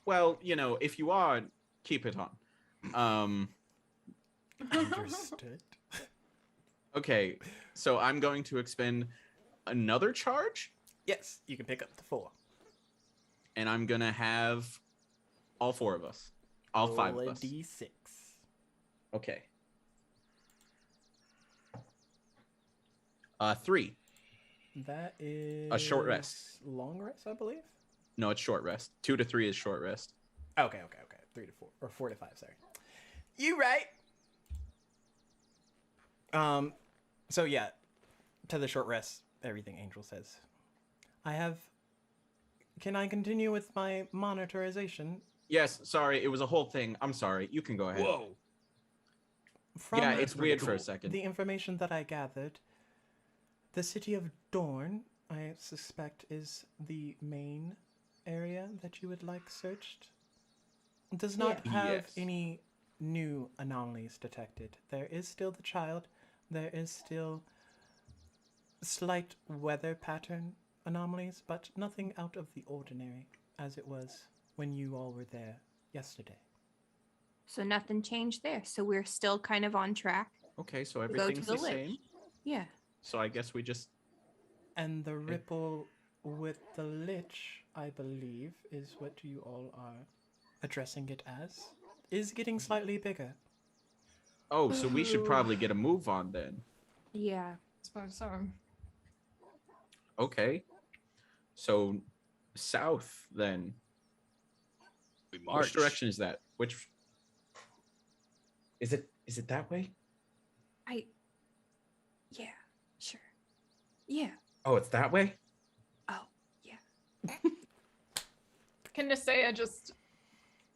Well, you know, if you are, keep it on. Understood. Okay, so I'm going to expend another charge, Yes, you can pick up to 4. and I'm going to have all 4 of us. All 5 Roll of a us. D6. Okay. 3. That is A short rest. Long rest, I believe. No, it's short rest. 2 to 3 is short rest. Okay. 3 to 4 or 4 to 5. Sorry. You right. So yeah, to the short rest. Everything Angel says. Can I continue with my monitorization? Yes, sorry, it was a whole thing. I'm sorry. You can go ahead. Whoa. From Yeah, it's weird for a cool. second. the information that I gathered, the city of Dorn, I suspect, is the main area that you would like searched. Does not Yeah. have Yes. any new anomalies detected. There is still the child. There is still slight weather pattern anomalies, but nothing out of the ordinary, as it was when you all were there yesterday. So nothing changed there. So we're still kind of on track. Okay, so to go to everything's the the lich. same. Yeah. So I guess we just... And the ripple with the lich, I believe, is what you all are addressing it as, is getting slightly bigger. Oh, so we should Ooh. probably get a move on then. Yeah. Suppose so. Okay. So south then. We march. Which direction is that? Which is it that way? Yeah. Sure. Yeah. Oh, it's that way? Oh, yeah. Can Nisea just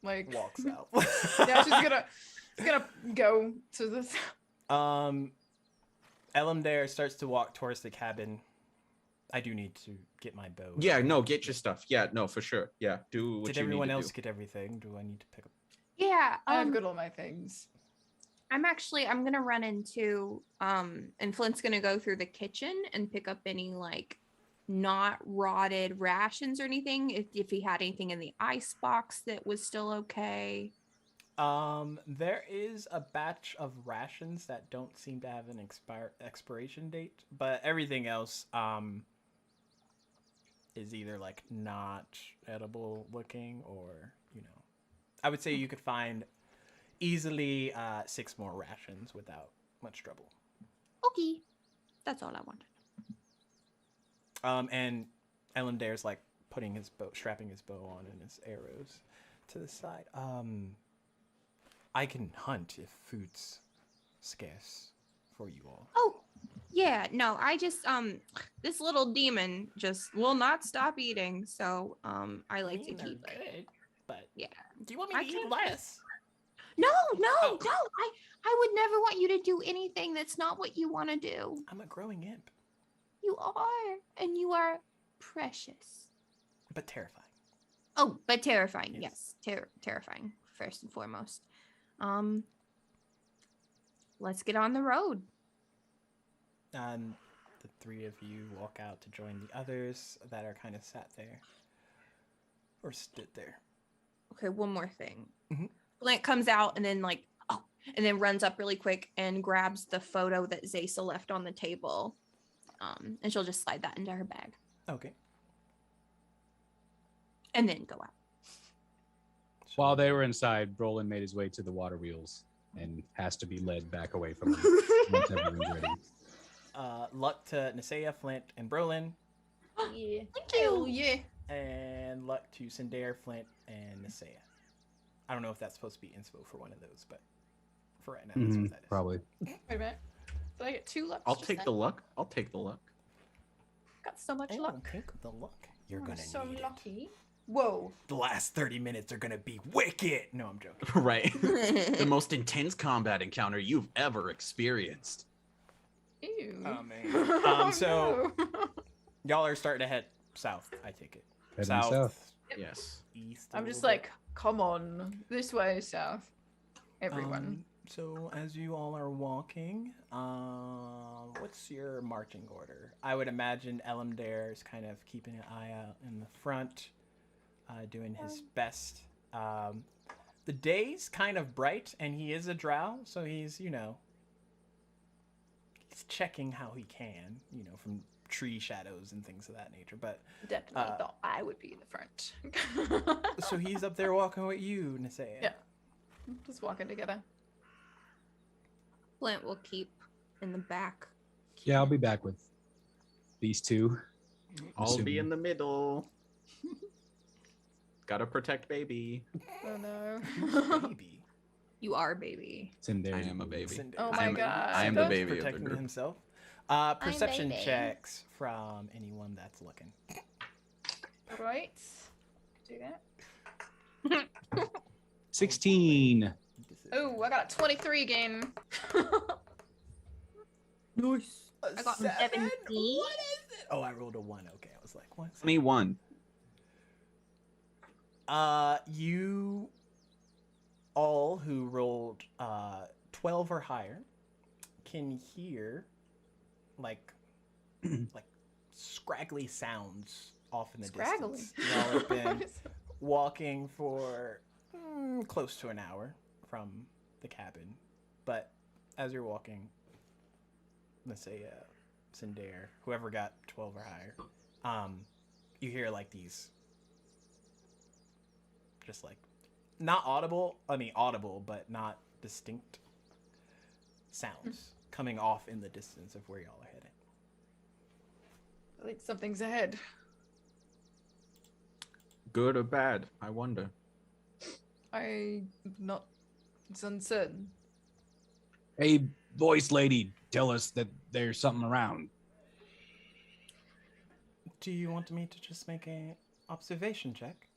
like Walks out. Yeah, she's gonna go to this. Elimdare starts to walk towards the cabin. I do need to get my bow. Yeah, no, get your stuff. Yeah, no, for sure. Yeah, do what Did you everyone need to else do. get everything? Do I need to pick up? Yeah. I have got all my things. I'm gonna run into and Flint's gonna go through the kitchen and pick up any like not rotted rations or anything. If he had anything in the ice box that was still okay. There is a batch of rations that don't seem to have an expiration date, but everything else is either like not edible looking or, you know, I would say you could find easily 6 more rations without much trouble. Okay. That's all I wanted. And Elimdare's like putting his bow, strapping his bow on and his arrows to the side. I can hunt if food's scarce for you all. Oh, yeah. No, I just this little demon just will not stop eating. So I like to keep it. good, but Yeah. do you want me I to eat can't- less? No. Oh. I would never want you to do anything that's not what you want to do. I'm a growing imp, You are, and you are precious. but terrifying. Oh, but terrifying. Yes. Yes, terrifying first and foremost. let's get on the road. And the three of you walk out to join the others that are kind of sat there or stood there. Okay, one more thing. Mhm. Flint comes out and then and then runs up really quick and grabs the photo that Zaysa left on the table. And she'll just slide that into her bag Okay. and then go out. While they were inside, Brolin made his way to the water wheels and has to be led back away from them once everyone's ready. Luck to Nisea, Flint, and Brolin, Yeah. Thank Hell you. yeah. and luck to Cinder, Flint, and Nisea. I don't know if that's supposed to be inspo for one of those, but for right now, that's what that is. Probably. Wait a minute. Did I get 2 luck? I'll take the luck. I'll take the luck. Got so much I luck. don't think the luck. You're I'm gonna so need it. lucky. Whoa. The last 30 minutes are gonna be wicked. No, I'm joking. Right. The most intense combat encounter you've ever experienced. Ew. Oh, man. Oh, So- no. Y'all are starting to head south, I take it. Heading south. Yes. East. a I'm little just bit. like, come on. This way, south. Everyone. So as you all are walking, what's your marching order? I would imagine Elamdare is kind of keeping an eye out in the front, doing his best. The day's kind of bright, and he is a drow, so he's, he's checking how he can, from tree shadows and things of that nature. But Definitely thought I would be in the front. so he's up there walking with you, Nisea. Yeah. Just walking together. Flint will keep in the back. Yeah, I'll be back with these two. I'll be in the middle. Gotta protect baby. Oh no. Baby. You are baby. It's in there. I am a baby. Cinder. Oh I my am- god. I am the Don't- baby of the Protecting group. himself. Perception baby. checks from anyone that's looking. Right. Do that. 16. Oh, I got a 23 again. Nice. I got 17. What is it? Oh, I rolled a 1. Okay, I was like, what's 21. You all who rolled 12 or higher can hear like scraggly sounds off in the Scraggly. distance. Y'all have been walking for close to an hour from the cabin, but as you're walking, let's say Cinder, whoever got 12 or higher, you hear like these just like not audible, but not distinct sounds coming off in the distance of where y'all are heading. I think something's ahead. Good or bad? I wonder. I'm not. It's uncertain. Hey, voice lady, tell us that there's something around. Do you want me to just make a observation check?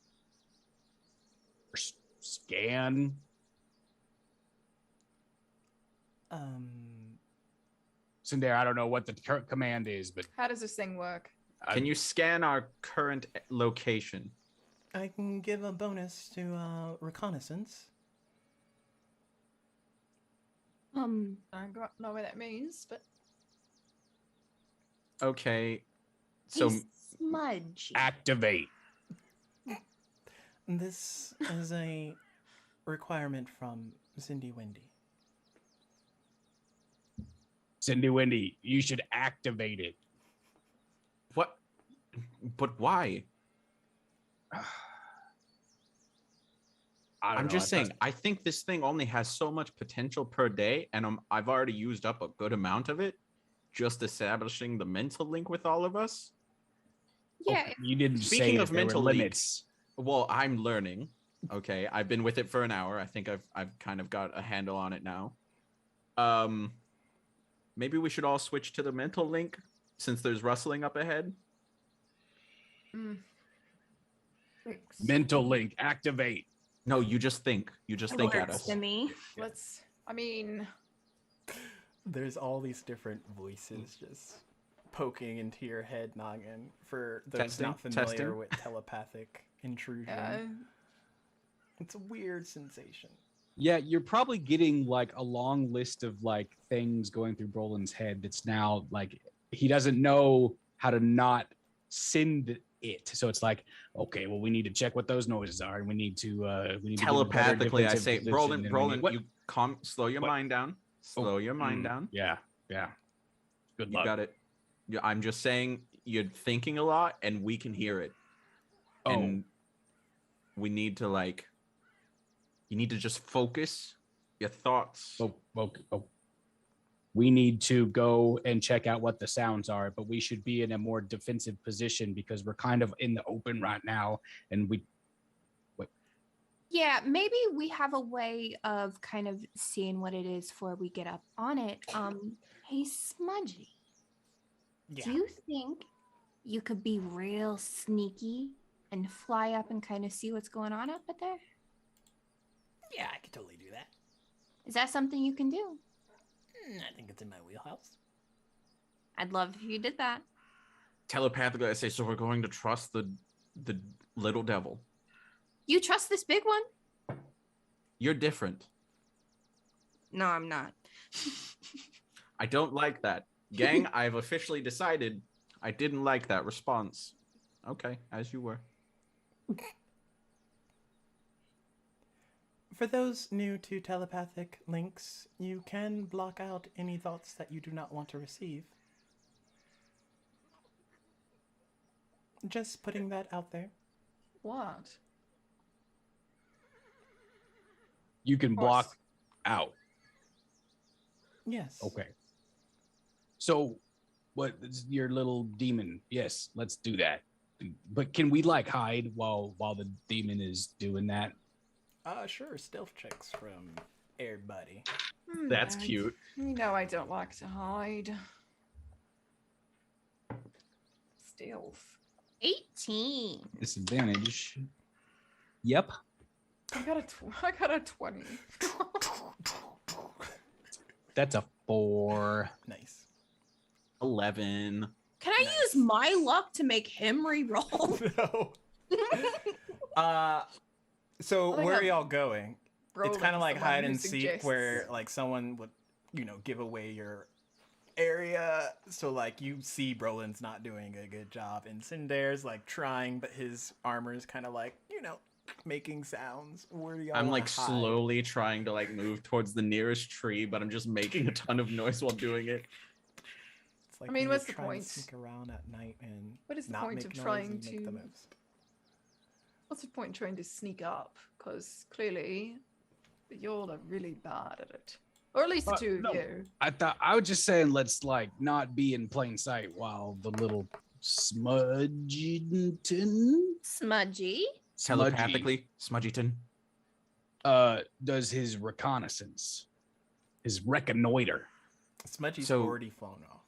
Scan. Cinder, I don't know what the current command is, but How does this thing work? Can you scan our current location? I can give a bonus to reconnaissance. I don't know what that means, but Okay. So He's smudge. activate. This is a requirement from Cindy Wendy. Cindy Wendy, you should activate it. what? But why? I'm just saying, I think this thing only has so much potential per day, and I've already used up a good amount of it just establishing the mental link with all of us. Yeah. You didn't Speaking say of that there were mental link, limits. Well, I'm learning. Okay, I've been with it for an hour. I think I've kind of got a handle on it now. Maybe we should all switch to the mental link since there's rustling up ahead. Mental link, activate. No, you just think. You just think at Works us. to me. let's. I mean, There's all these different voices just poking into your head noggin for those Testing, not familiar testing. with telepathic intrusion. uh, It's a weird sensation. Yeah, you're probably getting like a long list of like things going through Brolin's head that's now like he doesn't know how to not send it. So it's like, okay, well, we need to check what those noises are, and we need to get a better Telepathically, I defensive say, position, and we need- Brolin, what? you slow your What? mind down. Slow your mind down. Yeah. Good You luck. got it. Yeah, I'm just saying you're thinking a lot, and we can hear it. Oh. And we need to you need to just focus your thoughts. Oh. We need to go and check out what the sounds are, but we should be in a more defensive position because we're kind of in the open right now, and Yeah, maybe we have a way of kind of seeing what it is before we get up on it. Hey, Smudgy, do you think you could be real sneaky and fly up and kind of see what's going on up there? Yeah, I could totally do that. Is that something you can do? I think it's in my wheelhouse. I'd love if you did that. Telepathically, I say, so we're going to trust the little devil. You trust this big one? You're different. No, I'm not. I don't like that. Gang, I've officially decided I didn't like that response. Okay, as you were. For those new to telepathic links, you can block out any thoughts that you do not want to receive. Just putting that out there. What? you can block out. Yes. Okay. So, what is your little demon? Yes, let's do that. But can we like hide while the demon is doing that? Sure. Stealth checks from everybody. That's cute. You know I don't like to hide. Stealth. 18. Disadvantage. Yep. I got a 20. That's a 4. Nice. 11. Can I use my luck to make him re-roll? No. So I think where are I'm y'all going? It's kind of Roland's like the one hide who and seek, suggests. where like someone would, give away your area. So like you see Brolin's not doing a good job, and Cinder's like trying, but his armor is kind of like making sounds. Where do y'all? I'm wanna like hide? slowly trying to like move towards the nearest tree, but I'm just making a ton of noise while doing it. It's like I mean, when what's you're the trying point? to sneak around at night and What is the not point make of noise trying and make the to- most. What's the point in trying to sneak up? Because clearly, you're really bad at it. Or at least the two no. of you. I was just saying let's like not be in plain sight while the little Smudgington Smudgy. Telepathically, Smudgyton. does his reconnaissance, his reconnoiter. Smudgy's So- already flown off.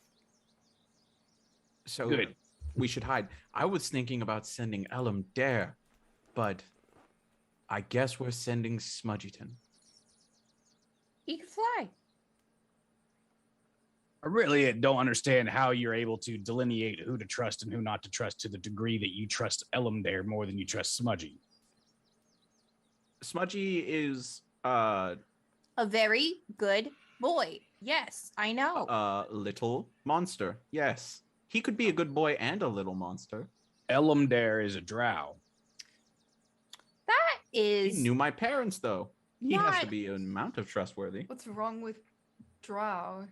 So Good. we should hide. I was thinking about sending Elam Dare, but I guess we're sending Smudgyton. He can fly. I really don't understand how you're able to delineate who to trust and who not to trust to the degree that you trust Elam there more than you trust Smudgy. Smudgy is A very good boy. Yes, I know. a little monster. Yes. He could be a good boy and a little monster. Elam there is a drow. That He is knew my parents though. He has to not- be an amount of trustworthy. What's wrong with Drow?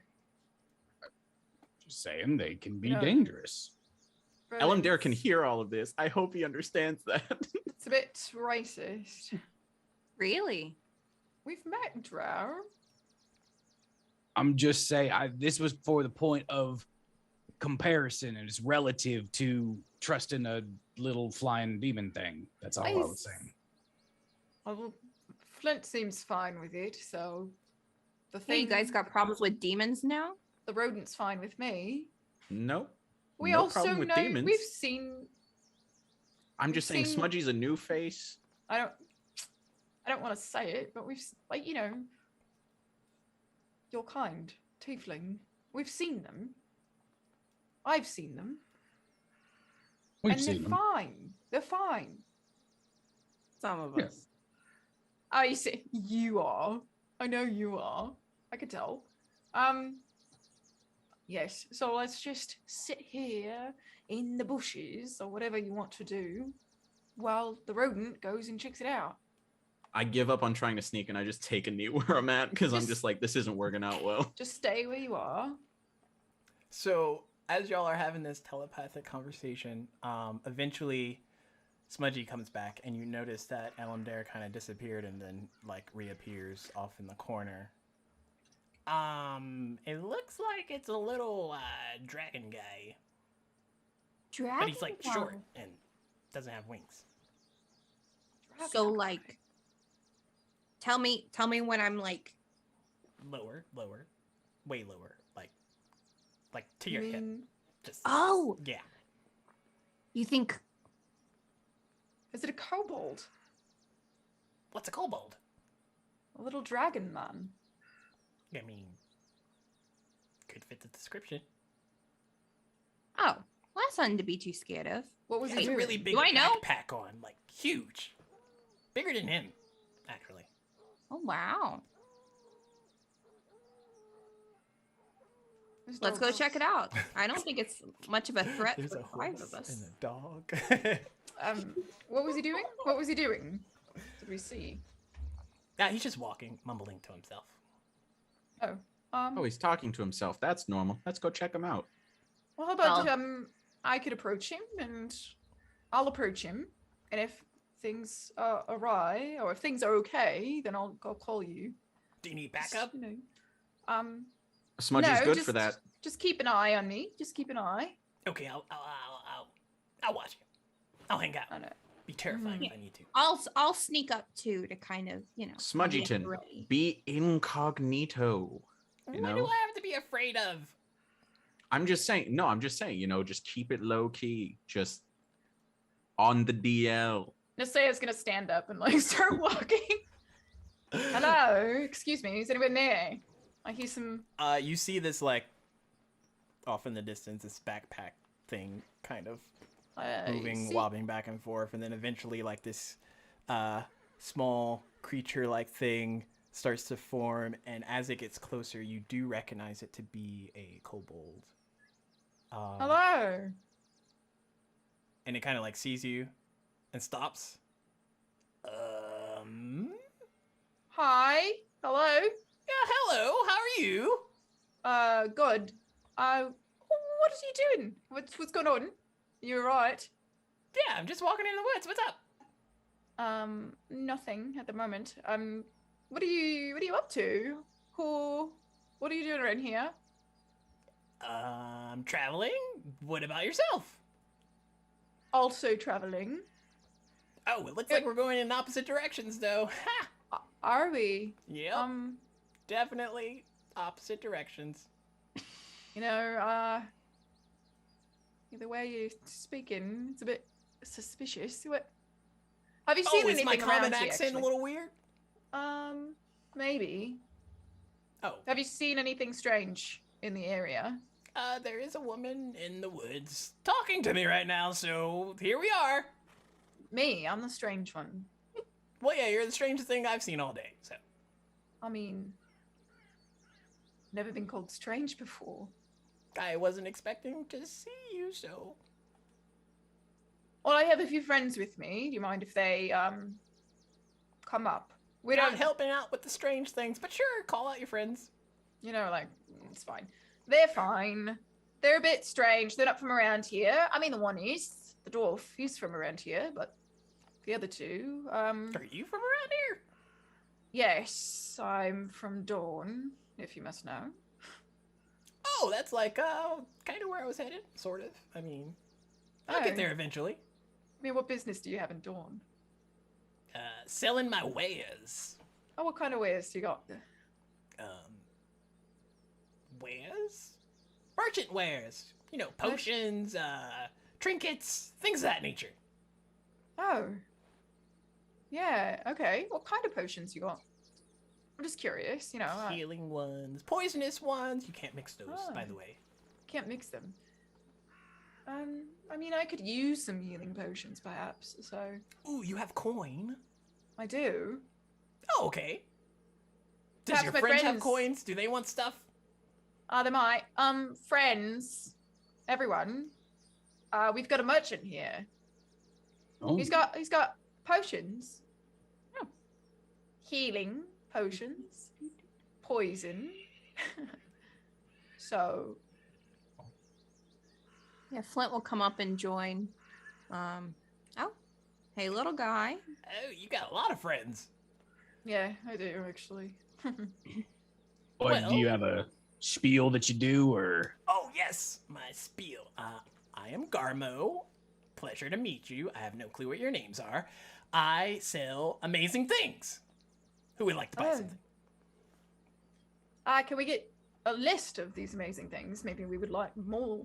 Just saying they can be Yeah. dangerous. Elam Dare can It's- hear all of this. I hope he understands that. It's a bit racist. really. We've met Drow. I'm just saying this was for the point of comparison, and it's relative to trusting a little flying demon thing. That's all I was saying. Well, Flint seems fine with it, so the Hey, thing. you guys got problems with demons now? the rodent's fine with me. Nope. We No also problem with know demons. we've seen. I'm just saying seen- Smudgy's a new face. I don't want to say it, but we've you're kind, tiefling. We've seen them. I've seen them, We've and seen they're them. fine. They're fine. Some of Yeah. us. I see. You are. I know you are. I could tell. Yes. So let's just sit here in the bushes or whatever you want to do while the rodent goes and checks it out. I give up on trying to sneak and I just take a knee where I'm at because I'm Just- just like, this isn't working out well. Just stay where you are. So as y'all are having this telepathic conversation, eventually Smudgy comes back, and you notice that Elamdare kind of disappeared and then like reappears off in the corner. It looks like it's a little dragon guy, Dragon. but he's like Wow. short and doesn't have wings. So like, tell me when I'm like, Lower, way lower, like to You your hip. mean, Just oh, yeah. you think is it a kobold? What's a kobold? A little dragon man? I mean, could fit the description. oh, well, that's nothing to be too scared of. What was He he has a doing? really big Do I know? backpack on, like huge, bigger than him, actually. Oh wow. There's Let's go dogs. check it out. I don't think it's much of a threat There's for a the five horse of us. and a dog. What was he doing? What was he doing? Did we see? Yeah, he's just walking, mumbling to himself. Oh, he's talking to himself. That's normal. Let's go check him out. Well, how about Well- I could approach him and I'll approach him, and if things are awry or if things are okay, then I'll go call you. Do you need Just, backup? You know, Smudgy's no, good just, for that. Just keep an eye on me. Just keep an eye. Okay, I'll watch you. I'll hang out. I know. Be terrifying Mhm. if I need to. I'll sneak up too to kind of, you know. get Smudgyton, ready. be incognito. You What know? do I have to be afraid of? I'm just saying, just keep it low key. Just on the DL. Nasea's gonna stand up and like start walking. Hello, excuse me, is anyone there? I hear some. You see this like off in the distance, this backpack thing kind of moving, wobbling back and forth, and then eventually like this small creature-like thing starts to form, and as it gets closer, you do recognize it to be a kobold. Hello. And it kind of like sees you and stops. Hi. Hello. Yeah, hello. How are you? Good. What is he doing? What's going on? You alright? Yeah, I'm just walking in the woods. What's up? Nothing at the moment. What are you up to? What are you doing around here? I'm traveling. What about yourself? Also traveling. Oh, it looks like we're going in opposite directions, though. Ha! Are we? Yep. Definitely opposite directions. You know, the way you're speaking, it's a bit suspicious. What? Have you seen Oh, is anything my common around here, accent a actually? little weird? Maybe. Oh, Have you seen anything strange in the area? there is a woman in the woods talking to me right now, so here we are. Me, I'm the strange one. Well, yeah, you're the strangest thing I've seen all day, so. I mean, never been called strange before. I wasn't expecting to see you, so. Well, I have a few friends with me. Do you mind if they come up? We Not don't helping out with the strange things, but sure, call out your friends. You know, like, it's fine. They're fine. They're a bit strange. They're not from around here. I mean, the one is, the dwarf, he's from around here, but the other two, Are you from around here? yes, I'm from Dawn, if you must know. Oh, that's like, kind of where I was headed, sort of. I mean, I'll get Oh. there eventually. I mean, what business do you have in Dawn? Selling my wares. Oh, what kind of wares do you got? Wares? Merchant wares. You know, potions, trinkets, things of that nature. Oh. Yeah, okay. What kind of potions you got? I'm just curious, you know. I Healing ones, poisonous ones. You can't mix those, by Oh. the way. can't mix them. I mean, I could use some healing potions, perhaps, so Ooh, you have coin. I do. Oh, okay. Does Perhaps your my friends have friends- coins? Do they want stuff? They might. Friends, everyone. We've got a merchant here. Oh, He's got potions. Healing potions. Poison. So Yeah, Flint will come up and join. Oh, hey, little guy. Oh, you got a lot of friends. yeah, I do actually. what, well- do you have a spiel that you do, or Oh, yes, my spiel. I am Garmo. Pleasure to meet you. I have no clue what your names are. I sell amazing things. Who would like to buy Oh. something? Can we get a list of these amazing things? Maybe we would like more.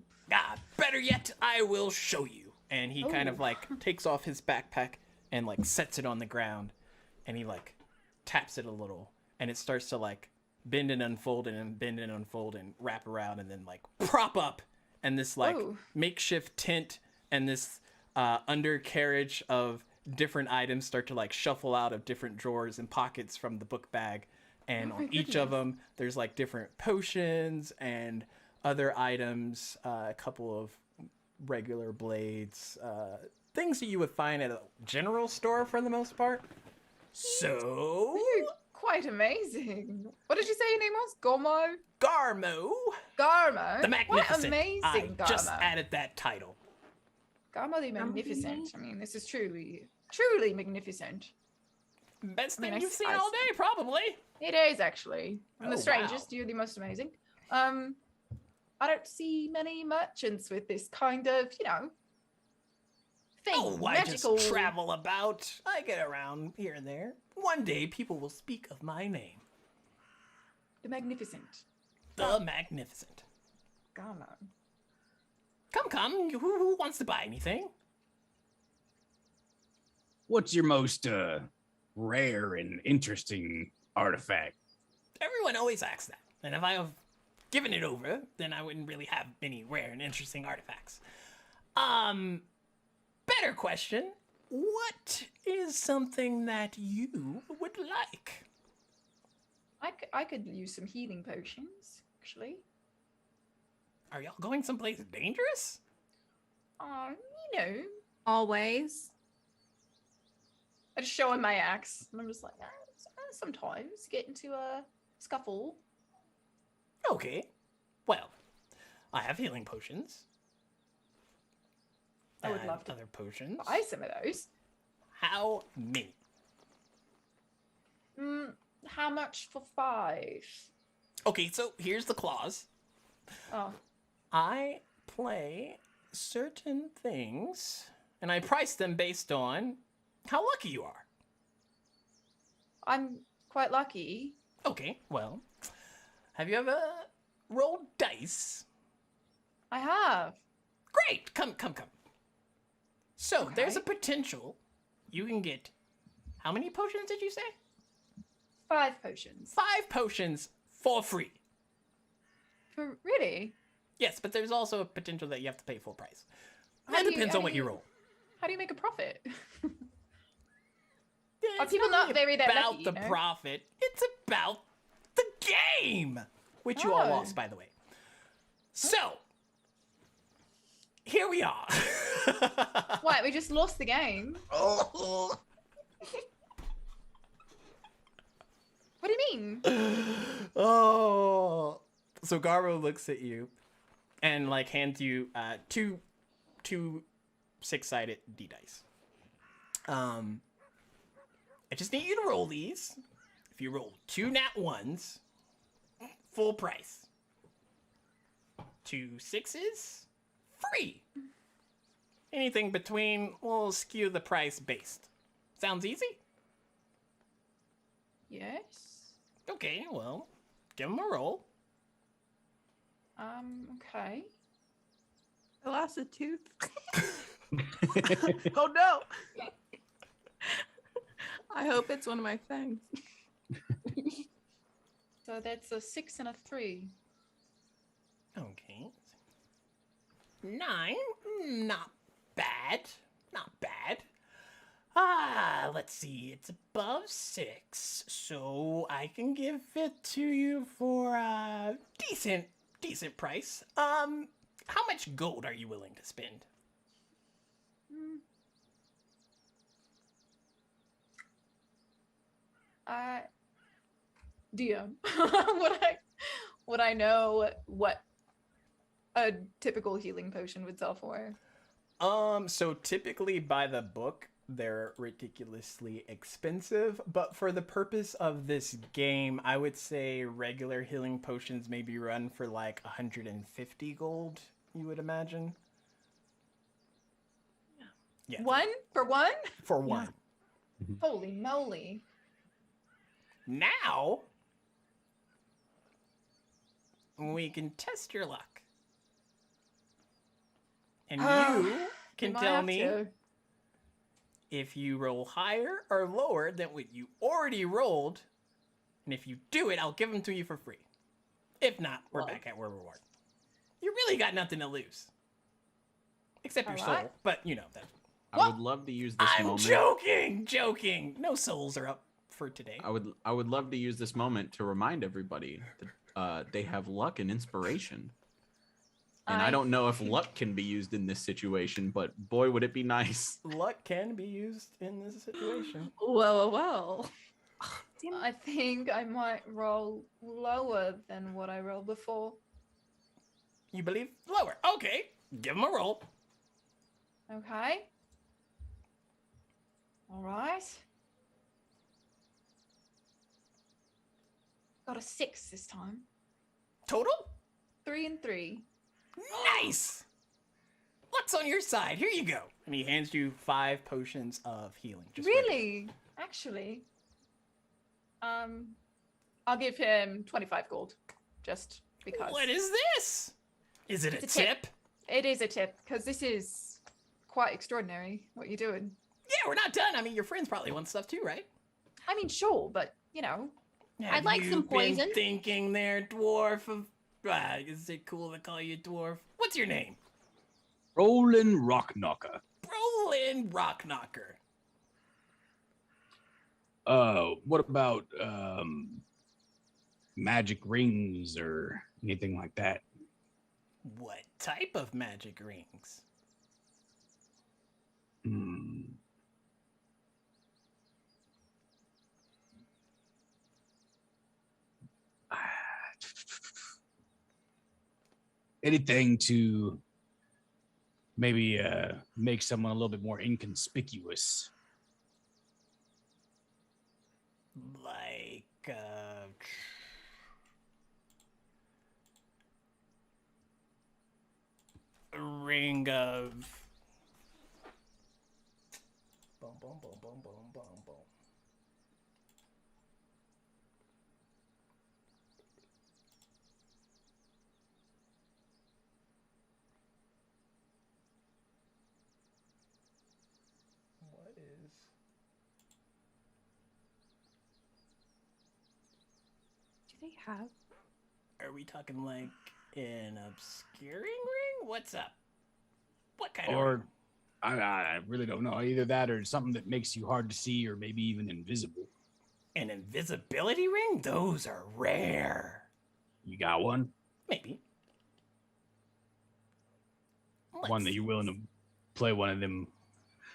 Better yet, I will show you. And he kind of Oh. like takes off his backpack and like sets it on the ground, and he like taps it a little, and it starts to like bend and unfold and bend and unfold and wrap around and then like prop up, and this like Oh. makeshift tent and this undercarriage of different items start to like shuffle out of different drawers and pockets from the book bag, and Oh my on each of goodness. them there's like different potions and other items, a couple of regular blades, things that you would find at a general store for the most part. So, You're quite amazing. What did you say your name was? Gomo? Garmo, Garmo? the Magnificent. What amazing I Garmo. just added that title. Garmo the Magnificent. Amazing. I mean, this is truly, truly magnificent. Best I mean, thing I you've s- seen I all s- day, probably. It is actually. I'm Oh, the strangest. wow. You're the most amazing. I don't see many merchants with this kind of, thing. Oh, I magical. just travel about. I get around here and there. One day, people will speak of my name, The Magnificent. the Magnificent. Garmo. Come, who wants to buy anything? what's your most rare and interesting artifact? Everyone always asks that, and if I have given it over, then I wouldn't really have any rare and interesting artifacts. Better question. What is something that you would like? I could use some healing potions, actually. Are y'all going someplace dangerous? You know, Always. I just show him my axe, and I'm just like, sometimes get into a scuffle. Okay. Well, I have healing potions. I would and love to other potions. buy some of those. How many? How much for 5? Okay, so here's the clause. Oh, I play certain things, and I price them based on how lucky you are. I'm quite lucky. Okay, well, have you ever rolled dice? I have. Great, come. So, there's a Okay. potential you can get, how many potions did you say? 5 potions. 5 potions for free. For really? Yes, but there's also a potential that you have to pay full price. How That do you- depends how on do what you you- roll. How do you make a profit? Yeah, it's people not really very that about lucky, the you know? profit. It's about the game, which you all Oh. lost, by the way. So, here we are. What? We just lost the game. Oh, What do you mean? Oh. So Garbo looks at you and like hands you two 6-sided D dice. I just need you to roll these. If you roll 2 nat 1s, full price. 2 6s, free. Anything between will skew the price based. Sounds easy? Yes. Okay, well, give them a roll. Okay. I lost a tooth. oh no! I hope it's one of my fangs. So that's a 6 and a 3. Okay. 9, not bad. Not bad. Let's see. It's above 6, so I can give it to you for a decent price. How much gold are you willing to spend? DM. would I know what a typical healing potion would sell for? So typically by the book, they're ridiculously expensive, but for the purpose of this game, I would say regular healing potions maybe run for like 150 gold, you would imagine. Yeah. One for one? For one. Holy moly. Now, we can test your luck. And you can tell me if you roll higher or lower than what you already rolled. And if you do it, I'll give them to you for free. If not, we're back at where we were. You really got nothing to lose. Except your soul. But, you know, that. I would love to use this moment. I'm joking. No souls are up for today. I would love to use this moment to remind everybody that they have luck and inspiration. And I don't know if luck can be used in this situation, but boy, would it be nice. Luck can be used in this situation. Well. I think I might roll lower than what I rolled before. You believe lower? Okay, give him a roll. Okay. All right. Got a 6 this time. Total? 3 and 3. Nice! Luck's on your side. Here you go. And he hands you 5 potions of healing. Just Really? Actually. I'll give him 25 gold. Just because. What is this? Is it a It's tip? It is a tip, because this is quite extraordinary, what you're doing. Yeah, we're not done. I mean, your friends probably want stuff too, right? I mean, sure, but, you know. I'd like some poison. Been thinking there, dwarf of... is it cool to call you dwarf? What's your name? Roland Rockknocker. Roland Rockknocker. What about magic rings or anything like that? What type of magic rings? Anything to maybe make someone a little bit more inconspicuous. Like, a ring of... Boom, boom, boom, boom, boom, boom, boom. What is... Do they have? Are we talking like an obscuring ring? What's up? What kind of Or ring? I really don't know. Either that or something that makes you hard to see or maybe even invisible. An invisibility ring? Those are rare. You got one? Maybe. One that you're willing to play one of them.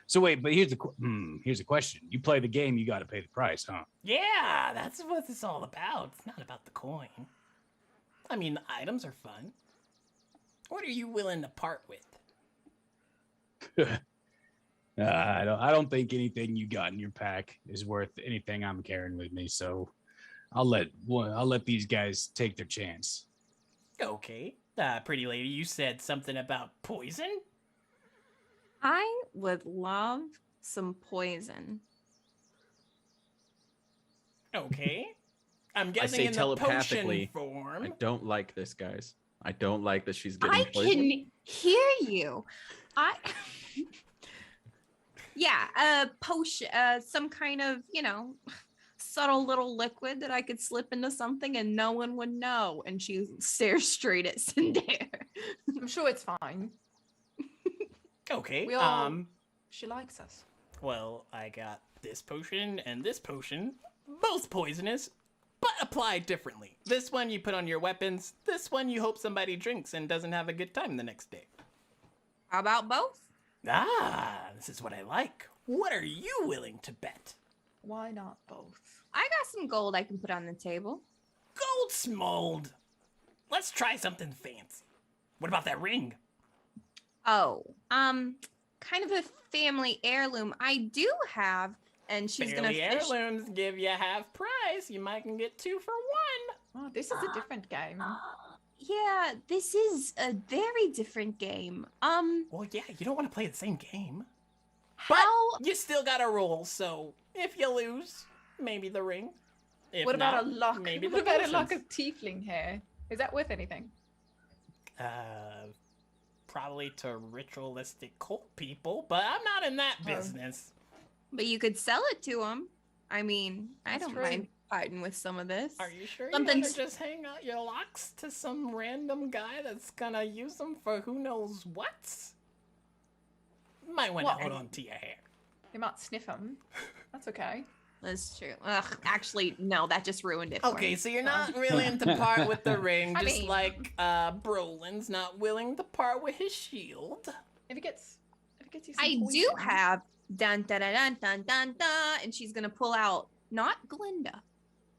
So wait, but here's the question. You play the game, you got to pay the price, huh? Yeah, that's what it's all about. It's not about the coin. I mean, the items are fun. What are you willing to part with? I don't think anything you got in your pack is worth anything I'm carrying with me. So I'll let these guys take their chance. Okay. Pretty lady, you said something about poison? I would love some poison. Okay. I'm I guessing say in the telepathically. potion form. I don't like this, guys. I don't like that she's getting I poisoned. can hear you. Yeah, a potion, some kind of, subtle little liquid that I could slip into something and no one would know. And she stares straight at Cinder. I'm sure it's fine. Okay. We all- She likes us. Well, I got this potion and this potion, both poisonous, but applied differently. This one you put on your weapons, this one you hope somebody drinks and doesn't have a good time the next day. How about both? Ah, this is what I like. What are you willing to bet? Why not both? I got some gold I can put on the table. Gold smold. Let's try something fancy. What about that ring? Oh, kind of a family heirloom I do have, and she's gonna Fairly fish. heirlooms give you half price. You might can get 2 for 1. Oh, this is a different game. Yeah, this is a very different game. Well, yeah, you don't want to play the same game. But How? you still got to roll, so if you lose, maybe the ring. If What about not, a lock? Maybe What the about a lock potions. of tiefling hair? Is that worth anything? Probably to ritualistic cult people, but I'm not in that Oh. business. But you could sell it to him. I mean, I That's don't true. mind fighting with some of this. Are you sure Something you want s- to just hang out your locks to some random guy that's gonna use them for who knows what? Might want What? to hold on to your hair. You might sniff them. That's okay. That's true. Ugh, actually, no, that just ruined it. For Okay, me. so you're not willing to part with the ring, I just mean- like Brolin's not willing to part with his shield. If it gets you some I do poison- have dun dun dun dun dun dun dun, and she's gonna pull out not Glinda,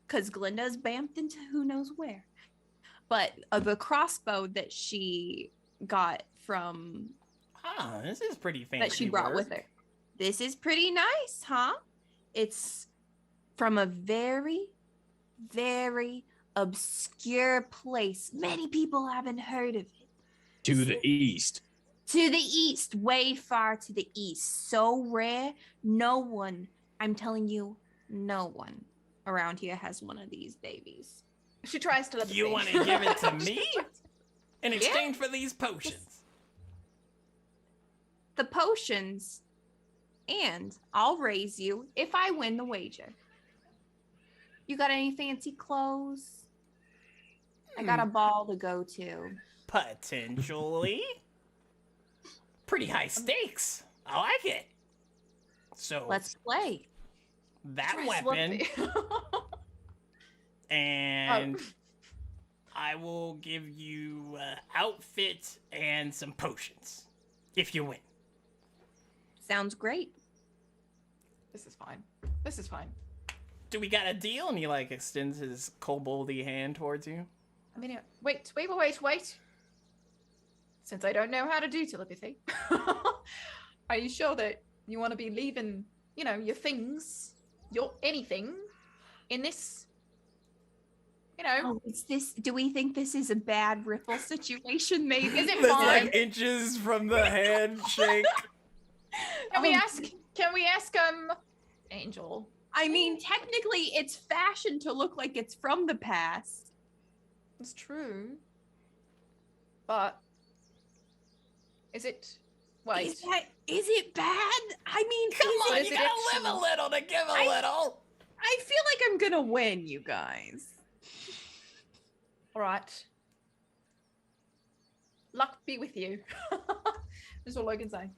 because Glinda's bamped into who knows where, but the crossbow that she got from Ah, this is pretty fancy. that she brought with work. her. This is pretty nice, huh? It's from a very, very obscure place. Many people haven't heard of it. To the east. To the east, way far to the east. So rare, no one, I'm telling you, no one around here has one of these babies. She tries to let You want to give it to me in Yeah. exchange for these potions? The potions, and I'll raise you if I win the wager. You got any fancy clothes? I got a ball to go to. Potentially. Pretty high stakes. I like it. So Let's play. that Dress weapon, lovely. and I will give you outfit and some potions if you win. Sounds great. This is fine. This is fine. Do we got a deal? And he like extends his koboldy hand towards you. I mean, wait. Since I don't know how to do telepathy, are you sure that you want to be leaving, your things, your anything in this, Oh, is this? Do we think this is a bad ripple situation? Maybe. Is it That's fine? like inches from the handshake. Can we ask, Angel? I mean, technically, it's fashion to look like it's from the past. It's true. But is it? Wait. Is it bad? I mean, Come is on, it- you gotta live a little to give a little. I feel like I'm gonna win, you guys. All right. Luck be with you. That's all I can say.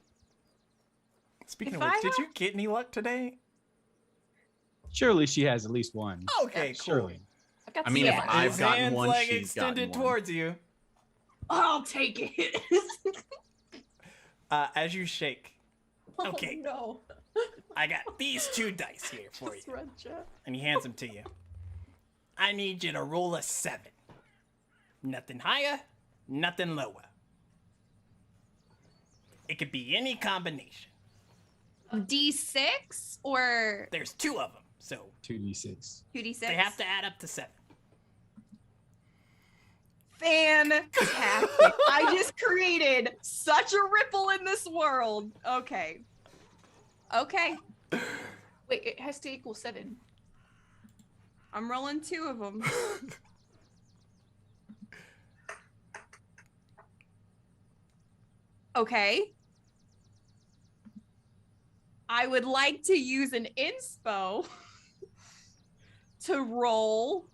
Speaking If of which, I did you get any luck today? Surely she has at least one. Okay, Yeah, cool. Surely. I've got I mean, some- if I've His gotten hand's one, like she's gotten extended one. towards you. I'll take it. As you shake, Oh, okay. no. I got these 2 dice here for you. Just run, chat. And he hands them to you. I need you to roll a 7. Nothing higher, nothing lower. It could be any combination. D6 or There's 2 of them, so 2d6. 2d6? they have to add up to 7. Fantastic. I just created such a ripple in this world. Okay. Okay. Wait, it has to equal 7. I'm rolling 2 of them. Okay. I would like to use an inspo to roll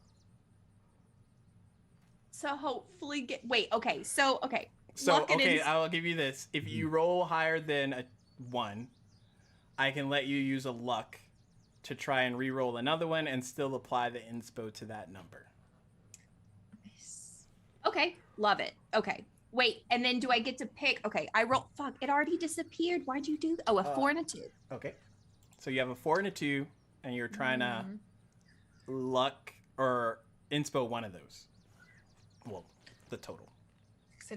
to hopefully get. Wait, okay. So, okay. So, Luck and okay, ins- I'll give you this. If you roll higher than a 1, I can let you use a luck to try and re-roll another one and still apply the inspo to that number. Okay, love it. Okay, wait, and then do I get to pick? Okay, I roll. Fuck, it already disappeared. Why'd you do? Oh, a 4 and a 2. Okay. So you have a 4 and a 2, and you're trying to luck or inspo one of those. Well, the total.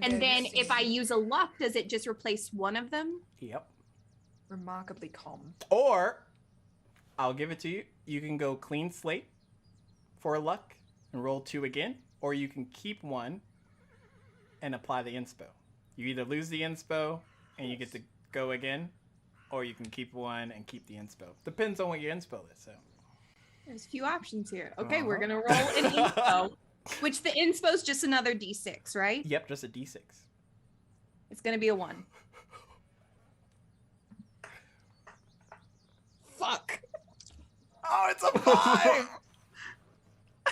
And then if I use a luck, does it just replace one of them? Yep. Remarkably calm. Or, I'll give it to you. You can go clean slate for a luck and roll 2 again, or you can keep one and apply the inspo. You either lose the inspo and you get to go again, or you can keep one and keep the inspo. Depends on what your inspo is. So there's a few options here. Okay, we're gonna roll an inspo, which the inspo is just another d6, right? Yep, just a d6. It's gonna be a 1. Fuck. Oh, it's a 5.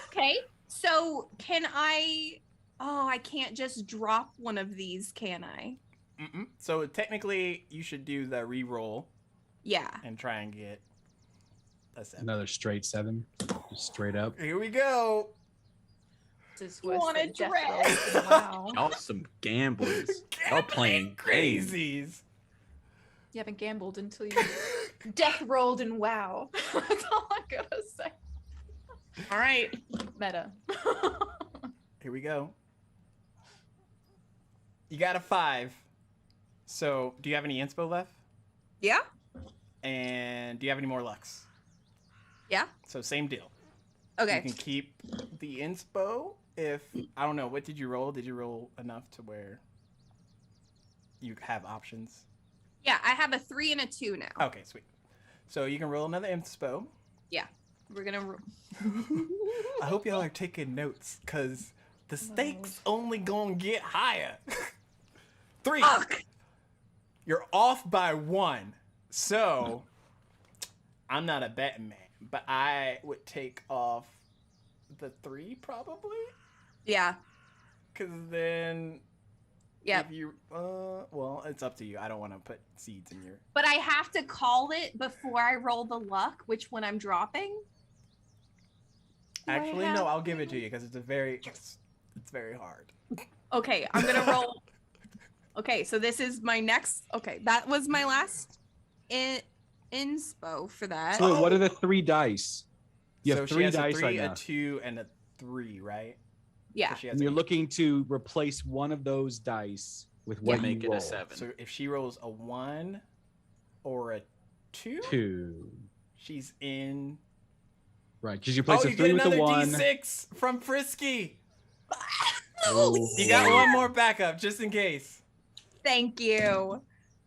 Okay, so can I? Oh, I can't just drop one of these, can I? Mm-mm. So technically, you should do the re-roll Yeah. and try and get a 7. Another straight 7, just straight up. Here we go. This You was want the a death dress? roll. Wow. Y'all some gamblers. Y'all playing crazy. Crazies. You haven't gambled until you death rolled and wow. That's all I gotta say. All right. Meta. Here we go. You got a 5. So, do you have any inspo left? Yeah. And do you have any more lucks? Yeah. So, same deal. Okay. You can keep the inspo if, I don't know, what did you roll? Did you roll enough to where you have options? Yeah, I have a 3 and a 2 now. Okay, sweet. So, you can roll another inspo. Yeah. We're gonna. I hope y'all are taking notes, because the stakes only gonna get higher. 3. Fuck. You're off by 1. So, I'm not a betting man, but I would take off the 3 probably. Yeah. Because then, Yep. if you, well, it's up to you. I don't want to put seeds in your. But I have to call it before I roll the luck, which one I'm dropping. Do I Actually, have no, I'll give it to you because it's very hard. Okay, I'm gonna roll. Okay, so this is my next. Okay, that was my last inspo for that. So wait, what are the 3 dice? You so have she 3 has dice a 3, right a now. 2, and a 3, right? Yeah. So she has And you're a- looking to replace one of those dice with what Make you it roll. a 7. So if she rolls a 1 or a 2, 2. she's in. Right, because you place Oh, a you 3 get with another the 1. D6 from Frisky. Oh, You got boy. one more backup just in case. Thank you.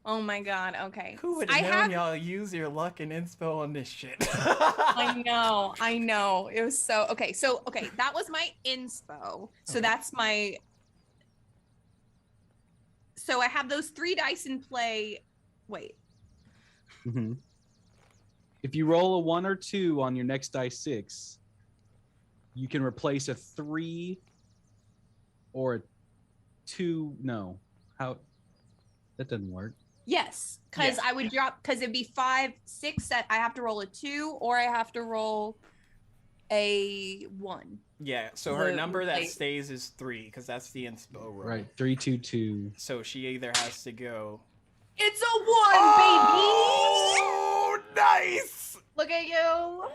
Oh my god. Okay. Who would I have known have. y'all use your luck and inspo on this shit? I know. I know. It was so okay. So okay, that was my inspo. So Okay. that's my. So I have those 3 dice in play. Wait. Mhm. If you roll a 1 or 2 on your next dice 6, you can replace a 3 or a 2. No, how? That doesn't work. Yes, because Yeah. I would drop because it'd be 5, 6 that I have to roll a 2 or I have to roll a 1. Yeah, so her The number that replace- stays is 3 because that's the inspo roll. Right, 3, 2, 2. So she either has to go. It's a 1, Oh, nice! baby. Look at you.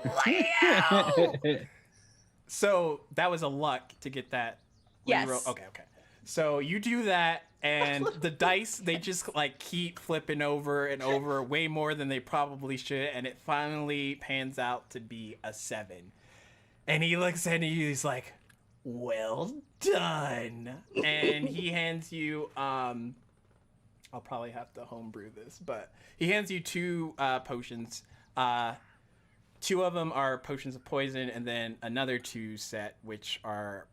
So that was a luck to get that. Yes. reroll. Okay. So you do that, and the dice, they just like keep flipping over and over way more than they probably should, and it finally pans out to be a 7. And he looks at you, he's like, well done. And he hands you, I'll probably have to homebrew this, but he hands you 2 potions. 2 of them are potions of poison, and then another 2 set, which are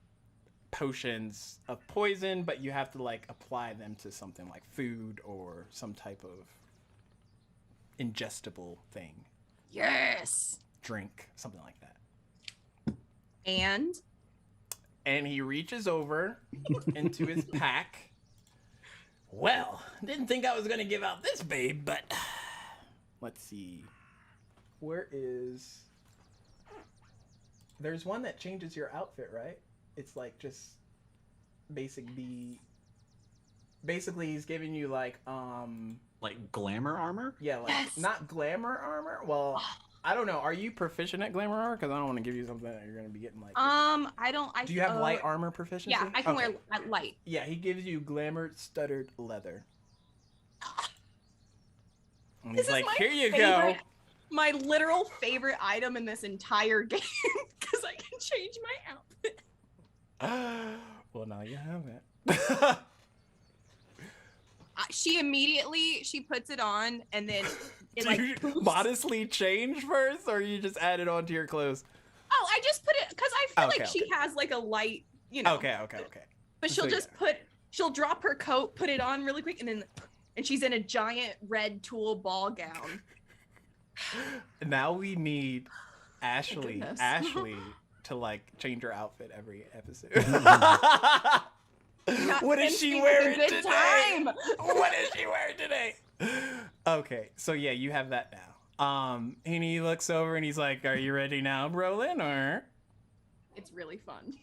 potions of poison, but you have to like apply them to something like food or some type of ingestible thing, Yes. drink, something like that. And And he reaches over into his pack. Well, didn't think I was gonna give out this babe, but let's see. Where is... There's one that changes your outfit, right? It's like just basically he's giving you like glamour armor? yeah, like Yes. not glamour armor. Well, I don't know. Are you proficient at glamour armor? Because I don't want to give you something that you're gonna be getting like. I don't. Do you have light armor proficiency? Yeah, I can Okay. wear light. Yeah, he gives you glamour studded leather. And This he's is like, my here you favorite- My literal favorite item in this entire game because I can change my outfit. go. Well, now you have it. She puts it on and then it Do like you poofs. modestly change first, or you just add it onto your clothes? Oh, I just put it because I feel Okay, like she has like a light, Okay. But she'll So, just she'll drop her coat, put it on really quick, and she's in a giant red tulle ball gown. Now we need Ashley goodness. to like change her outfit every episode. Not What is him she being wearing a good today? time. What is she wearing today? Okay, so yeah, you have that now. And he looks over and he's like, "Are you ready now, Brolin?" Or It's really fun.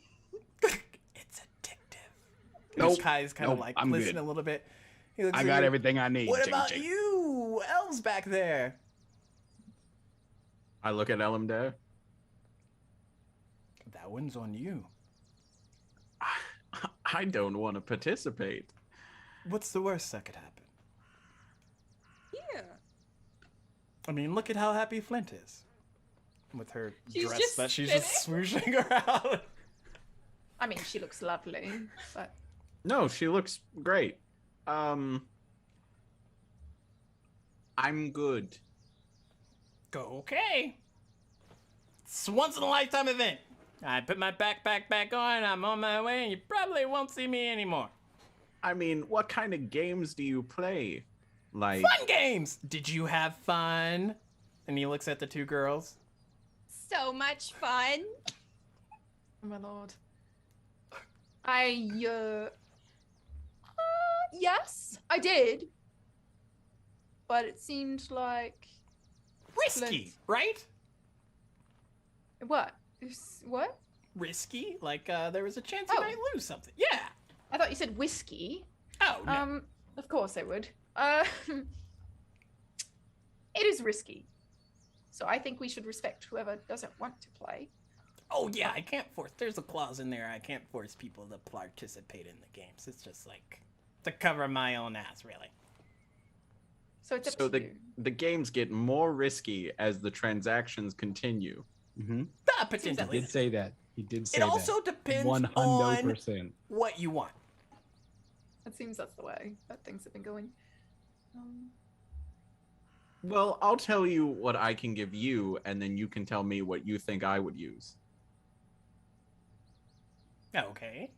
it's addictive. Nope. Kai's kind of Nope, like I'm listen good. a little bit. He looks I at got you. everything I need. What Ching, about ching. you, elves back there? I look at Elamdare. That one's on you. I don't want to participate. What's the worst that could happen? Yeah. I mean, look at how happy Flint is with her She's dress just that she's just spinning. swooshing around. I mean, she looks lovely, but No, she looks great. I'm good. Okay. It's a once in a lifetime event. I put my backpack back on, I'm on my way, and you probably won't see me anymore. I mean, what kind of games do you play? Like, Fun games! Did you have fun? And he looks at the two girls. So much fun. oh my lord. Yes, I did. But it seemed like Risky, Flint. right? What? What? Risky? Like, there was a chance you Oh. might lose something. Yeah. I thought you said whiskey. Oh, no. Of course I would. It is risky. So I think we should respect whoever doesn't want to play. Oh, yeah, I can't force. There's a clause in there. I can't force people to participate in the games. It's just like to cover my own ass, really. So it's up so to you. the games get more risky as the transactions continue. Mm-hmm. Ah, He potentially. did say that. He did say It also that. depends 100%. on what you want. It seems that's the way that things have been going. Well, I'll tell you what I can give you, and then you can tell me what you think I would use. Okay.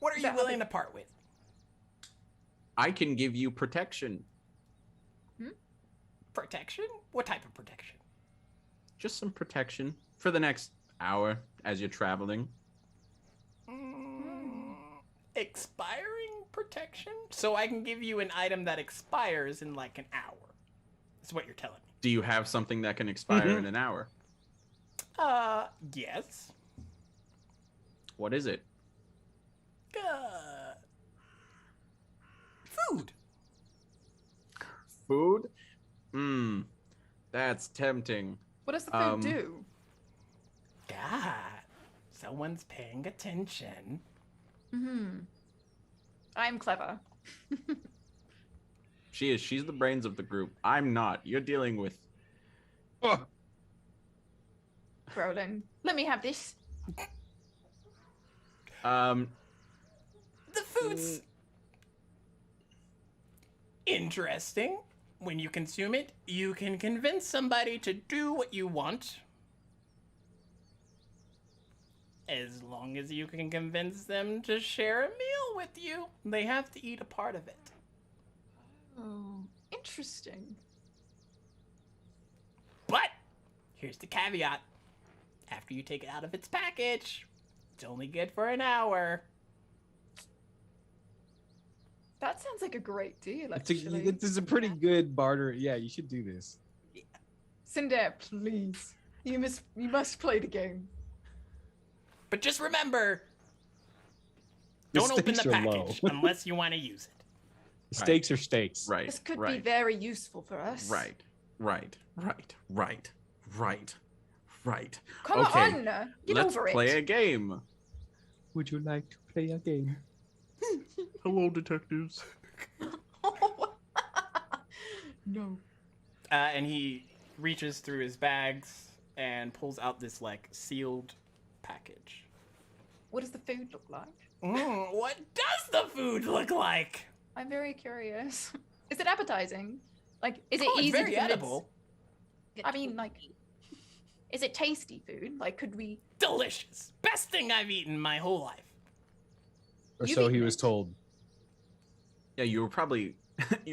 What are you That- willing to part with? I can give you protection. Protection? What type of protection? Just some protection for the next hour as you're traveling. Expiring protection? So I can give you an item that expires in like an hour. That's what you're telling me. Do you have something that can expire Mhm. in an hour? Yes. What is it? Food. Food? That's tempting. What does the food do? God. Someone's paying attention. I'm clever. She is. She's the brains of the group. I'm not. You're dealing with. Brolin. Let me have this. The food's interesting. When you consume it, you can convince somebody to do what you want. As long as you can convince them to share a meal with you, they have to eat a part of it. Oh, interesting. But here's the caveat. After you take it out of its package, it's only good for an hour. That sounds like a great deal, It's actually. a pretty good barter. Yeah, you should do this. Cinder, please. You must play the game. But just remember, The don't open the stakes are low. package unless you want to use it. Stakes are stakes. Right. This could be right. very useful for us. Right. Come Okay, on, get let's over play it. a game. Would you like to play a game? Hello, detectives. No. And he reaches through his bags and pulls out this like sealed package. What does the food look like? What does the food look like? I'm very curious. Is it appetizing? Like, is it Oh, it's easy very to convince- edible. I mean, like, is it tasty food? Like, could we? Delicious. Best thing I've eaten my whole life. Or You've so he eaten was it. told. Yeah, you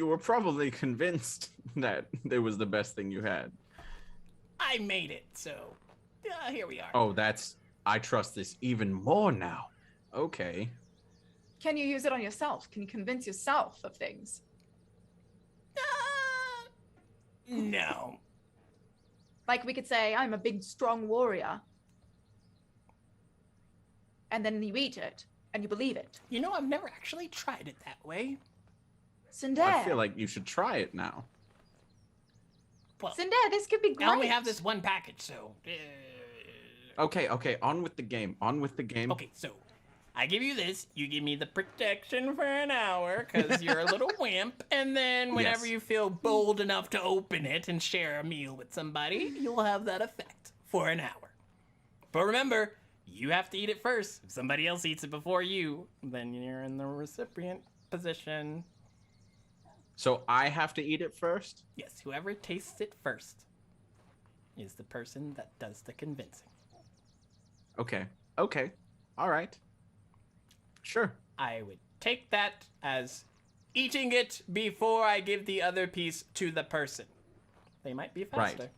were probably convinced that it was the best thing you had. I made it, so here we are. Oh, I trust this even more now. Okay. Can you use it on yourself? Can you convince yourself of things? No. Like, we could say, I'm a big, strong warrior. And then you eat it, and you believe it. You know, I've never actually tried it that way. Cinder. I feel like you should try it now. Well, Cinder, this could be great. I only have this one package, so... Okay, on with the game. Okay, so I give you this, you give me the protection for an hour, because you're a little wimp, and then whenever Yes. you feel bold enough to open it and share a meal with somebody, you'll have that effect for an hour. But remember, you have to eat it first. If somebody else eats it before you, then you're in the recipient position. So I have to eat it first? Yes, whoever tastes it first is the person that does the convincing. Okay. All right. Sure. I would take that as eating it before I give the other piece to the person. They might be faster.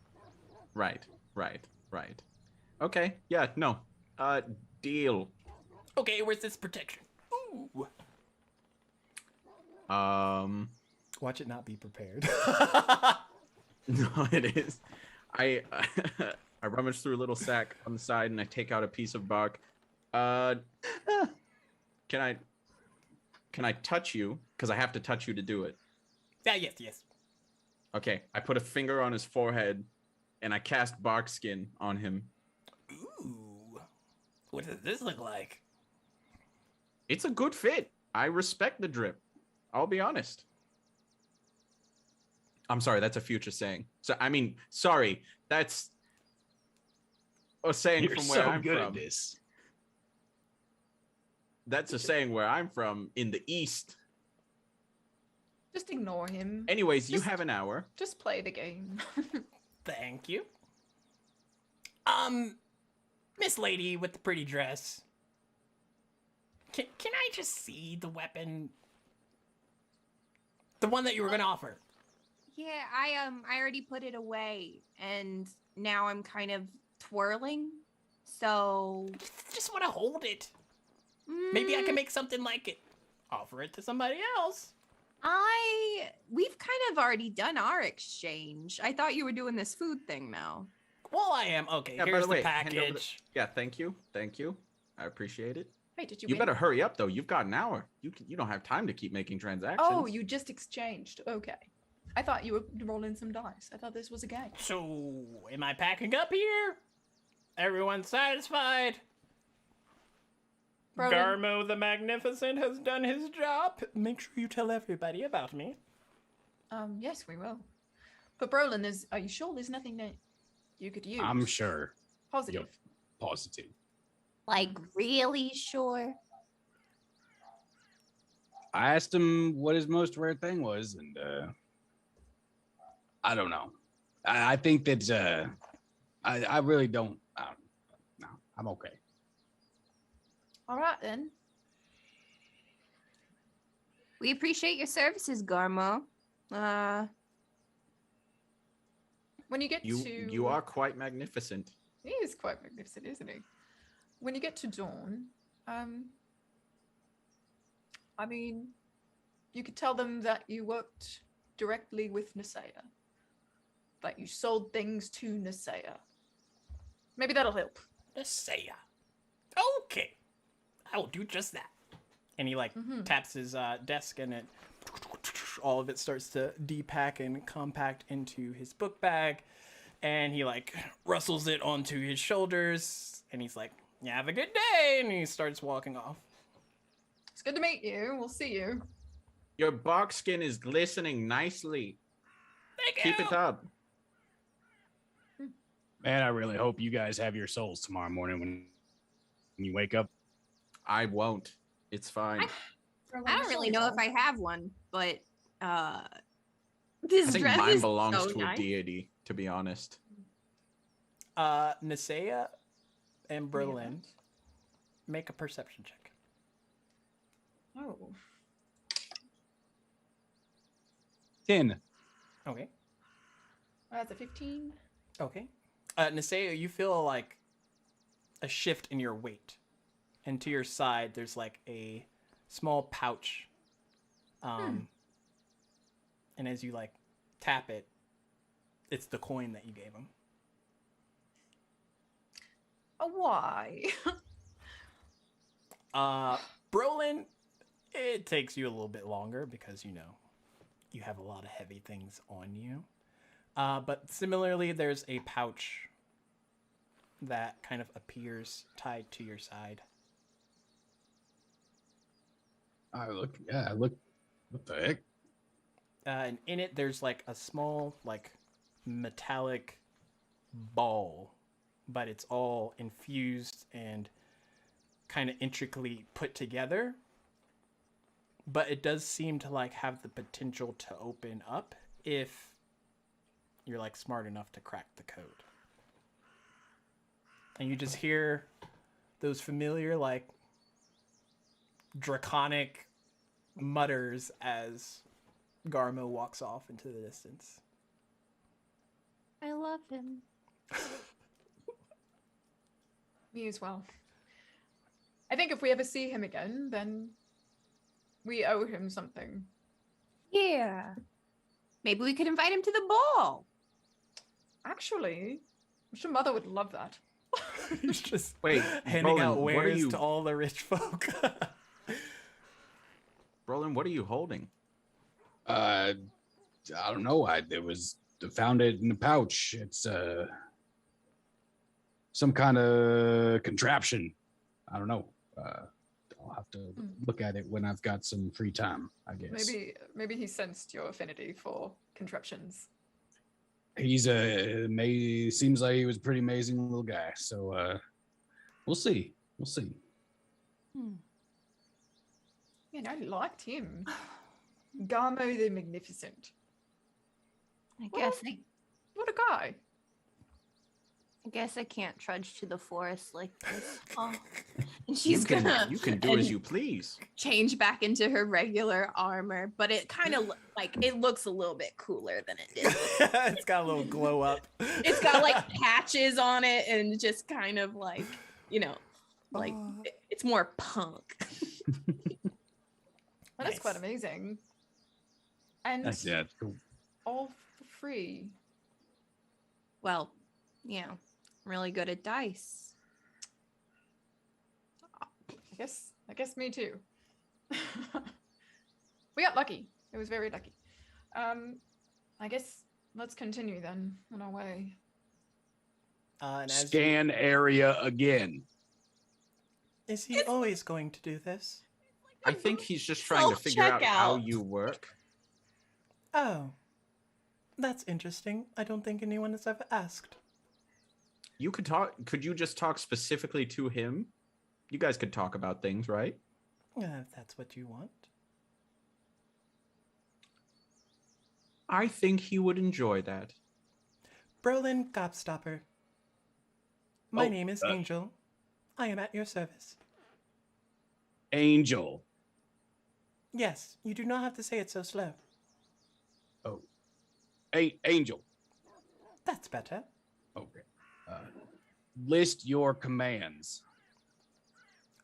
Right. Okay. Yeah, no. Deal. Okay, where's this protection? Ooh. Watch it not be prepared. No, it is. I rummage through a little sack on the side and I take out a piece of bark. Can I touch you? Because I have to touch you to do it. Yeah, yes. Okay, I put a finger on his forehead and I cast bark skin on him. Ooh. What does this look like? It's a good fit. I respect the drip. I'll be honest. I'm sorry, that's a future saying. So I mean, sorry, that's a saying You're from where so I'm good from. at this. That's a saying where I'm from in the East. Just ignore him. Anyways, you Just- have an hour. Just play the game. Thank you. Miss Lady with the pretty dress. Can I just see the weapon? The one that you were gonna offer. Yeah, I already put it away, and now I'm kind of twirling. So Just want to hold it. Maybe I can make something like it. Offer it to somebody else. We've kind of already done our exchange. I thought you were doing this food thing now. Well, I am. Okay, Yeah, by here's the way, the hand over the- package. Yeah, thank you. I appreciate it. Wait, did you You win? better hurry up though. You've got an hour. You don't have time to keep making transactions. Oh, you just exchanged. Okay. I thought you were rolling some dice. I thought this was a game. So, am I packing up here? Everyone satisfied? Brolin, Garmo the Magnificent has done his job. Make sure you tell everybody about me. yes, we will. But Brolin, are you sure there's nothing that you could use? I'm sure. Positive. Yep. Positive. Like, really sure? I asked him what his most rare thing was, and I don't know. I think that I really don't. No, I'm okay. All right then. We appreciate your services, Garmo. When you get to you are quite magnificent. He is quite magnificent, isn't he? When you get to Dawn, I mean, you could tell them that you worked directly with Nisea. that you sold things to Nisea. Maybe that'll help. Nisea. Okay. I will do just that. And he taps his desk, and all of it starts to depack and compact into his book bag. And he rustles it onto his shoulders, and he's like, "Yeah, have a good day." And he starts walking off. It's good to meet you. We'll see you. Your box skin is glistening nicely. Keep it up. Man, I really hope you guys have your souls tomorrow morning when you wake up. I won't. It's fine. I don't really know if I have one, but this I think dress mine is belongs so to nice. a deity, to be honest. Nisea and Berlin, make a perception check. Oh. 10. Okay. That's a 15. Okay. Nisea, you feel a shift in your weight. And to your side, there's a small pouch. And as you tap it, it's the coin that you gave him. Why? Brolin, it takes you a little bit longer because, you have a lot of heavy things on you. But similarly, there's a pouch that kind of appears tied to your side. I look. What the heck? And in it, there's a small, metallic ball, but it's all infused and kind of intricately put together. But it does seem to have the potential to open up if you're smart enough to crack the code. And you just hear those familiar draconic mutters as Garmo walks off into the distance. I love him. Me as well. I think if we ever see him again, then we owe him something. Yeah. Maybe we could invite him to the ball. Actually, I'm sure Mother would love that. He's just Wait, handing Brolin, out what are wares you- to all the rich folk. Roland, what are you holding? I don't know. Found it in a pouch. It's some kind of contraption. I don't know. I'll have to look at it when I've got some free time, I guess. Maybe he sensed your affinity for contraptions. He's seems like he was a pretty amazing little guy. So we'll see. Man, I liked him. Garmo the Magnificent. I guess What a guy. I guess I can't trudge to the forest like this. Oh. And You she's can, gonna you can do as you please. change back into her regular armor, but it kind of it looks a little bit cooler than it did. It's got a little glow up. It's got patches on it and just kind of it's more punk. That is quite amazing. And That's cool. all for free. Well, yeah, I'm really good at dice. I guess me too. We got lucky. It was very lucky. I guess let's continue then on our way. And as Scan area again. is he always going to do this? I think he's just trying to figure out how Self-checkout. you work. Oh, that's interesting. I don't think anyone has ever asked. You could talk. Could you just talk specifically to him? You guys could talk about things, right? If that's what you want. I think he would enjoy that. Brolin Gobstopper. My Oh, name is Angel. I am at your service. Angel. Yes, you do not have to say it so slow. Oh. Angel. That's better. Okay. List your commands.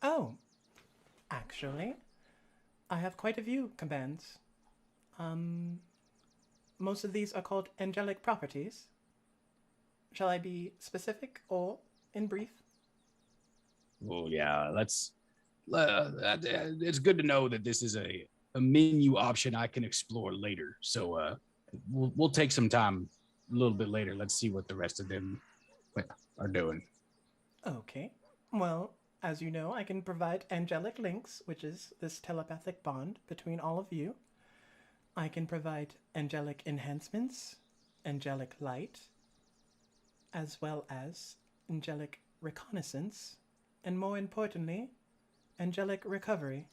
Oh, actually, I have quite a few commands. most of these are called angelic properties. Shall I be specific or in brief? Oh yeah, it's good to know that this is a menu option I can explore later. So we'll take some time a little bit later. Let's see what the rest of them are doing. Okay. Well, as you know, I can provide angelic links, which is this telepathic bond between all of you. I can provide angelic enhancements, angelic light, as well as angelic reconnaissance, and more importantly, angelic recovery,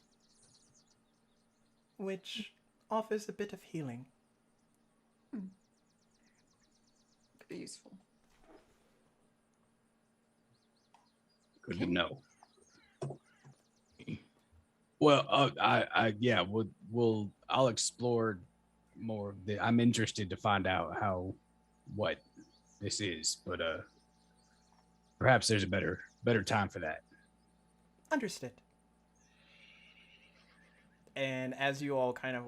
which offers a bit of healing. Could be useful. Good to know. Well, I'll explore more of I'm interested to find out what this is, but perhaps there's a better time for that. Understood. And as you all kind of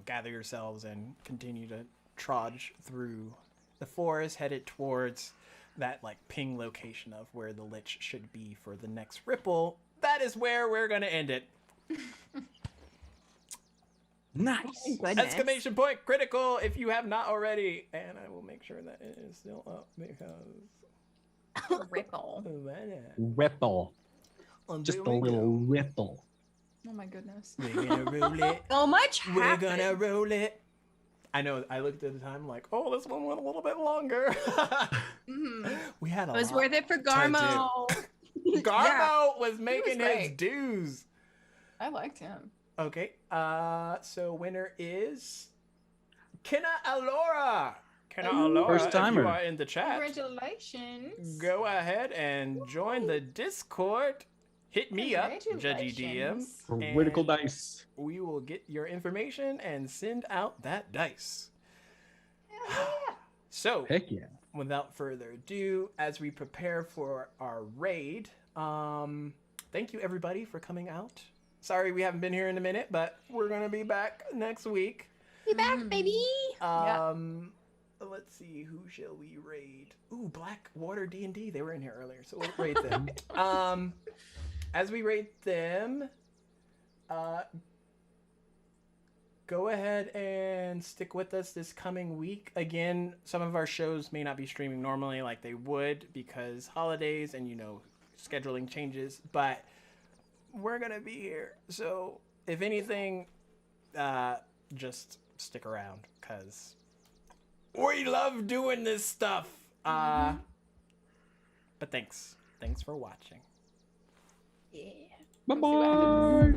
gather yourselves and continue to trudge through the forest, headed towards that ping location of where the lich should be for the next ripple, that is where we're gonna end it. Nice. Exclamation point critical if you have not already, and I will make sure that it is still up because Ripple. Ripple. Just a little ripple. Oh my goodness. We're gonna roll it. So much We're happened. gonna roll it. I know. I looked at the time like, oh, this one went a little bit longer. We had a It was lot worth it for to Garmo. do. Garmo was making his great. dues. I liked him. Okay. So winner is Kenna Alora. Kenna Alora, First if timer. you are in the chat, Congratulations. go ahead and join the Discord. Hit me up, Judgy DM. Critical and dice. We will get your information and send out that dice. So, Heck yeah. without further ado, as we prepare for our raid, thank you everybody for coming out. Sorry we haven't been here in a minute, but we're gonna be back next week. Be back, baby. Let's see, who shall we raid? Ooh, Blackwater D&D. They were in here earlier, so we'll raid them. As we raid them, go ahead and stick with us this coming week. Again, some of our shows may not be streaming normally like they would because holidays and, scheduling changes, but we're going to be here. So if anything, just stick around because we love doing this stuff. But thanks for watching. Yeah. Bye bye.